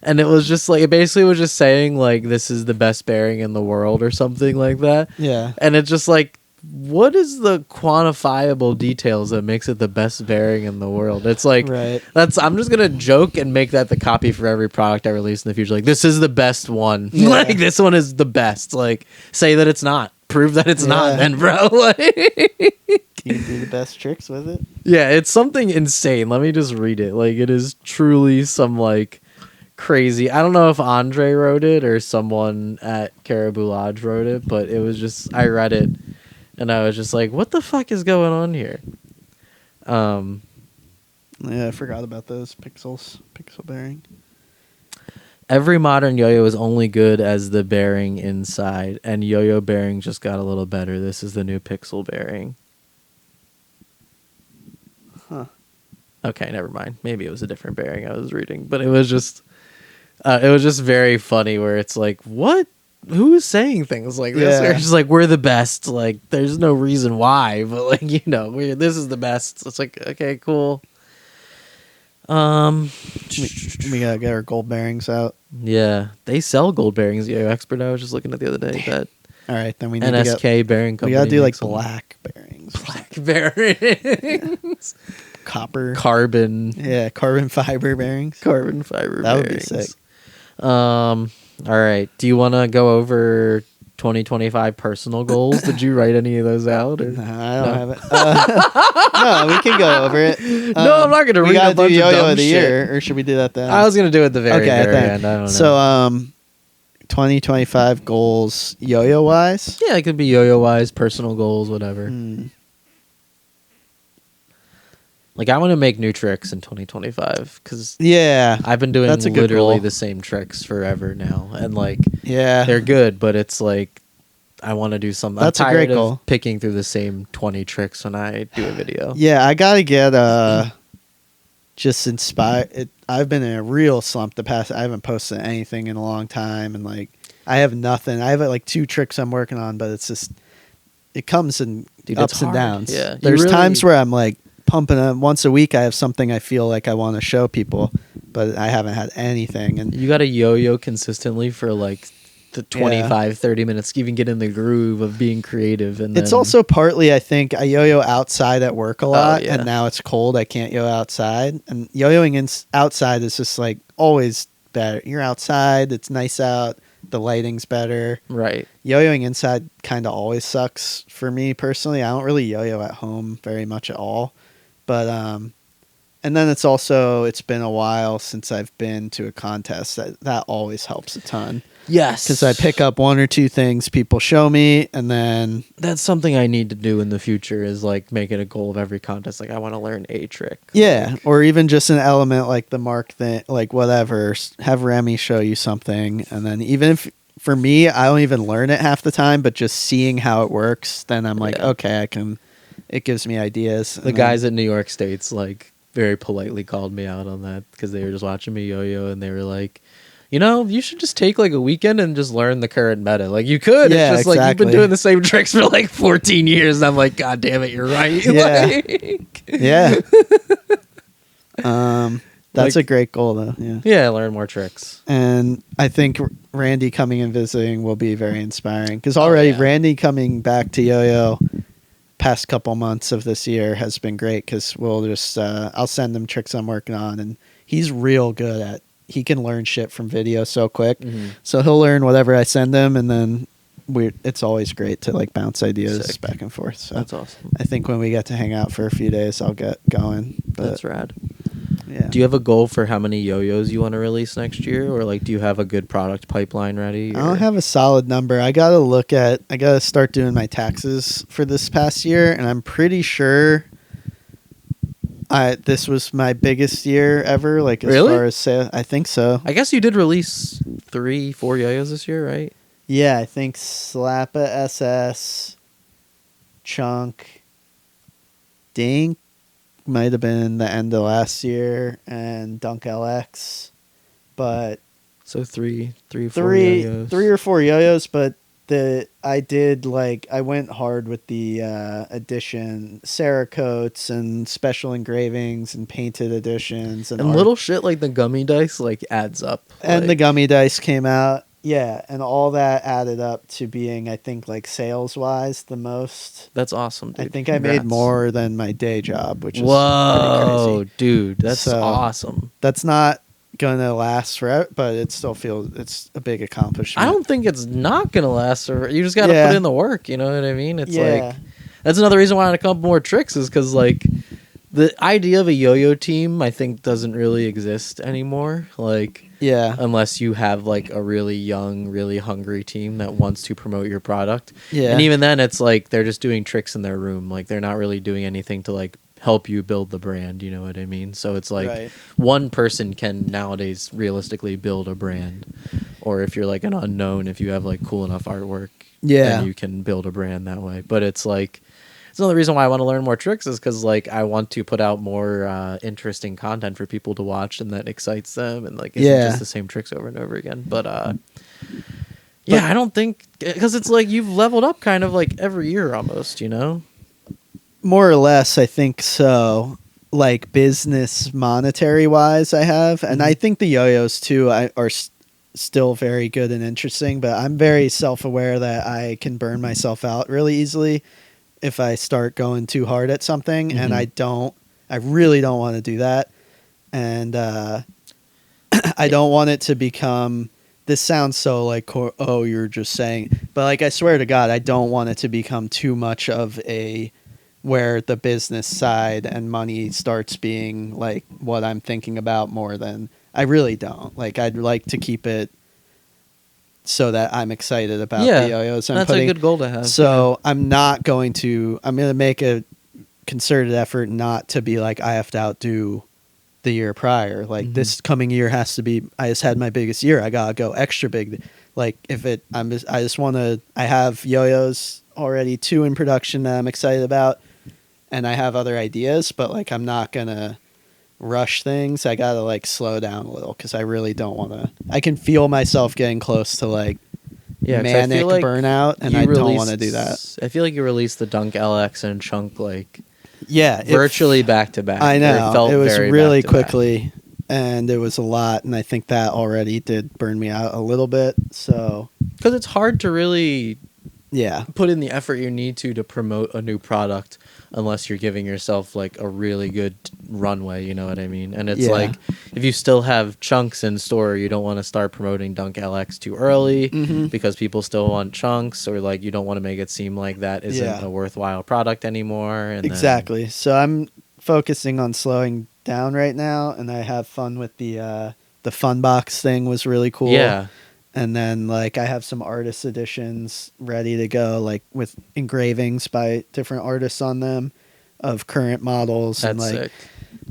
Speaker 1: And it was just like, it basically was just saying like, this is the best bearing in the world or something like that.
Speaker 2: Yeah.
Speaker 1: And it's just like, what is the quantifiable details that makes it the best bearing in the world? It's like,
Speaker 2: Right.
Speaker 1: I'm just going to joke and make that the copy for every product I release in the future. Like, this is the best one.
Speaker 2: Yeah.
Speaker 1: Like, this one is the best. Like, say that it's not. Prove that it's not then, bro. Like,
Speaker 2: You can do the best tricks with it.
Speaker 1: yeah, it's something insane. Let me just read it. Like, it is truly some, like, crazy. I don't know if Andre wrote it or someone at Caribou Lodge wrote it, but it was just, I read it and I was just like, what the fuck is going on here?
Speaker 2: Yeah, I forgot about those pixel bearing.
Speaker 1: Every modern yo-yo is only good as the bearing inside, and yo-yo bearing just got a little better. This is the new pixel bearing.
Speaker 2: Huh.
Speaker 1: Okay, never mind. Maybe it was a different bearing I was reading, but it was just very funny where it's like, what? Who is saying things like this?
Speaker 2: Yeah.
Speaker 1: Where it's just like, we're the best. Like, there's no reason why, but like, you know, this is the best. It's like, okay, cool.
Speaker 2: We gotta get our gold bearings out.
Speaker 1: Yeah, they sell gold bearings. Yo Expert, I was just looking at the other day. That
Speaker 2: All right, then we need
Speaker 1: NSK bearing
Speaker 2: we
Speaker 1: company.
Speaker 2: gotta do like
Speaker 1: makes them.
Speaker 2: black bearings.
Speaker 1: Black bearings.
Speaker 2: Copper.
Speaker 1: Carbon.
Speaker 2: Yeah, carbon fiber bearings.
Speaker 1: Carbon fiber
Speaker 2: That would be
Speaker 1: bearings.
Speaker 2: sick.
Speaker 1: All right. Do you want to go over 2025 personal goals? Did you write any of those out? Or?
Speaker 2: Nah, I don't have it. No, we can go over it.
Speaker 1: No, I'm not going to
Speaker 2: We
Speaker 1: read
Speaker 2: gotta
Speaker 1: a bunch
Speaker 2: do
Speaker 1: of
Speaker 2: yo-yo
Speaker 1: dumb
Speaker 2: of the
Speaker 1: shit.
Speaker 2: year, or should we do that then?
Speaker 1: I was going to do it at the very,
Speaker 2: okay,
Speaker 1: very
Speaker 2: I think.
Speaker 1: end. I don't know.
Speaker 2: So, 2025 goals yo-yo wise.
Speaker 1: Yeah, it could be yo-yo wise, personal goals, whatever. Like, I want to make new tricks in 2025 because
Speaker 2: Yeah,
Speaker 1: I've been doing
Speaker 2: That's a good
Speaker 1: literally
Speaker 2: goal.
Speaker 1: the same tricks forever now, and like
Speaker 2: yeah.
Speaker 1: they're good, but it's like I want to do something.
Speaker 2: That's a
Speaker 1: I'm
Speaker 2: great
Speaker 1: tired of
Speaker 2: goal.
Speaker 1: picking through the same 20 tricks when I do a video.
Speaker 2: Yeah, I gotta get just inspired. I've been in a real slump the past. I haven't posted anything in a long time, and like I have nothing. I have like 2 tricks I'm working on, but it's just it comes in
Speaker 1: Dude, it's
Speaker 2: ups and
Speaker 1: hard.
Speaker 2: downs.
Speaker 1: Yeah, you
Speaker 2: There's
Speaker 1: really-
Speaker 2: times where I'm like pumping them once a week. I have something I feel like I want to show people, but I haven't had anything. And
Speaker 1: You got to yo-yo consistently for like the 25, 30 minutes to even get in the groove of being creative. And
Speaker 2: it's
Speaker 1: then,
Speaker 2: also partly, I think, I yo-yo outside at work a lot,
Speaker 1: yeah.
Speaker 2: and now it's cold. I can't yo outside. And yo-yoing outside is just like always better. You're outside. It's nice out. The lighting's better.
Speaker 1: right.
Speaker 2: Yo-yoing inside kind of always sucks for me personally. I don't really yo-yo at home very much at all. But and then it's been a while since I've been to a contest. That always helps a ton.
Speaker 1: Yes.
Speaker 2: Because I pick up one or two things people show me, and then
Speaker 1: That's something I need to do in the future is like make it a goal of every contest. Like I want to learn a trick.
Speaker 2: yeah,
Speaker 1: Like,
Speaker 2: or even just an element like the mark thing, like whatever. Have Remy show you something, and then even if for me, I don't even learn it half the time, but just seeing how it works, then I'm like,
Speaker 1: Yeah.
Speaker 2: okay, I can. It gives me ideas.
Speaker 1: the guys at New York State's like very politely called me out on that because they were just watching me yo-yo and they were like, you know, you should just take like a weekend and just learn the current meta. Like you could.
Speaker 2: Yeah,
Speaker 1: it's just like you've
Speaker 2: exactly.
Speaker 1: been doing the same tricks for like 14 years. And I'm like, God damn it, you're right.
Speaker 2: Yeah.
Speaker 1: Like-
Speaker 2: Yeah. That's
Speaker 1: Like-
Speaker 2: a great goal, though. Yeah.
Speaker 1: yeah, learn more tricks.
Speaker 2: And I think Randy coming and visiting will be very inspiring because already
Speaker 1: yeah.
Speaker 2: Randy coming back to yo-yo past couple months of this year has been great because we'll just I'll send him tricks I'm working on, and he's real good at. He can learn shit from video so quick, so he'll learn whatever I send him, and then it's always great to like bounce ideas
Speaker 1: Sick.
Speaker 2: back and forth. So
Speaker 1: That's awesome.
Speaker 2: I think when we get to hang out for a few days, I'll get going. But
Speaker 1: That's rad.
Speaker 2: yeah.
Speaker 1: Do you have a goal for how many yo-yos you want to release next year? Or like, do you have a good product pipeline ready?
Speaker 2: I don't have a solid number. I gotta start doing my taxes for this past year, and I'm pretty sure this was my biggest year ever. Like as
Speaker 1: Really?
Speaker 2: far as sale, I think so.
Speaker 1: I guess you did release 3-4 yo-yos this year, right?
Speaker 2: Yeah, I think Slappa SS, Chunk, Dink might have been the end of last year, and Dunk LX, but
Speaker 1: So three, four
Speaker 2: three
Speaker 1: yo-yos.
Speaker 2: or four yo-yos, but I went hard with the edition Cerakotes and special engravings and painted editions and
Speaker 1: And
Speaker 2: art.
Speaker 1: little shit like the gummy dice like adds up.
Speaker 2: And the
Speaker 1: Like,
Speaker 2: gummy dice came out. Yeah, and all that added up to being, I think, like sales wise, the most.
Speaker 1: that's awesome, dude.
Speaker 2: I think I made
Speaker 1: Congrats.
Speaker 2: more than my day job, which is
Speaker 1: Whoa,
Speaker 2: pretty crazy.
Speaker 1: dude, that's
Speaker 2: So-
Speaker 1: awesome.
Speaker 2: That's not gonna last forever, but it still feels it's a big accomplishment.
Speaker 1: I don't think it's not gonna last forever. You just gotta
Speaker 2: Yeah.
Speaker 1: put in the work. You know what I mean? It's
Speaker 2: Yeah.
Speaker 1: like that's another reason why I want to come up with more tricks is because like the idea of a yo-yo team I think doesn't really exist anymore. Like
Speaker 2: Yeah,
Speaker 1: unless you have like a really young, really hungry team that wants to promote your product.
Speaker 2: yeah,
Speaker 1: And even then it's like they're just doing tricks in their room. Like they're not really doing anything to like help you build the brand, you know what I mean? So it's like
Speaker 2: Right.
Speaker 1: one person can nowadays realistically build a brand. Or if you're like an unknown, if you have like cool enough artwork,
Speaker 2: Yeah.
Speaker 1: then you can build a brand that way. But it's like it's another reason why I want to learn more tricks is because like I want to put out more interesting content for people to watch and that excites them and like isn't
Speaker 2: Yeah.
Speaker 1: just the same tricks over and over again. But yeah, I don't think because it's like you've leveled up kind of like every year almost, you know?
Speaker 2: more or less, I think so. Like business, monetary wise, I have, and I think the yo-yos too are still very good and interesting. But I'm very self-aware that I can burn myself out really easily if I start going too hard at something, and
Speaker 1: Mhm.
Speaker 2: I really don't want to do that, and I don't want it to become. This sounds so like, oh, you're just saying, but like I swear to God, I don't want it to become too much of a where the business side and money starts being like what I'm thinking about more than I really don't. Like I'd like to keep it so that I'm excited about
Speaker 1: Yeah,
Speaker 2: the yo-yos I'm
Speaker 1: That's
Speaker 2: putting.
Speaker 1: a good goal to have.
Speaker 2: So I'm going to make a concerted effort not to be like I have to outdo the year prior. Like
Speaker 1: Mhm.
Speaker 2: this coming year has to be, I just had my biggest year. I gotta go extra big. Like I just want to, I have yo-yos already 2 in production that I'm excited about. And I have other ideas, but like I'm not gonna rush things. I gotta like slow down a little because I really don't want to. I can feel myself getting close to like
Speaker 1: Yeah, 'cause I
Speaker 2: manic
Speaker 1: feel like
Speaker 2: burnout, and
Speaker 1: you
Speaker 2: I don't want to do
Speaker 1: released-
Speaker 2: that.
Speaker 1: I feel like you released the Dunk LX and Chunk like
Speaker 2: Yeah,
Speaker 1: virtually back to back.
Speaker 2: I
Speaker 1: or
Speaker 2: know.
Speaker 1: felt
Speaker 2: It was
Speaker 1: very
Speaker 2: really
Speaker 1: back-to-back.
Speaker 2: quickly, and it was a lot, and I think that already did burn me out a little bit. So,
Speaker 1: Because it's hard to really
Speaker 2: yeah.
Speaker 1: put in the effort you need to promote a new product unless you're giving yourself like a really good runway, you know what I mean? And it's
Speaker 2: Yeah.
Speaker 1: like if you still have chunks in store, you don't want to start promoting Dunk LX too early because people still want chunks, or like you don't want to make it seem like that isn't
Speaker 2: Yeah.
Speaker 1: a worthwhile product anymore. And then-
Speaker 2: Exactly. So I'm focusing on slowing down right now, and I have fun with the fun box thing was really cool.
Speaker 1: Yeah.
Speaker 2: And then like I have some artist editions ready to go, like with engravings by different artists on them of current models and
Speaker 1: That's
Speaker 2: like
Speaker 1: sick.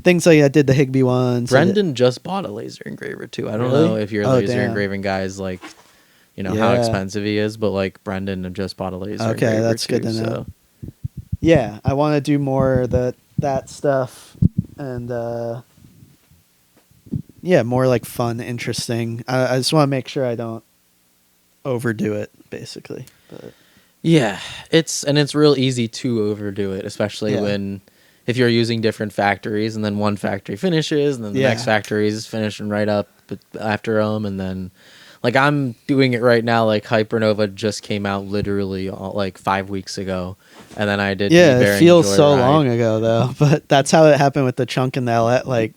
Speaker 2: things like I did the Higby ones.
Speaker 1: Brendan just bought a laser engraver too. I don't
Speaker 2: Really?
Speaker 1: know if your
Speaker 2: Oh,
Speaker 1: laser
Speaker 2: damn.
Speaker 1: engraving guy is like, you know, how
Speaker 2: Yeah.
Speaker 1: expensive he is, but like Brendan just bought a laser
Speaker 2: Okay,
Speaker 1: engraver
Speaker 2: that's
Speaker 1: too.
Speaker 2: good to know.
Speaker 1: So
Speaker 2: Yeah, I want to do more of that stuff, and yeah, more like fun, interesting. I just want to make sure I don't overdo it, basically. But
Speaker 1: yeah, it's real easy to overdo it, especially
Speaker 2: Yeah.
Speaker 1: when if you're using different factories and then one factory finishes and then the
Speaker 2: Yeah.
Speaker 1: next factory is finishing right up after them, and then like I'm doing it right now. Like Hypernova just came out literally like 5 weeks ago, and then I did
Speaker 2: yeah, it
Speaker 1: Bearing
Speaker 2: feels so
Speaker 1: Joyride.
Speaker 2: long ago though. But that's how it happened with the chunk and the LS. Like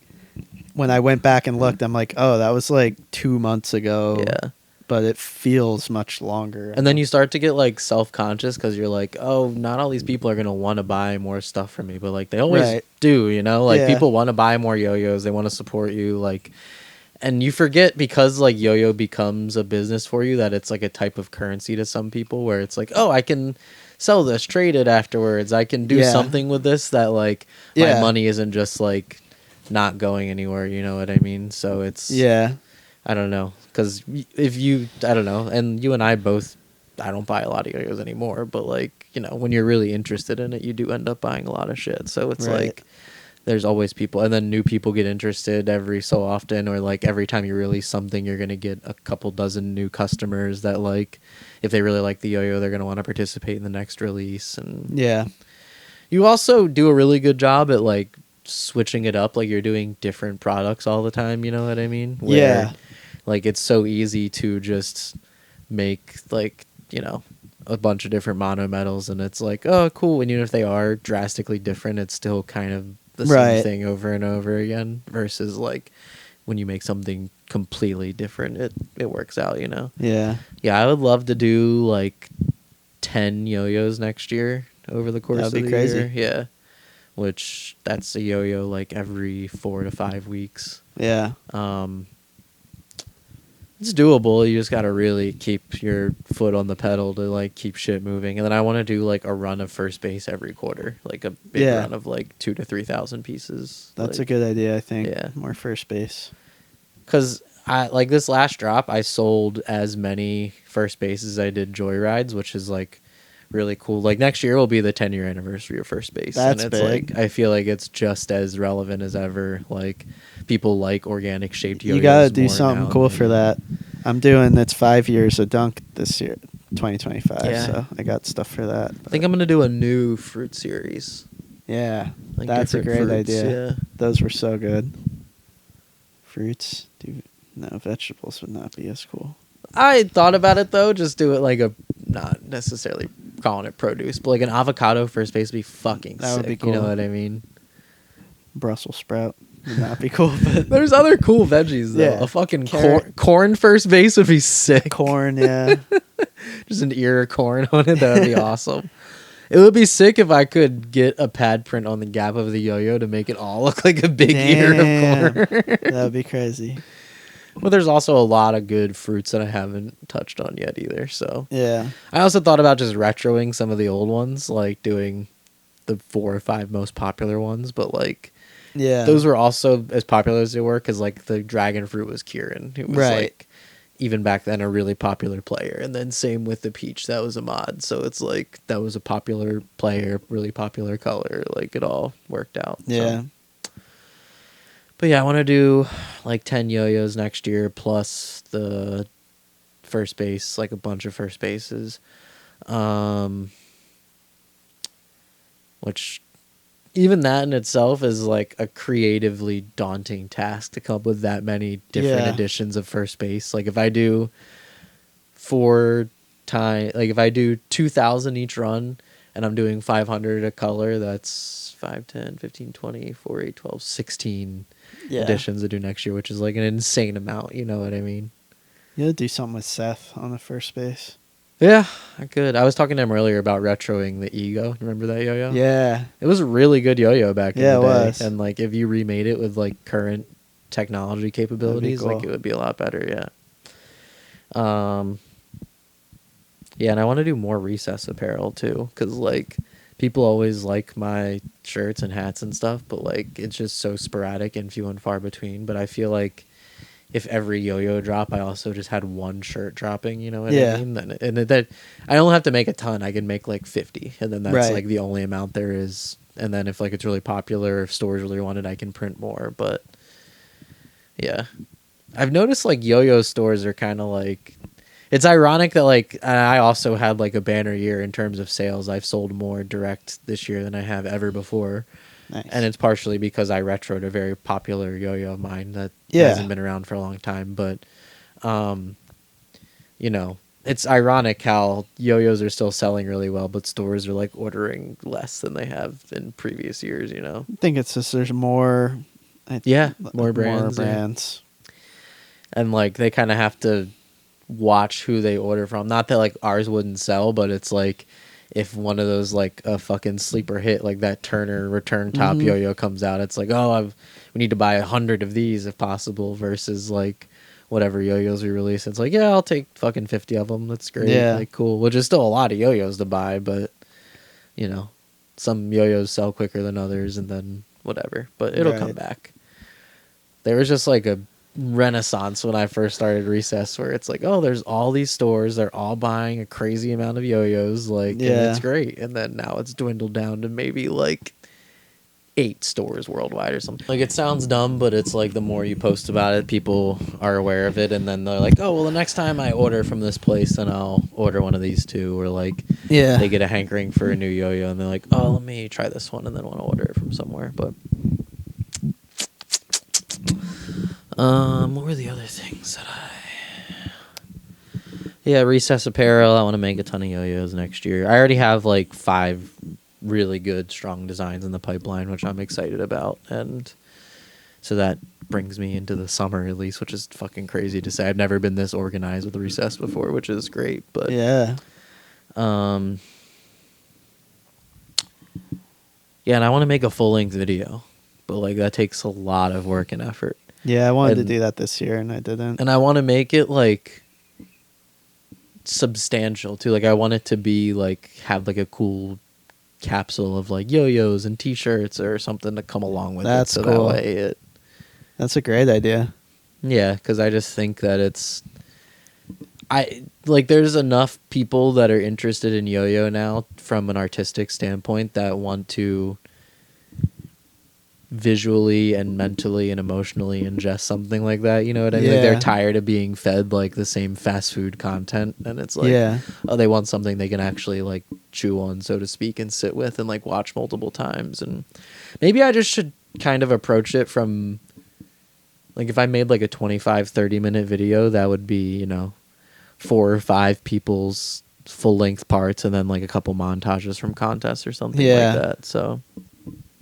Speaker 2: when I went back and looked, I'm like, oh, that was like 2 months ago.
Speaker 1: Yeah.
Speaker 2: But it feels much longer.
Speaker 1: And then you start to get like self-conscious because you're like, oh, not all these people are going to want to buy more stuff from me, but like they always
Speaker 2: Right.
Speaker 1: do, you know, like
Speaker 2: Yeah.
Speaker 1: people want to buy more yo-yos. They want to support you. Like, and you forget because like yo-yo becomes a business for you that it's like a type of currency to some people where it's like, oh, I can sell this, trade it afterwards. I can do
Speaker 2: Yeah.
Speaker 1: something with this that like
Speaker 2: Yeah.
Speaker 1: my money isn't just like not going anywhere. You know what I mean? So it's,
Speaker 2: Yeah.
Speaker 1: I don't know. Because if you, I don't know, and you and I both, I don't buy a lot of yo-yos anymore, but like, you know, when you're really interested in it, you do end up buying a lot of shit. So it's
Speaker 2: Right.
Speaker 1: like, there's always people, and then new people get interested every so often, or like every time you release something, you're going to get a couple dozen new customers that like, if they really like the yo-yo, they're going to want to participate in the next release. And
Speaker 2: Yeah.
Speaker 1: you also do a really good job at like switching it up. Like you're doing different products all the time. You know what I mean?
Speaker 2: Yeah.
Speaker 1: Like it's so easy to just make like, you know, a bunch of different mono metals, and it's like, oh, cool. And even if they are drastically different, it's still kind of the same
Speaker 2: Right.
Speaker 1: thing over and over again. Versus like when you make something completely different, it works out, you know?
Speaker 2: Yeah.
Speaker 1: Yeah, I would love to do like 10 yo-yos next year over the course
Speaker 2: That'd
Speaker 1: of
Speaker 2: be
Speaker 1: the
Speaker 2: crazy.
Speaker 1: year. Yeah. Which that's a yo-yo like every 4 to 5 weeks.
Speaker 2: Yeah.
Speaker 1: It's doable. You just got to really keep your foot on the pedal to like keep shit moving. And then I want to do like a run of first base every quarter, like a big
Speaker 2: Yeah.
Speaker 1: run of like 2,000 to 3,000 pieces.
Speaker 2: That's
Speaker 1: like,
Speaker 2: a good idea, I think.
Speaker 1: Yeah.
Speaker 2: More first base.
Speaker 1: Because I like this last drop, I sold as many first bases as I did joyrides, which is like really cool. Like next year will be the 10-year anniversary of first base.
Speaker 2: That's
Speaker 1: and it's
Speaker 2: big.
Speaker 1: like I feel like it's just as relevant as ever. Like people like organic shaped yo-yos.
Speaker 2: You got to do
Speaker 1: more
Speaker 2: something
Speaker 1: now
Speaker 2: cool
Speaker 1: than
Speaker 2: for
Speaker 1: maybe.
Speaker 2: that. I'm doing it's 5 years of Dunk this year, 2025.
Speaker 1: Yeah.
Speaker 2: So I got stuff for that.
Speaker 1: I think I'm gonna do a new fruit series.
Speaker 2: Yeah,
Speaker 1: Like
Speaker 2: that's a
Speaker 1: different
Speaker 2: great
Speaker 1: fruits,
Speaker 2: idea.
Speaker 1: Yeah.
Speaker 2: Those were so good. Fruits, no, vegetables would not be as cool.
Speaker 1: I thought about it though, just do it like a not necessarily calling it produce, but like an avocado first base would be fucking
Speaker 2: That would
Speaker 1: sick.
Speaker 2: be
Speaker 1: You know
Speaker 2: cool.
Speaker 1: what I mean?
Speaker 2: Brussels sprout would not be cool, but
Speaker 1: There's other cool veggies though.
Speaker 2: Yeah.
Speaker 1: A fucking
Speaker 2: Carrot.
Speaker 1: corn first base would be sick.
Speaker 2: corn, yeah.
Speaker 1: Just an ear of corn on it. That would be awesome. It would be sick if I could get a pad print on the gap of the yo-yo to make it all look like a big ear
Speaker 2: Damn.
Speaker 1: of corn.
Speaker 2: That would be crazy.
Speaker 1: But there's also a lot of good fruits that I haven't touched on yet either. So
Speaker 2: Yeah.
Speaker 1: I also thought about just retroing some of the old ones, like doing the 4 or 5 most popular ones. But like
Speaker 2: Yeah.
Speaker 1: those were also as popular as they were because like the dragon fruit was Kieran, who was
Speaker 2: Right.
Speaker 1: like even back then a really popular player, and then same with the peach, that was a mod. So it's like that was a popular player, really popular color. Like it all worked out.
Speaker 2: Yeah.
Speaker 1: So. But yeah, I want to do like 10 yo-yos next year plus the first base, like a bunch of first bases. Which even that in itself is like a creatively daunting task to come up with that many different editions of first base. Like if I do if I do 2,000 each run and I'm doing 500 a color, that's 5, 10, 15, 20, 4, 8, 12, 16 editions to do next year, which is like an insane amount. You know what I mean?
Speaker 2: You gotta do something with Seth on the first base.
Speaker 1: Yeah, I could. I was talking to him earlier about retroing the Ego. Remember that yo-yo?
Speaker 2: Yeah.
Speaker 1: It was a really good yo-yo back in the day.
Speaker 2: It was.
Speaker 1: And like if you remade it with like current technology capabilities,
Speaker 2: cool.
Speaker 1: like it would be a lot better, yeah. Yeah, and I want to do more recess apparel too, because like people always like my shirts and hats and stuff, but like it's just so sporadic and few and far between. But I feel like if every yo-yo drop, I also just had one shirt dropping, you know what I mean? And that I don't have to make a ton. I can make like 50, and then that's like the only amount there is. And then if like it's really popular, if stores really want it, I can print more. But yeah, I've noticed like yo-yo stores are kind of like, it's ironic that like I also had like a banner year in terms of sales. I've sold more direct this year than I have ever before.
Speaker 2: Nice.
Speaker 1: And it's partially because I retroed a very popular yo-yo of mine that hasn't been around for a long time. But, you know, it's ironic how yo-yos are still selling really well, but stores are like ordering less than they have in previous years, you know?
Speaker 2: I think it's just there's more.
Speaker 1: More brands. And like they kind of have to watch who they order from. Not that like ours wouldn't sell, but it's like if one of those like a fucking sleeper hit like that Turner return top yo-yo comes out, it's like, oh, we need to buy 100 of these if possible, versus like whatever yo-yos we release. It's like, yeah, I'll take fucking 50 of them. That's great. Like cool. Which is still a lot of yo-yos to buy, but you know, some yo-yos sell quicker than others, and then whatever. But it'll come back. There was just like a renaissance when I first started Recess, where it's like, oh, there's all these stores, they're all buying a crazy amount of yo-yos, like, and it's great. And then now it's dwindled down to maybe like 8 stores worldwide or something. Like, it sounds dumb, but it's like the more you post about it, people are aware of it, and then they're like, oh, well, the next time I order from this place, then I'll order one of these too. Or like they get a hankering for a new yo-yo and they're like, oh, let me try this one, and then want to order it from somewhere. But what were the other things that Recess apparel. I want to make a ton of yo-yos next year. I already have like 5 really good, strong designs in the pipeline, which I'm excited about. And so that brings me into the summer release, which is fucking crazy to say. I've never been this organized with Recess before, which is great. But and I want to make a full-length video, but like that takes a lot of work and effort.
Speaker 2: Yeah, I wanted to do that this year, and I didn't.
Speaker 1: And I want to make it like substantial too. Like I want it to be like have like a cool capsule of like yo-yos and T-shirts or something to come along with it. So cool. That way
Speaker 2: that's a great idea.
Speaker 1: Yeah, because I just think that there's enough people that are interested in yo-yo now from an artistic standpoint that want to visually and mentally and emotionally ingest something like that, you know what I mean? Like they're tired of being fed like the same fast food content, and it's like oh, they want something they can actually like chew on, so to speak, and sit with and like watch multiple times. And maybe I just should kind of approach it from like, if I made like a 25-30 minute video, that would be, you know, 4 or 5 people's full length parts and then like a couple montages from contests or something like that. So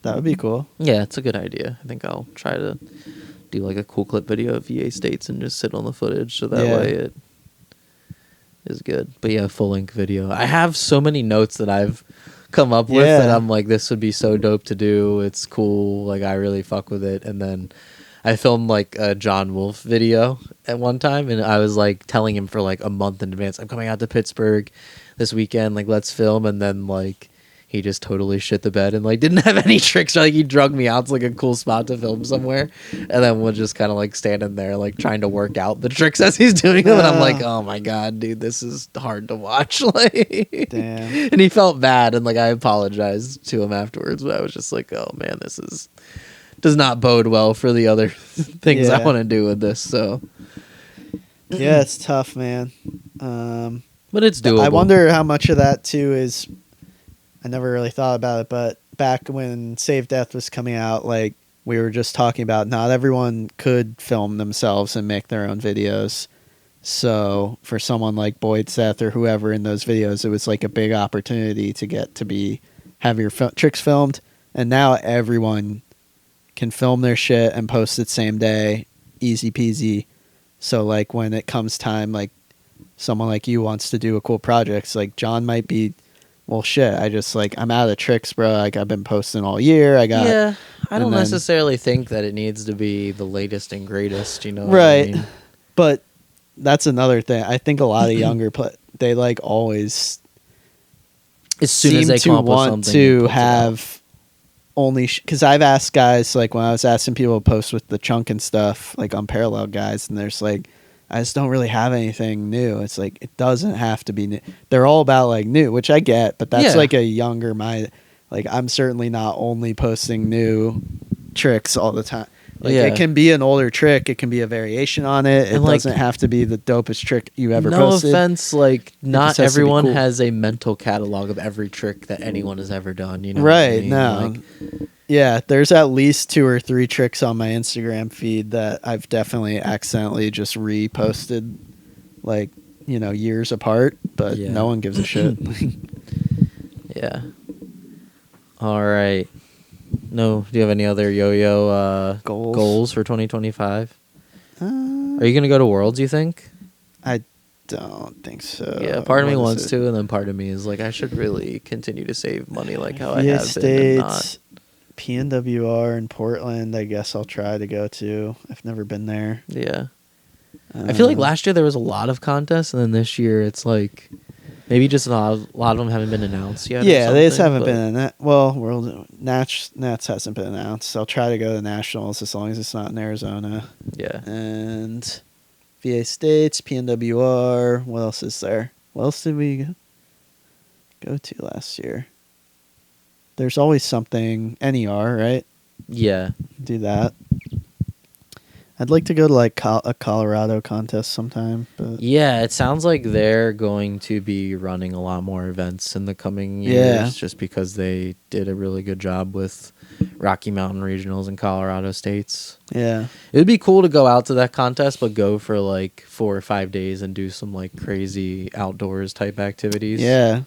Speaker 2: that would be cool.
Speaker 1: Yeah, it's a good idea. I think I'll try to do like a cool clip video of VA states and just sit on the footage, so that way it is good. But yeah, full length video. I have so many notes that I've come up with that I'm like, this would be so dope to do. It's cool. Like I really fuck with it. And then I filmed like a John Wolfe video at one time, and I was like telling him for like a month in advance, I'm coming out to Pittsburgh this weekend, like let's film. And then like he just totally shit the bed and like didn't have any tricks. Like he drug me out to like a cool spot to film somewhere, and then we're just kind of like standing there like trying to work out the tricks as he's doing them. And I'm like, oh my god, dude, this is hard to watch. Like,
Speaker 2: damn.
Speaker 1: And he felt bad, and like I apologized to him afterwards, but I was just like, oh man, this does not bode well for the other things I want to do with this. So
Speaker 2: Yeah, it's tough, man.
Speaker 1: But it's doable.
Speaker 2: I wonder how much of that too is. I never really thought about it, but back when Save Death was coming out, like we were just talking about, not everyone could film themselves and make their own videos. So for someone like Boyd Seth or whoever in those videos, it was like a big opportunity to get to have your tricks filmed. And now everyone can film their shit and post it same day, easy peasy. So like when it comes time, like someone like you wants to do a cool project, it's like John might be, well, shit, I just like, I'm out of tricks, bro. Like I've been posting all year. I don't
Speaker 1: necessarily think that it needs to be the latest and greatest, you know?
Speaker 2: Right.
Speaker 1: What I mean?
Speaker 2: But that's another thing. I think a lot of younger they like always
Speaker 1: as soon
Speaker 2: seem
Speaker 1: as they
Speaker 2: to
Speaker 1: come up with
Speaker 2: want
Speaker 1: something,
Speaker 2: to have only because I've asked guys, like when I was asking people to post with the chunk and stuff, like Unparalleled guys, and there's like, I just don't really have anything new. It's like it doesn't have to be new. They're all about like new, which I get, but that's like a younger mind. Like I'm certainly not only posting new tricks all the time. Like it can be an older trick, it can be a variation on it. It doesn't have to be the dopest trick you ever posted.
Speaker 1: No offense, like not everyone
Speaker 2: cool.
Speaker 1: has a mental catalog of every trick that anyone has ever done, you know?
Speaker 2: Right,
Speaker 1: what I mean?
Speaker 2: no.
Speaker 1: Like,
Speaker 2: yeah, there's at least 2 or 3 tricks on my Instagram feed that I've definitely accidentally just reposted, like, you know, years apart, but no one gives a shit.
Speaker 1: yeah. All right. No, do you have any other yo-yo goals for 2025? Are you going to go to Worlds, you think?
Speaker 2: I don't think so.
Speaker 1: Yeah, part of me wants to, and then part of me is like, I should really continue to save money like how I have been and not.
Speaker 2: PNWR in Portland, I guess I'll try to go to. I've never been there.
Speaker 1: Yeah. I feel like last year there was a lot of contests, and then this year it's like maybe just a lot of them haven't been announced yet.
Speaker 2: Yeah, they just haven't been World Nats hasn't been announced. I'll try to go to Nationals as long as it's not in Arizona.
Speaker 1: Yeah.
Speaker 2: And VA States, PNWR. What else is there? What else did we go to last year? There's always something. NER, right?
Speaker 1: Yeah.
Speaker 2: Do that. I'd like to go to like a Colorado contest sometime. But
Speaker 1: yeah, it sounds like they're going to be running a lot more events in the coming years just because they did a really good job with Rocky Mountain Regionals in Colorado States.
Speaker 2: Yeah.
Speaker 1: It would be cool to go out to that contest, but go for like 4 or 5 days and do some like crazy outdoors type activities.
Speaker 2: Yeah.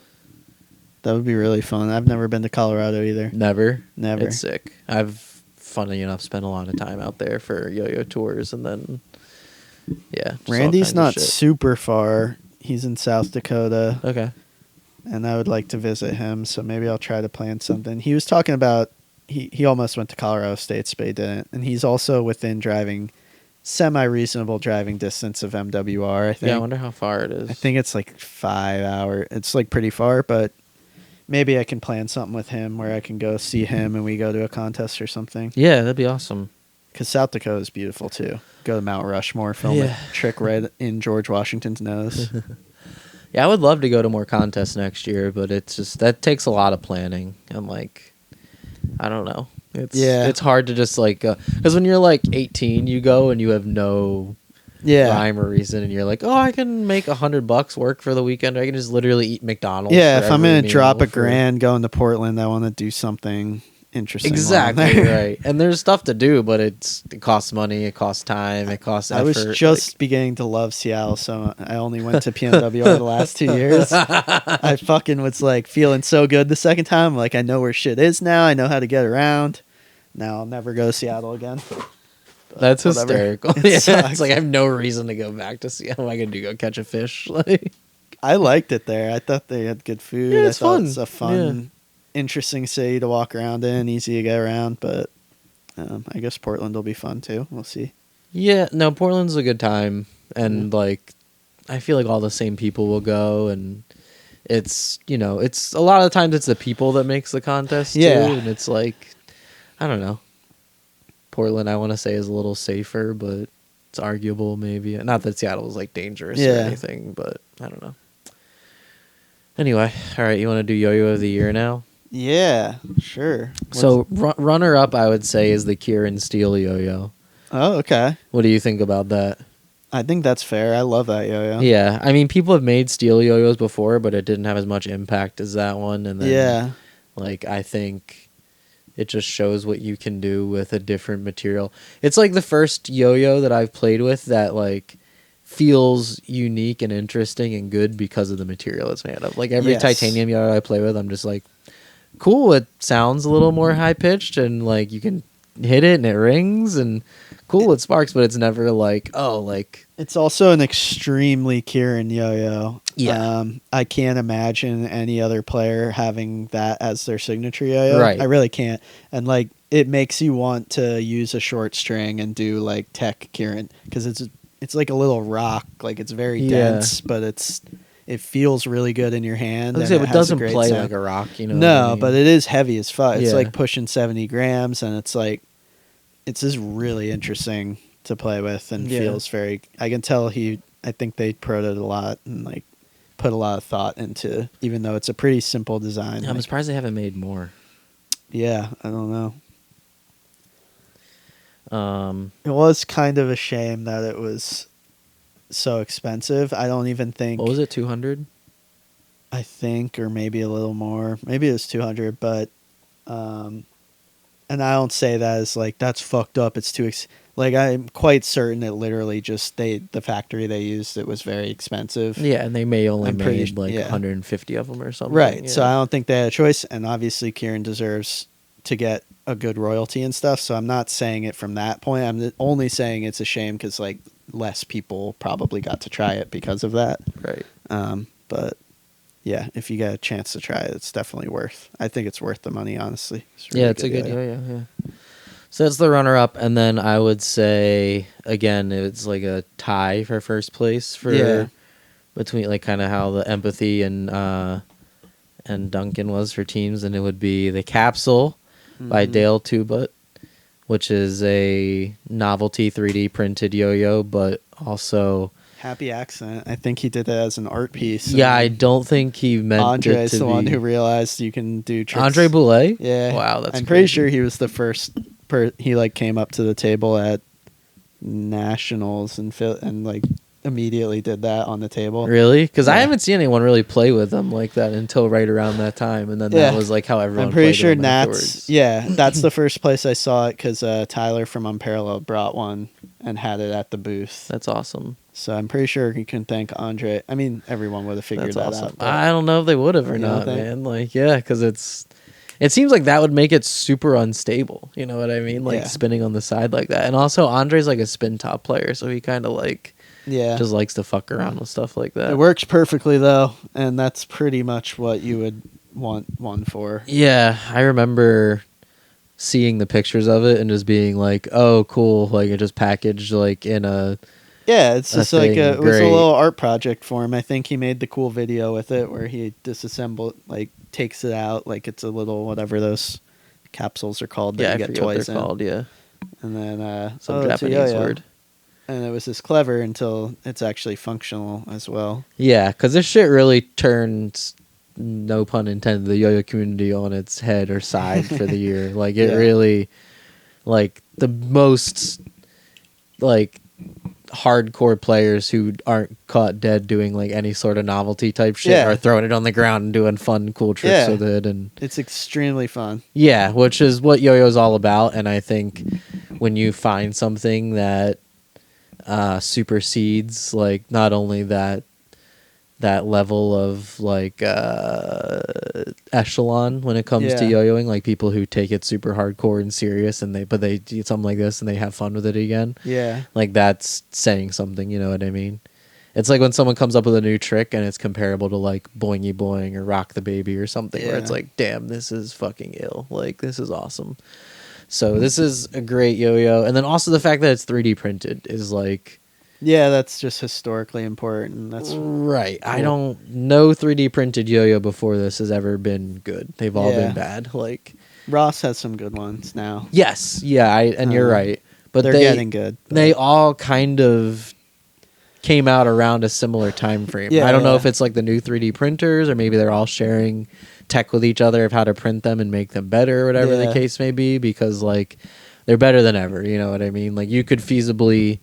Speaker 2: That would be really fun. I've never been to Colorado either.
Speaker 1: Never?
Speaker 2: Never.
Speaker 1: It's sick. I've, funny enough, spent a lot of time out there for yo-yo tours, and then, yeah.
Speaker 2: Randy's not super far. He's in South Dakota.
Speaker 1: Okay.
Speaker 2: And I would like to visit him, so maybe I'll try to plan something. He was talking about, he almost went to Colorado States, but he didn't. And he's also within semi-reasonable driving distance of MWR, I think.
Speaker 1: Yeah, I wonder how far it is.
Speaker 2: I think it's like 5 hours. It's like pretty far, but maybe I can plan something with him where I can go see him and we go to a contest or something.
Speaker 1: Yeah, that'd be awesome.
Speaker 2: Because South Dakota is beautiful, too. Go to Mount Rushmore, film a trick right in George Washington's nose.
Speaker 1: Yeah, I would love to go to more contests next year, but it's just, that takes a lot of planning. I'm like, I don't know. It's hard to just like, because when you're like 18, you go and you have no rhyme or reason, and you're like, oh, I can make $100 work for the weekend. I can just literally eat McDonald's.
Speaker 2: Yeah, if I'm gonna drop $1,000 going to Portland, I want to do something interesting.
Speaker 1: Exactly right. And there's stuff to do, but it costs money, it costs time, it costs effort.
Speaker 2: I was just beginning to love Seattle, so I only went to PNWR the last 2 years. I fucking was like feeling so good the second time. Like I know where shit is now. I know how to get around. Now I'll never go to Seattle again.
Speaker 1: That's hysterical. It's like I have no reason to go back to Seattle. I can go catch a fish. Like
Speaker 2: I liked it there. I thought they had good food.
Speaker 1: Yeah, it's fun.
Speaker 2: It's a fun, interesting city to walk around in, easy to get around. But I guess Portland will be fun too. We'll see.
Speaker 1: Yeah, no, Portland's a good time, and like I feel like all the same people will go, and it's it's a lot of the times it's the people that makes the contest too, and it's like I don't know. Portland, I want to say, is a little safer, but it's arguable maybe. Not that Seattle is like dangerous or anything, but I don't know. Anyway, all right, you want to do Yo-Yo of the Year now?
Speaker 2: Yeah, sure.
Speaker 1: So runner-up, I would say, is the Kieran Steele Yo-Yo.
Speaker 2: Oh, okay.
Speaker 1: What do you think about that?
Speaker 2: I think that's fair. I love that yo-yo.
Speaker 1: Yeah, I mean, people have made steel yo-yos before, but it didn't have as much impact as that one. And then,
Speaker 2: Yeah.
Speaker 1: like, I think it just shows what you can do with a different material. It's like the first yo-yo that I've played with that, like, feels unique and interesting and good because of the material it's made of. Like, every titanium yo-yo I play with, I'm just like, cool, it sounds a little more high-pitched, and, like, you can hit it and it rings, and cool, it sparks, but it's never like, oh, like...
Speaker 2: It's also an extremely Kieran yo-yo.
Speaker 1: Yeah.
Speaker 2: I can't imagine any other player having that as their signature yo-yo.
Speaker 1: Right.
Speaker 2: I really can't. And, like, it makes you want to use a short string and do, like, tech Kieran, because it's like a little rock. Like, it's very dense, but it feels really good in your hand.
Speaker 1: It doesn't play like a rock, you know.
Speaker 2: No,
Speaker 1: what I mean?
Speaker 2: but it is heavy as fuck. It's
Speaker 1: Yeah.
Speaker 2: like pushing 70 grams, and it's like, it's just really interesting to play with, and feels very, I can tell I think they pro'd it a lot and like put a lot of thought into, even though it's a pretty simple design.
Speaker 1: I'm surprised they haven't made more.
Speaker 2: Yeah, I don't know. It was kind of a shame that it was so expensive. I don't even think...
Speaker 1: What was it, 200?
Speaker 2: I think, or maybe a little more. Maybe it was 200, but... and I don't say that as like, that's fucked up, it's too... Like, I'm quite certain it literally just... the factory they used, it was very expensive.
Speaker 1: Yeah, and they may only
Speaker 2: I'm
Speaker 1: made like 150 of them or something.
Speaker 2: Right,
Speaker 1: yeah.
Speaker 2: so I don't think they had a choice, and obviously Kieran deserves to get a good royalty and stuff, so I'm not saying it from that point. I'm only saying it's a shame because, like, less people probably got to try it because of that.
Speaker 1: Right.
Speaker 2: But yeah, if you get a chance to try it, it's definitely worth... I think it's worth the money, honestly.
Speaker 1: It's a good yo-yo, yeah. So that's the runner-up, and then I would say, again, it's like a tie for first place for between, like, kind of how the Empathy and Duncan was for teams, and it would be the Capsule by Dale Tubut, which is a novelty 3D printed yo-yo, but also...
Speaker 2: Happy accident. I think he did it as an art piece.
Speaker 1: Yeah, I don't think he meant
Speaker 2: Andre's
Speaker 1: it to
Speaker 2: the
Speaker 1: be...
Speaker 2: one who realized you can do tricks.
Speaker 1: Andre Boulet?
Speaker 2: Yeah.
Speaker 1: Wow, that's
Speaker 2: I'm pretty
Speaker 1: crazy.
Speaker 2: sure he was the first... he, like, came up to the table at Nationals and like, immediately did that on the table.
Speaker 1: Really? Because I haven't seen anyone really play with them like that until right around that time, and then that was like how everyone.
Speaker 2: I'm pretty
Speaker 1: played
Speaker 2: sure
Speaker 1: them
Speaker 2: Nats.
Speaker 1: afterwards.
Speaker 2: Yeah, that's the first place I saw it because Tyler from Unparalleled brought one and had it at the booth.
Speaker 1: That's awesome.
Speaker 2: So I'm pretty sure you can thank Andre. I mean, everyone would have figured
Speaker 1: That's
Speaker 2: that
Speaker 1: awesome.
Speaker 2: out.
Speaker 1: I don't know if they would have or not, man. Like, yeah, because it seems like that would make it super unstable. You know what I mean? Like spinning on the side like that. And also, Andre's like a spin top player, so he kind of like just likes to fuck around with stuff like that.
Speaker 2: It works perfectly though, and that's pretty much what you would want one for.
Speaker 1: Yeah, I remember seeing the pictures of it and just being like, "Oh, cool!" Like it just packaged like in a.
Speaker 2: Yeah, it's just like it was a
Speaker 1: Great.
Speaker 2: little art project for him. I think he made the cool video with it where he disassembled, like takes it out, like it's a little whatever those capsules are called that you get toys in.
Speaker 1: Called, yeah.
Speaker 2: And then
Speaker 1: Some Japanese word.
Speaker 2: And it was just clever until it's actually functional as well.
Speaker 1: Yeah, because this shit really turns, no pun intended, the yo-yo community on its head or side for the year. Like it really, like the most, like hardcore players who aren't caught dead doing like any sort of novelty type shit are throwing it on the ground and doing fun, cool tricks with it, and
Speaker 2: it's extremely fun. Yeah,
Speaker 1: which is what yo-yo's all about. And I think when you find something that supersedes like not only that level of like echelon when it comes to yo-yoing, like people who take it super hardcore and serious and they do something like this and they have fun with it again.
Speaker 2: Yeah.
Speaker 1: Like that's saying something, you know what I mean? It's like when someone comes up with a new trick and it's comparable to like Boingy Boing or Rock the Baby or something where it's like, damn, this is fucking ill. Like this is awesome. So this is a great yo-yo. And then also the fact that it's 3D printed is like...
Speaker 2: Yeah, that's just historically important. That's
Speaker 1: right. Cool. I don't know 3D printed yo-yo before this has ever been good. They've all been bad. Like
Speaker 2: Ross has some good ones now.
Speaker 1: Yes. Yeah, and you're right. But
Speaker 2: they're getting good. But
Speaker 1: they all kind of came out around a similar time frame. I don't know if it's like the new 3D printers or maybe they're all sharing tech with each other of how to print them and make them better or whatever the case may be, because like they're better than ever, you know what I mean? Like you could feasibly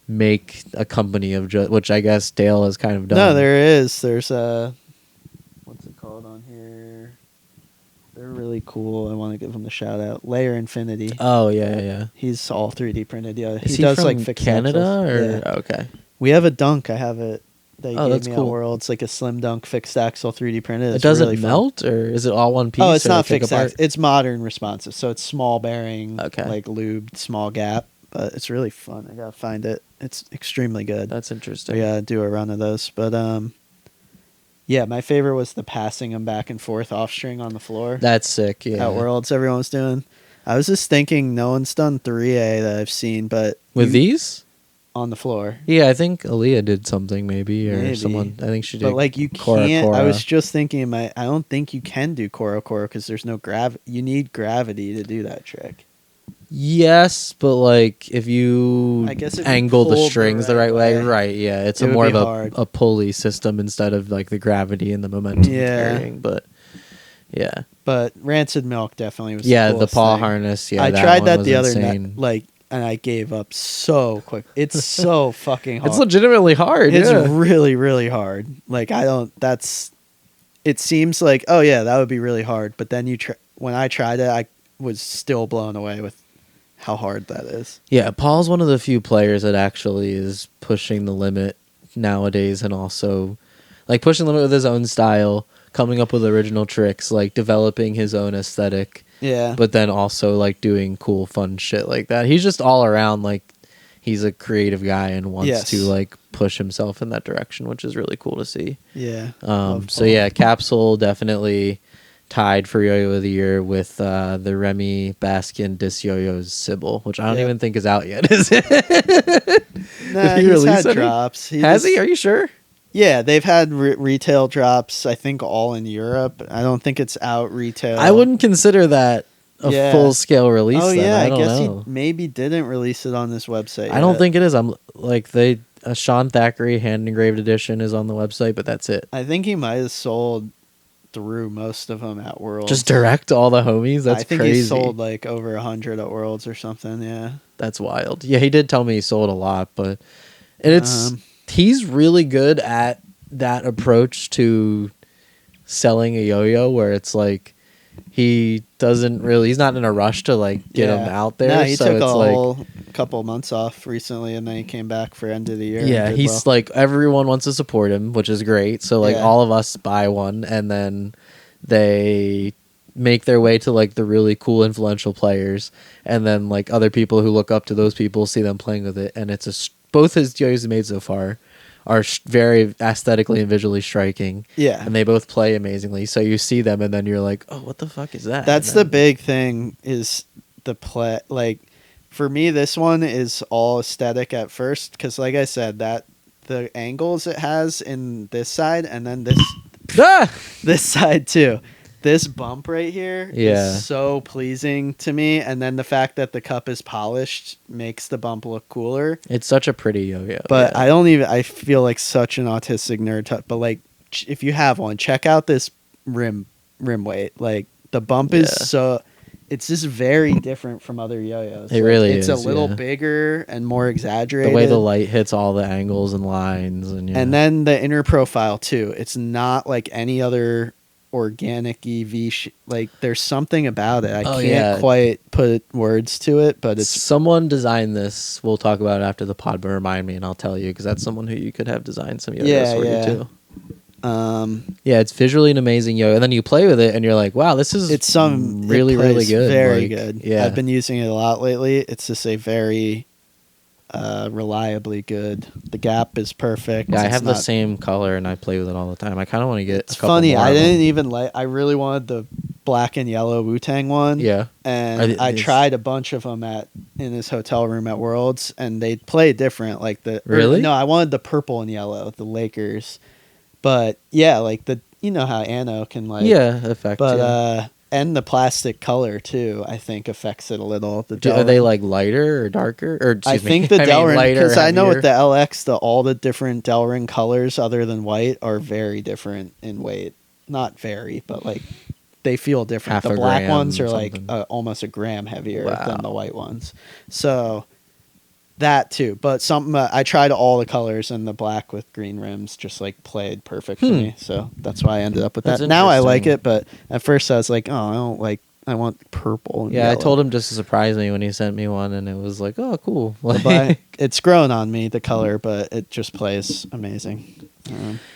Speaker 1: make a company of just, which I guess Dale has kind of done.
Speaker 2: No, there is. There's what's it called on here? They're really cool. I want to give them the shout out. Layer Infinity.
Speaker 1: Oh yeah.
Speaker 2: He's all 3D printed. Yeah,
Speaker 1: Is
Speaker 2: he does
Speaker 1: from
Speaker 2: like fixed
Speaker 1: Canada
Speaker 2: axles.
Speaker 1: or
Speaker 2: Yeah.
Speaker 1: okay?
Speaker 2: We have a dunk. I have it. They
Speaker 1: Oh,
Speaker 2: gave
Speaker 1: that's
Speaker 2: me
Speaker 1: cool.
Speaker 2: at Worlds, like a slim dunk fixed axle 3D printed.
Speaker 1: It
Speaker 2: It's
Speaker 1: doesn't
Speaker 2: really fun.
Speaker 1: melt, or is it all one piece?
Speaker 2: Oh, it's
Speaker 1: or
Speaker 2: not
Speaker 1: they take
Speaker 2: fixed
Speaker 1: apart?
Speaker 2: axle. It's modern responsive, so it's small bearing,
Speaker 1: Okay.
Speaker 2: like lubed, small gap. But it's really fun. I gotta find it. It's extremely good.
Speaker 1: That's interesting.
Speaker 2: We gotta do a run of those. But yeah, my favorite was the passing them back and forth off string on the floor.
Speaker 1: That's sick. Yeah.
Speaker 2: At Worlds, everyone was doing. I was just thinking, no one's done 3A that I've seen, but
Speaker 1: With these?
Speaker 2: on the floor.
Speaker 1: Yeah, I think Aaliyah did something maybe, or
Speaker 2: Maybe.
Speaker 1: someone. I think she did.
Speaker 2: But like you
Speaker 1: Cora
Speaker 2: can't. I
Speaker 1: Cora.
Speaker 2: was just thinking, I don't think you can do Cora because there's no gravity. You need gravity to do that trick.
Speaker 1: Yes, but like if you
Speaker 2: I guess if you
Speaker 1: angle the
Speaker 2: pulled the
Speaker 1: strings the
Speaker 2: right
Speaker 1: right way,
Speaker 2: way,
Speaker 1: right? Yeah, it's
Speaker 2: it
Speaker 1: a
Speaker 2: would
Speaker 1: more
Speaker 2: be
Speaker 1: of
Speaker 2: hard.
Speaker 1: a pulley system instead of like the gravity and the momentum
Speaker 2: Yeah.
Speaker 1: carrying. But yeah,
Speaker 2: But Rancid Milk definitely was.
Speaker 1: yeah,
Speaker 2: the
Speaker 1: the
Speaker 2: coolest
Speaker 1: paw
Speaker 2: thing.
Speaker 1: harness. Yeah,
Speaker 2: I
Speaker 1: that
Speaker 2: tried
Speaker 1: one
Speaker 2: that
Speaker 1: was
Speaker 2: the other
Speaker 1: insane.
Speaker 2: night, like, and I gave up so quick. It's so fucking hard.
Speaker 1: It's legitimately hard.
Speaker 2: It's
Speaker 1: yeah.
Speaker 2: really, really hard. Like I don't. That's. It seems like that would be really hard, but then when I tried it, I was still blown away with how hard that is.
Speaker 1: Yeah, Paul's one of the few players that actually is pushing the limit nowadays, and also like pushing the limit with his own style, coming up with original tricks, like developing his own aesthetic,
Speaker 2: Yeah.
Speaker 1: but then also like doing cool, fun shit like that. He's just all around like he's a creative guy and wants
Speaker 2: Yes.
Speaker 1: to like push himself in that direction, which is really cool to see.
Speaker 2: Yeah. Love
Speaker 1: So
Speaker 2: Paul.
Speaker 1: yeah, Capsule definitely tied for Yo-Yo of the Year with the Remy Baskin Dis Yo-Yo's Sybil, which I don't
Speaker 2: Yeah.
Speaker 1: even think is out yet, is it?
Speaker 2: Nah,
Speaker 1: Did he
Speaker 2: he's
Speaker 1: release
Speaker 2: had
Speaker 1: any?
Speaker 2: drops.
Speaker 1: Has he? Are you sure?
Speaker 2: Yeah, they've had retail drops. I think all in Europe. I don't think it's out retail.
Speaker 1: I wouldn't consider that a
Speaker 2: Yeah.
Speaker 1: full-scale release.
Speaker 2: Oh
Speaker 1: then.
Speaker 2: yeah,
Speaker 1: I
Speaker 2: I
Speaker 1: don't
Speaker 2: guess
Speaker 1: know.
Speaker 2: he maybe didn't release it on this website.
Speaker 1: I don't
Speaker 2: yet.
Speaker 1: think it is. I'm like a Sean Thackeray hand engraved edition is on the website, but that's it.
Speaker 2: I think he might have sold through most of them at Worlds.
Speaker 1: Just direct to all the homies. That's
Speaker 2: I think
Speaker 1: crazy.
Speaker 2: he sold like over 100 at Worlds or something. Yeah.
Speaker 1: That's wild. Yeah, he did tell me he sold a lot, but and it's
Speaker 2: Um,
Speaker 1: he's really good at that approach to selling a yo-yo, where it's like he's not in a rush to like get
Speaker 2: Yeah.
Speaker 1: them out there.
Speaker 2: No, he
Speaker 1: so
Speaker 2: took
Speaker 1: it's
Speaker 2: a
Speaker 1: like
Speaker 2: whole couple months off recently, and then he came back for end of the year. and
Speaker 1: yeah,
Speaker 2: did
Speaker 1: he's
Speaker 2: well.
Speaker 1: like everyone wants to support him, which is great. So like
Speaker 2: Yeah.
Speaker 1: all of us buy one, and then they make their way to like the really cool influential players, and then like other people who look up to those people see them playing with it, and it's both his yo-yos he made so far are very aesthetically and visually striking,
Speaker 2: Yeah.
Speaker 1: and they both play amazingly. So you see them, and then you're like, oh, what the fuck is that?
Speaker 2: That's
Speaker 1: And
Speaker 2: the
Speaker 1: then-
Speaker 2: big thing is the play. Like for me, this one is all aesthetic at first because, like I said, that the angles it has in this side and then
Speaker 1: Ah!
Speaker 2: this side too. This bump right here
Speaker 1: Yeah.
Speaker 2: is so pleasing to me, and then the fact that the cup is polished makes the bump look cooler.
Speaker 1: It's such a pretty yo-yo.
Speaker 2: But
Speaker 1: yeah.
Speaker 2: I feel like such an autistic nerd. But like, if you have one, check out this rim weight. Like the bump is
Speaker 1: Yeah.
Speaker 2: it's just very different from other yo-yos.
Speaker 1: It really
Speaker 2: it's
Speaker 1: is,
Speaker 2: a little
Speaker 1: yeah.
Speaker 2: bigger and more
Speaker 1: the
Speaker 2: exaggerated.
Speaker 1: way the light hits all the angles and lines, and yeah.
Speaker 2: And then the inner profile too. It's not like any other organic EV. Like there's something about it. I
Speaker 1: Oh,
Speaker 2: can't
Speaker 1: yeah.
Speaker 2: quite put words to it, but it's
Speaker 1: someone designed this. We'll talk about it after the pod, but remind me and I'll tell you, because that's someone who you could have designed some yo-yos
Speaker 2: Yeah,
Speaker 1: for
Speaker 2: yeah.
Speaker 1: you too.
Speaker 2: um
Speaker 1: Yeah, it's visually an amazing yo, and then you play with it and you're like, wow, this is
Speaker 2: it's some
Speaker 1: really
Speaker 2: it
Speaker 1: really
Speaker 2: plays
Speaker 1: good.
Speaker 2: very
Speaker 1: Like,
Speaker 2: good.
Speaker 1: Yeah,
Speaker 2: I've been using it a lot lately. It's just a very reliably good. The gap is perfect.
Speaker 1: yeah. I
Speaker 2: It's
Speaker 1: have the
Speaker 2: not-
Speaker 1: same color and I play with it all the time. I kind of want to get.
Speaker 2: It's
Speaker 1: a couple
Speaker 2: funny.
Speaker 1: more
Speaker 2: I
Speaker 1: of them.
Speaker 2: didn't even like. I really wanted the black and yellow Wu-Tang one.
Speaker 1: Yeah,
Speaker 2: And
Speaker 1: Are they-
Speaker 2: I
Speaker 1: is-
Speaker 2: tried a bunch of them in his hotel room at Worlds, and they play different. Like
Speaker 1: Really?
Speaker 2: no, I wanted the purple and yellow, the Lakers. But yeah, like you know how Anno can like
Speaker 1: yeah, effect.
Speaker 2: but
Speaker 1: yeah.
Speaker 2: and the plastic color too, I think affects it a little. The
Speaker 1: Are they
Speaker 2: Delrin-
Speaker 1: like lighter or darker? Or
Speaker 2: I
Speaker 1: excuse me,
Speaker 2: think the
Speaker 1: I mean,
Speaker 2: Delrin,
Speaker 1: lighter,
Speaker 2: because I know with the
Speaker 1: heavier?
Speaker 2: LX, all the different Delrin colors other than white are very different in weight. Not very, but like they feel different.
Speaker 1: Half
Speaker 2: The
Speaker 1: a
Speaker 2: black
Speaker 1: gram
Speaker 2: ones are
Speaker 1: or
Speaker 2: like
Speaker 1: something.
Speaker 2: almost a gram heavier
Speaker 1: Wow.
Speaker 2: than the white ones. So That too, but something I tried all the colors, and the black with green rims just like played perfect for me. So that's why I ended up with
Speaker 1: That's
Speaker 2: that. Now I like
Speaker 1: interesting.
Speaker 2: it, but at first I was like, oh, I don't like. I want purple. And
Speaker 1: Yeah, I
Speaker 2: yellow.
Speaker 1: told him just to surprise me when he sent me one, and it was like, oh, cool.
Speaker 2: But it's grown on me, the color, but it just plays amazing.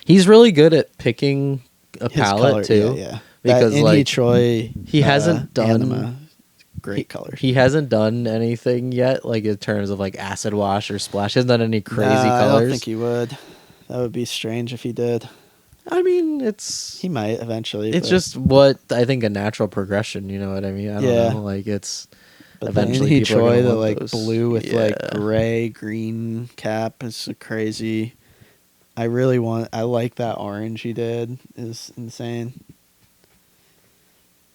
Speaker 1: He's really good at picking a
Speaker 2: His
Speaker 1: palette
Speaker 2: color,
Speaker 1: too.
Speaker 2: yeah.
Speaker 1: Because
Speaker 2: that
Speaker 1: like
Speaker 2: Troy,
Speaker 1: he hasn't done
Speaker 2: Anima, great colors.
Speaker 1: He hasn't done anything yet, like in terms of like acid wash or splash. He hasn't done any crazy
Speaker 2: Nah,
Speaker 1: colors.
Speaker 2: I don't think he would. That would be strange if he did.
Speaker 1: I mean, it's
Speaker 2: He might eventually.
Speaker 1: it's
Speaker 2: but,
Speaker 1: just what I think a natural progression. You know what I mean? I don't know. Like it's
Speaker 2: but
Speaker 1: eventually
Speaker 2: he
Speaker 1: people are
Speaker 2: Troy,
Speaker 1: gonna
Speaker 2: the
Speaker 1: want
Speaker 2: like
Speaker 1: those.
Speaker 2: blue with like
Speaker 1: Yeah.
Speaker 2: gray green cap is crazy. I really want. I like that orange he did. Is insane.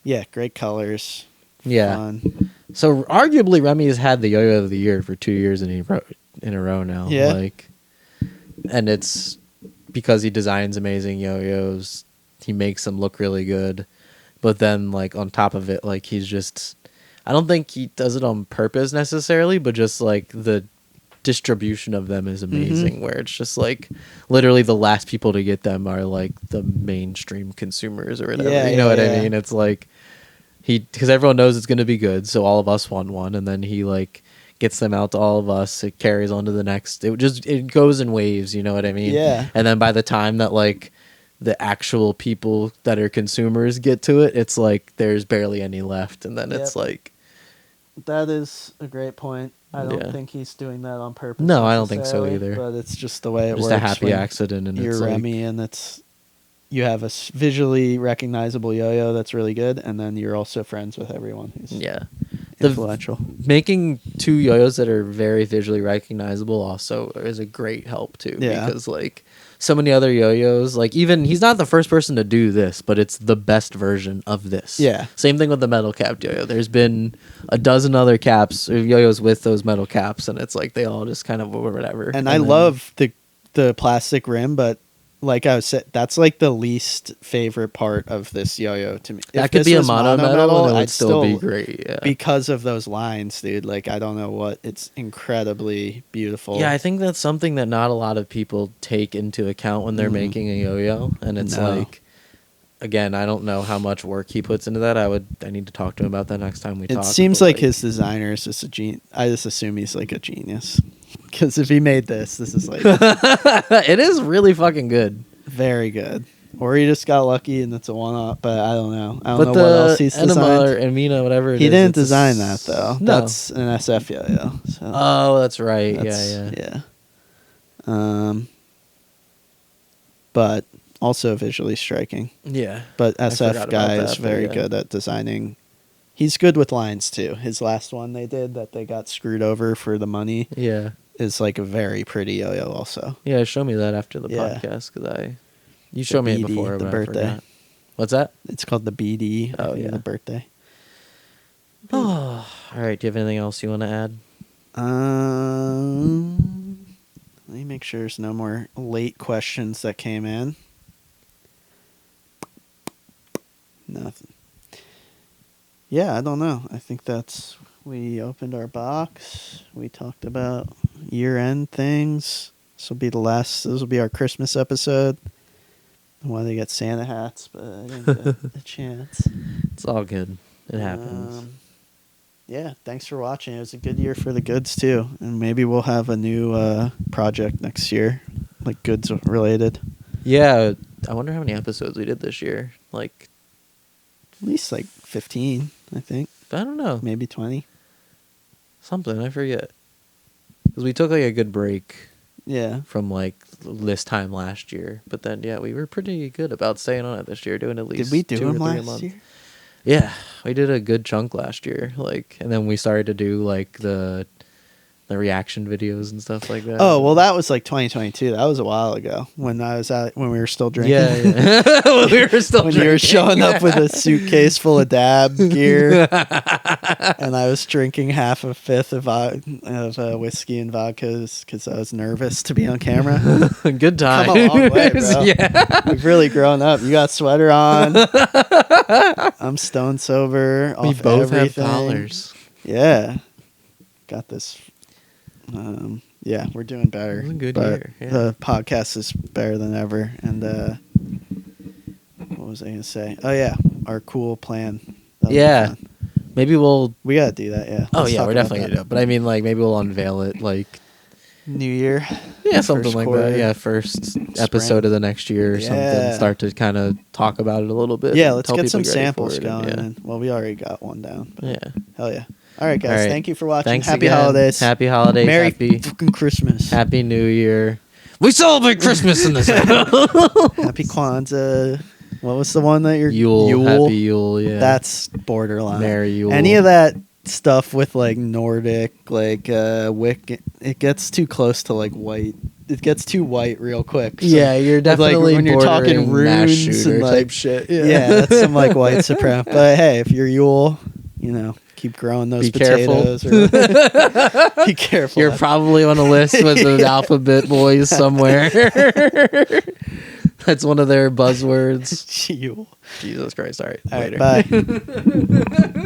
Speaker 2: Yeah, great colors.
Speaker 1: Yeah.
Speaker 2: Fun.
Speaker 1: So arguably, Remy has had the yo-yo of the year for 2 years in a row now.
Speaker 2: Yeah.
Speaker 1: Like, and it's because he designs amazing yo-yos. He makes them look really good, but then like on top of it, like he's just. I don't think he does it on purpose necessarily, but just like the distribution of them is amazing. Where it's just like literally the last people to get them are like the mainstream consumers or whatever.
Speaker 2: Yeah,
Speaker 1: you know
Speaker 2: yeah,
Speaker 1: what
Speaker 2: yeah.
Speaker 1: I mean? It's like. Because everyone knows it's going to be good, so all of us want one, and then he like gets them out to all of us. It carries on to the next. It goes in waves, you know what I mean?
Speaker 2: Yeah.
Speaker 1: And then by the time that like the actual people that are consumers get to it, it's like there's barely any left, and then it's
Speaker 2: Yep.
Speaker 1: like
Speaker 2: That is a great point. I don't
Speaker 1: Yeah.
Speaker 2: think he's doing that on purpose.
Speaker 1: No, I don't think so
Speaker 2: necessarily,
Speaker 1: either.
Speaker 2: But it's just the way it
Speaker 1: just
Speaker 2: works.
Speaker 1: a happy
Speaker 2: when
Speaker 1: accident, and
Speaker 2: You're
Speaker 1: it's like
Speaker 2: Remy, and you have a visually recognizable yo-yo that's really good, and then you're also friends with everyone who's
Speaker 1: yeah.
Speaker 2: influential.
Speaker 1: Making two yo-yos that are very visually recognizable also is a great help too.
Speaker 2: Yeah.
Speaker 1: Because like so many other yo-yos, like even he's not the first person to do this, but it's the best version of this.
Speaker 2: Yeah.
Speaker 1: Same thing with the metal capped yo-yo. There's been a dozen other caps or yo-yos with those metal caps, and it's like they all just kind of whatever.
Speaker 2: And I love the plastic rim, but like I was saying, that's like the least favorite part of this yo-yo to me.
Speaker 1: that
Speaker 2: If
Speaker 1: could
Speaker 2: this
Speaker 1: be a
Speaker 2: was
Speaker 1: mono metal, and it would
Speaker 2: I'd
Speaker 1: still be great. Yeah.
Speaker 2: because of those lines, dude. Like I don't know what, it's incredibly beautiful.
Speaker 1: Yeah, I think that's something that not a lot of people take into account when they're making a yo-yo, and it's
Speaker 2: No.
Speaker 1: like, again, I don't know how much work he puts into that. I need to talk to him about that next time we talk.
Speaker 2: It seems
Speaker 1: but,
Speaker 2: like his designer is just a I just assume he's like a genius. Because if he made this is like
Speaker 1: it is really fucking good.
Speaker 2: very good. Or he just got lucky and it's a one-off, but I don't know. I don't
Speaker 1: But
Speaker 2: know
Speaker 1: the
Speaker 2: what else he's
Speaker 1: Enema
Speaker 2: designed.
Speaker 1: or Amina, whatever it
Speaker 2: He
Speaker 1: is,
Speaker 2: didn't
Speaker 1: it's a
Speaker 2: design that though.
Speaker 1: No.
Speaker 2: That's an SF yo-yo. So
Speaker 1: Oh, that's right.
Speaker 2: that's-
Speaker 1: Yeah.
Speaker 2: But also visually striking.
Speaker 1: Yeah.
Speaker 2: But
Speaker 1: I
Speaker 2: SF
Speaker 1: forgot
Speaker 2: guy
Speaker 1: about
Speaker 2: is
Speaker 1: that, but
Speaker 2: very
Speaker 1: yeah.
Speaker 2: good at designing. He's good with lines too. His last one they did that they got screwed over for the money
Speaker 1: Yeah.
Speaker 2: is like a very pretty yo-yo also.
Speaker 1: Yeah, show me that after the
Speaker 2: Yeah.
Speaker 1: podcast, because you showed me it
Speaker 2: BD,
Speaker 1: before,
Speaker 2: the
Speaker 1: but
Speaker 2: birthday.
Speaker 1: I forgot. What's that?
Speaker 2: It's called the BD.
Speaker 1: Oh,
Speaker 2: I think,
Speaker 1: yeah.
Speaker 2: the birthday.
Speaker 1: Oh, all right. Do you have anything else you want to add?
Speaker 2: Let me make sure there's no more late questions that came in. Nothing. Yeah, I don't know. I think we opened our box. We talked about year-end things. This will be our Christmas episode. I wanted to get Santa hats, but I didn't get a chance.
Speaker 1: It's all good. It happens.
Speaker 2: Yeah, thanks for watching. It was a good year for the goods too, and maybe we'll have a new project next year, like goods related.
Speaker 1: Yeah, I wonder how many episodes we did this year. Like,
Speaker 2: At least like 15, I think,
Speaker 1: I don't know,
Speaker 2: maybe 20.
Speaker 1: something I forget. Because we took like a good break
Speaker 2: Yeah,
Speaker 1: from like this time last year, but then yeah, we were pretty good about staying on it this year, doing at least.
Speaker 2: did we do
Speaker 1: 2 or
Speaker 2: them
Speaker 1: 3 a
Speaker 2: last
Speaker 1: month.
Speaker 2: year?
Speaker 1: Yeah, we did a good chunk last year. Like, and then we started to do like the reaction videos and stuff like that.
Speaker 2: Oh well, that was like 2022. That was a while ago when we were still drinking.
Speaker 1: Yeah. When we were still
Speaker 2: when you were
Speaker 1: drinking.
Speaker 2: showing up with a suitcase full of dab gear, and I was drinking half a fifth of whiskey and vodka because I was nervous to be on camera.
Speaker 1: Good time.
Speaker 2: Come a long way, bro.
Speaker 1: Yeah.
Speaker 2: We've really grown up. You got a sweater on. I'm stone sober.
Speaker 1: We
Speaker 2: Off
Speaker 1: both have
Speaker 2: everything.
Speaker 1: collars.
Speaker 2: Yeah, got this Yeah, we're doing better.
Speaker 1: It was a good
Speaker 2: but
Speaker 1: year, yeah.
Speaker 2: The podcast is better than ever. And what was I gonna say? Oh yeah, our cool plan. That'll be
Speaker 1: Yeah.
Speaker 2: fun.
Speaker 1: Maybe we'll.
Speaker 2: We gotta do that. Yeah.
Speaker 1: Oh
Speaker 2: Let's
Speaker 1: yeah,
Speaker 2: talk
Speaker 1: we're
Speaker 2: about
Speaker 1: definitely
Speaker 2: that.
Speaker 1: gonna do it. But I mean, like maybe we'll unveil it like.
Speaker 2: New Year.
Speaker 1: Yeah, something
Speaker 2: First
Speaker 1: like
Speaker 2: quarter.
Speaker 1: that. Yeah, first episode of the next year or something.
Speaker 2: Yeah.
Speaker 1: Start to kind of talk about it a little bit.
Speaker 2: Yeah,
Speaker 1: and
Speaker 2: let's
Speaker 1: tell
Speaker 2: get
Speaker 1: people
Speaker 2: some
Speaker 1: to get ready
Speaker 2: samples
Speaker 1: for it,
Speaker 2: going.
Speaker 1: and
Speaker 2: And, well, we already got one down. But
Speaker 1: yeah.
Speaker 2: hell yeah. All right, guys.
Speaker 1: All right.
Speaker 2: Thank you for watching.
Speaker 1: Thanks
Speaker 2: Happy
Speaker 1: again.
Speaker 2: holidays.
Speaker 1: Happy holidays.
Speaker 2: Merry
Speaker 1: Happy
Speaker 2: fucking Christmas.
Speaker 1: Happy New Year. We celebrate Christmas in this house.
Speaker 2: Happy Kwanzaa. What was the one that you're
Speaker 1: Yule. Happy Yule. Yeah.
Speaker 2: That's borderline.
Speaker 1: Merry Yule.
Speaker 2: Any of that stuff with like Nordic, like Wick, it gets too close to like white. It gets too white real quick. So,
Speaker 1: Yeah, you're definitely
Speaker 2: when you're talking
Speaker 1: bordering mass
Speaker 2: runes
Speaker 1: shooter
Speaker 2: and like
Speaker 1: type shit.
Speaker 2: yeah, that's some like white suprem. But hey, if you're Yule, keep growing those
Speaker 1: Be careful.
Speaker 2: potatoes. Or, be careful.
Speaker 1: You're probably on a list with the alphabet boys somewhere. That's one of their buzzwords.
Speaker 2: Yule.
Speaker 1: Jesus Christ. All right.
Speaker 2: All right,
Speaker 1: Later.
Speaker 2: bye.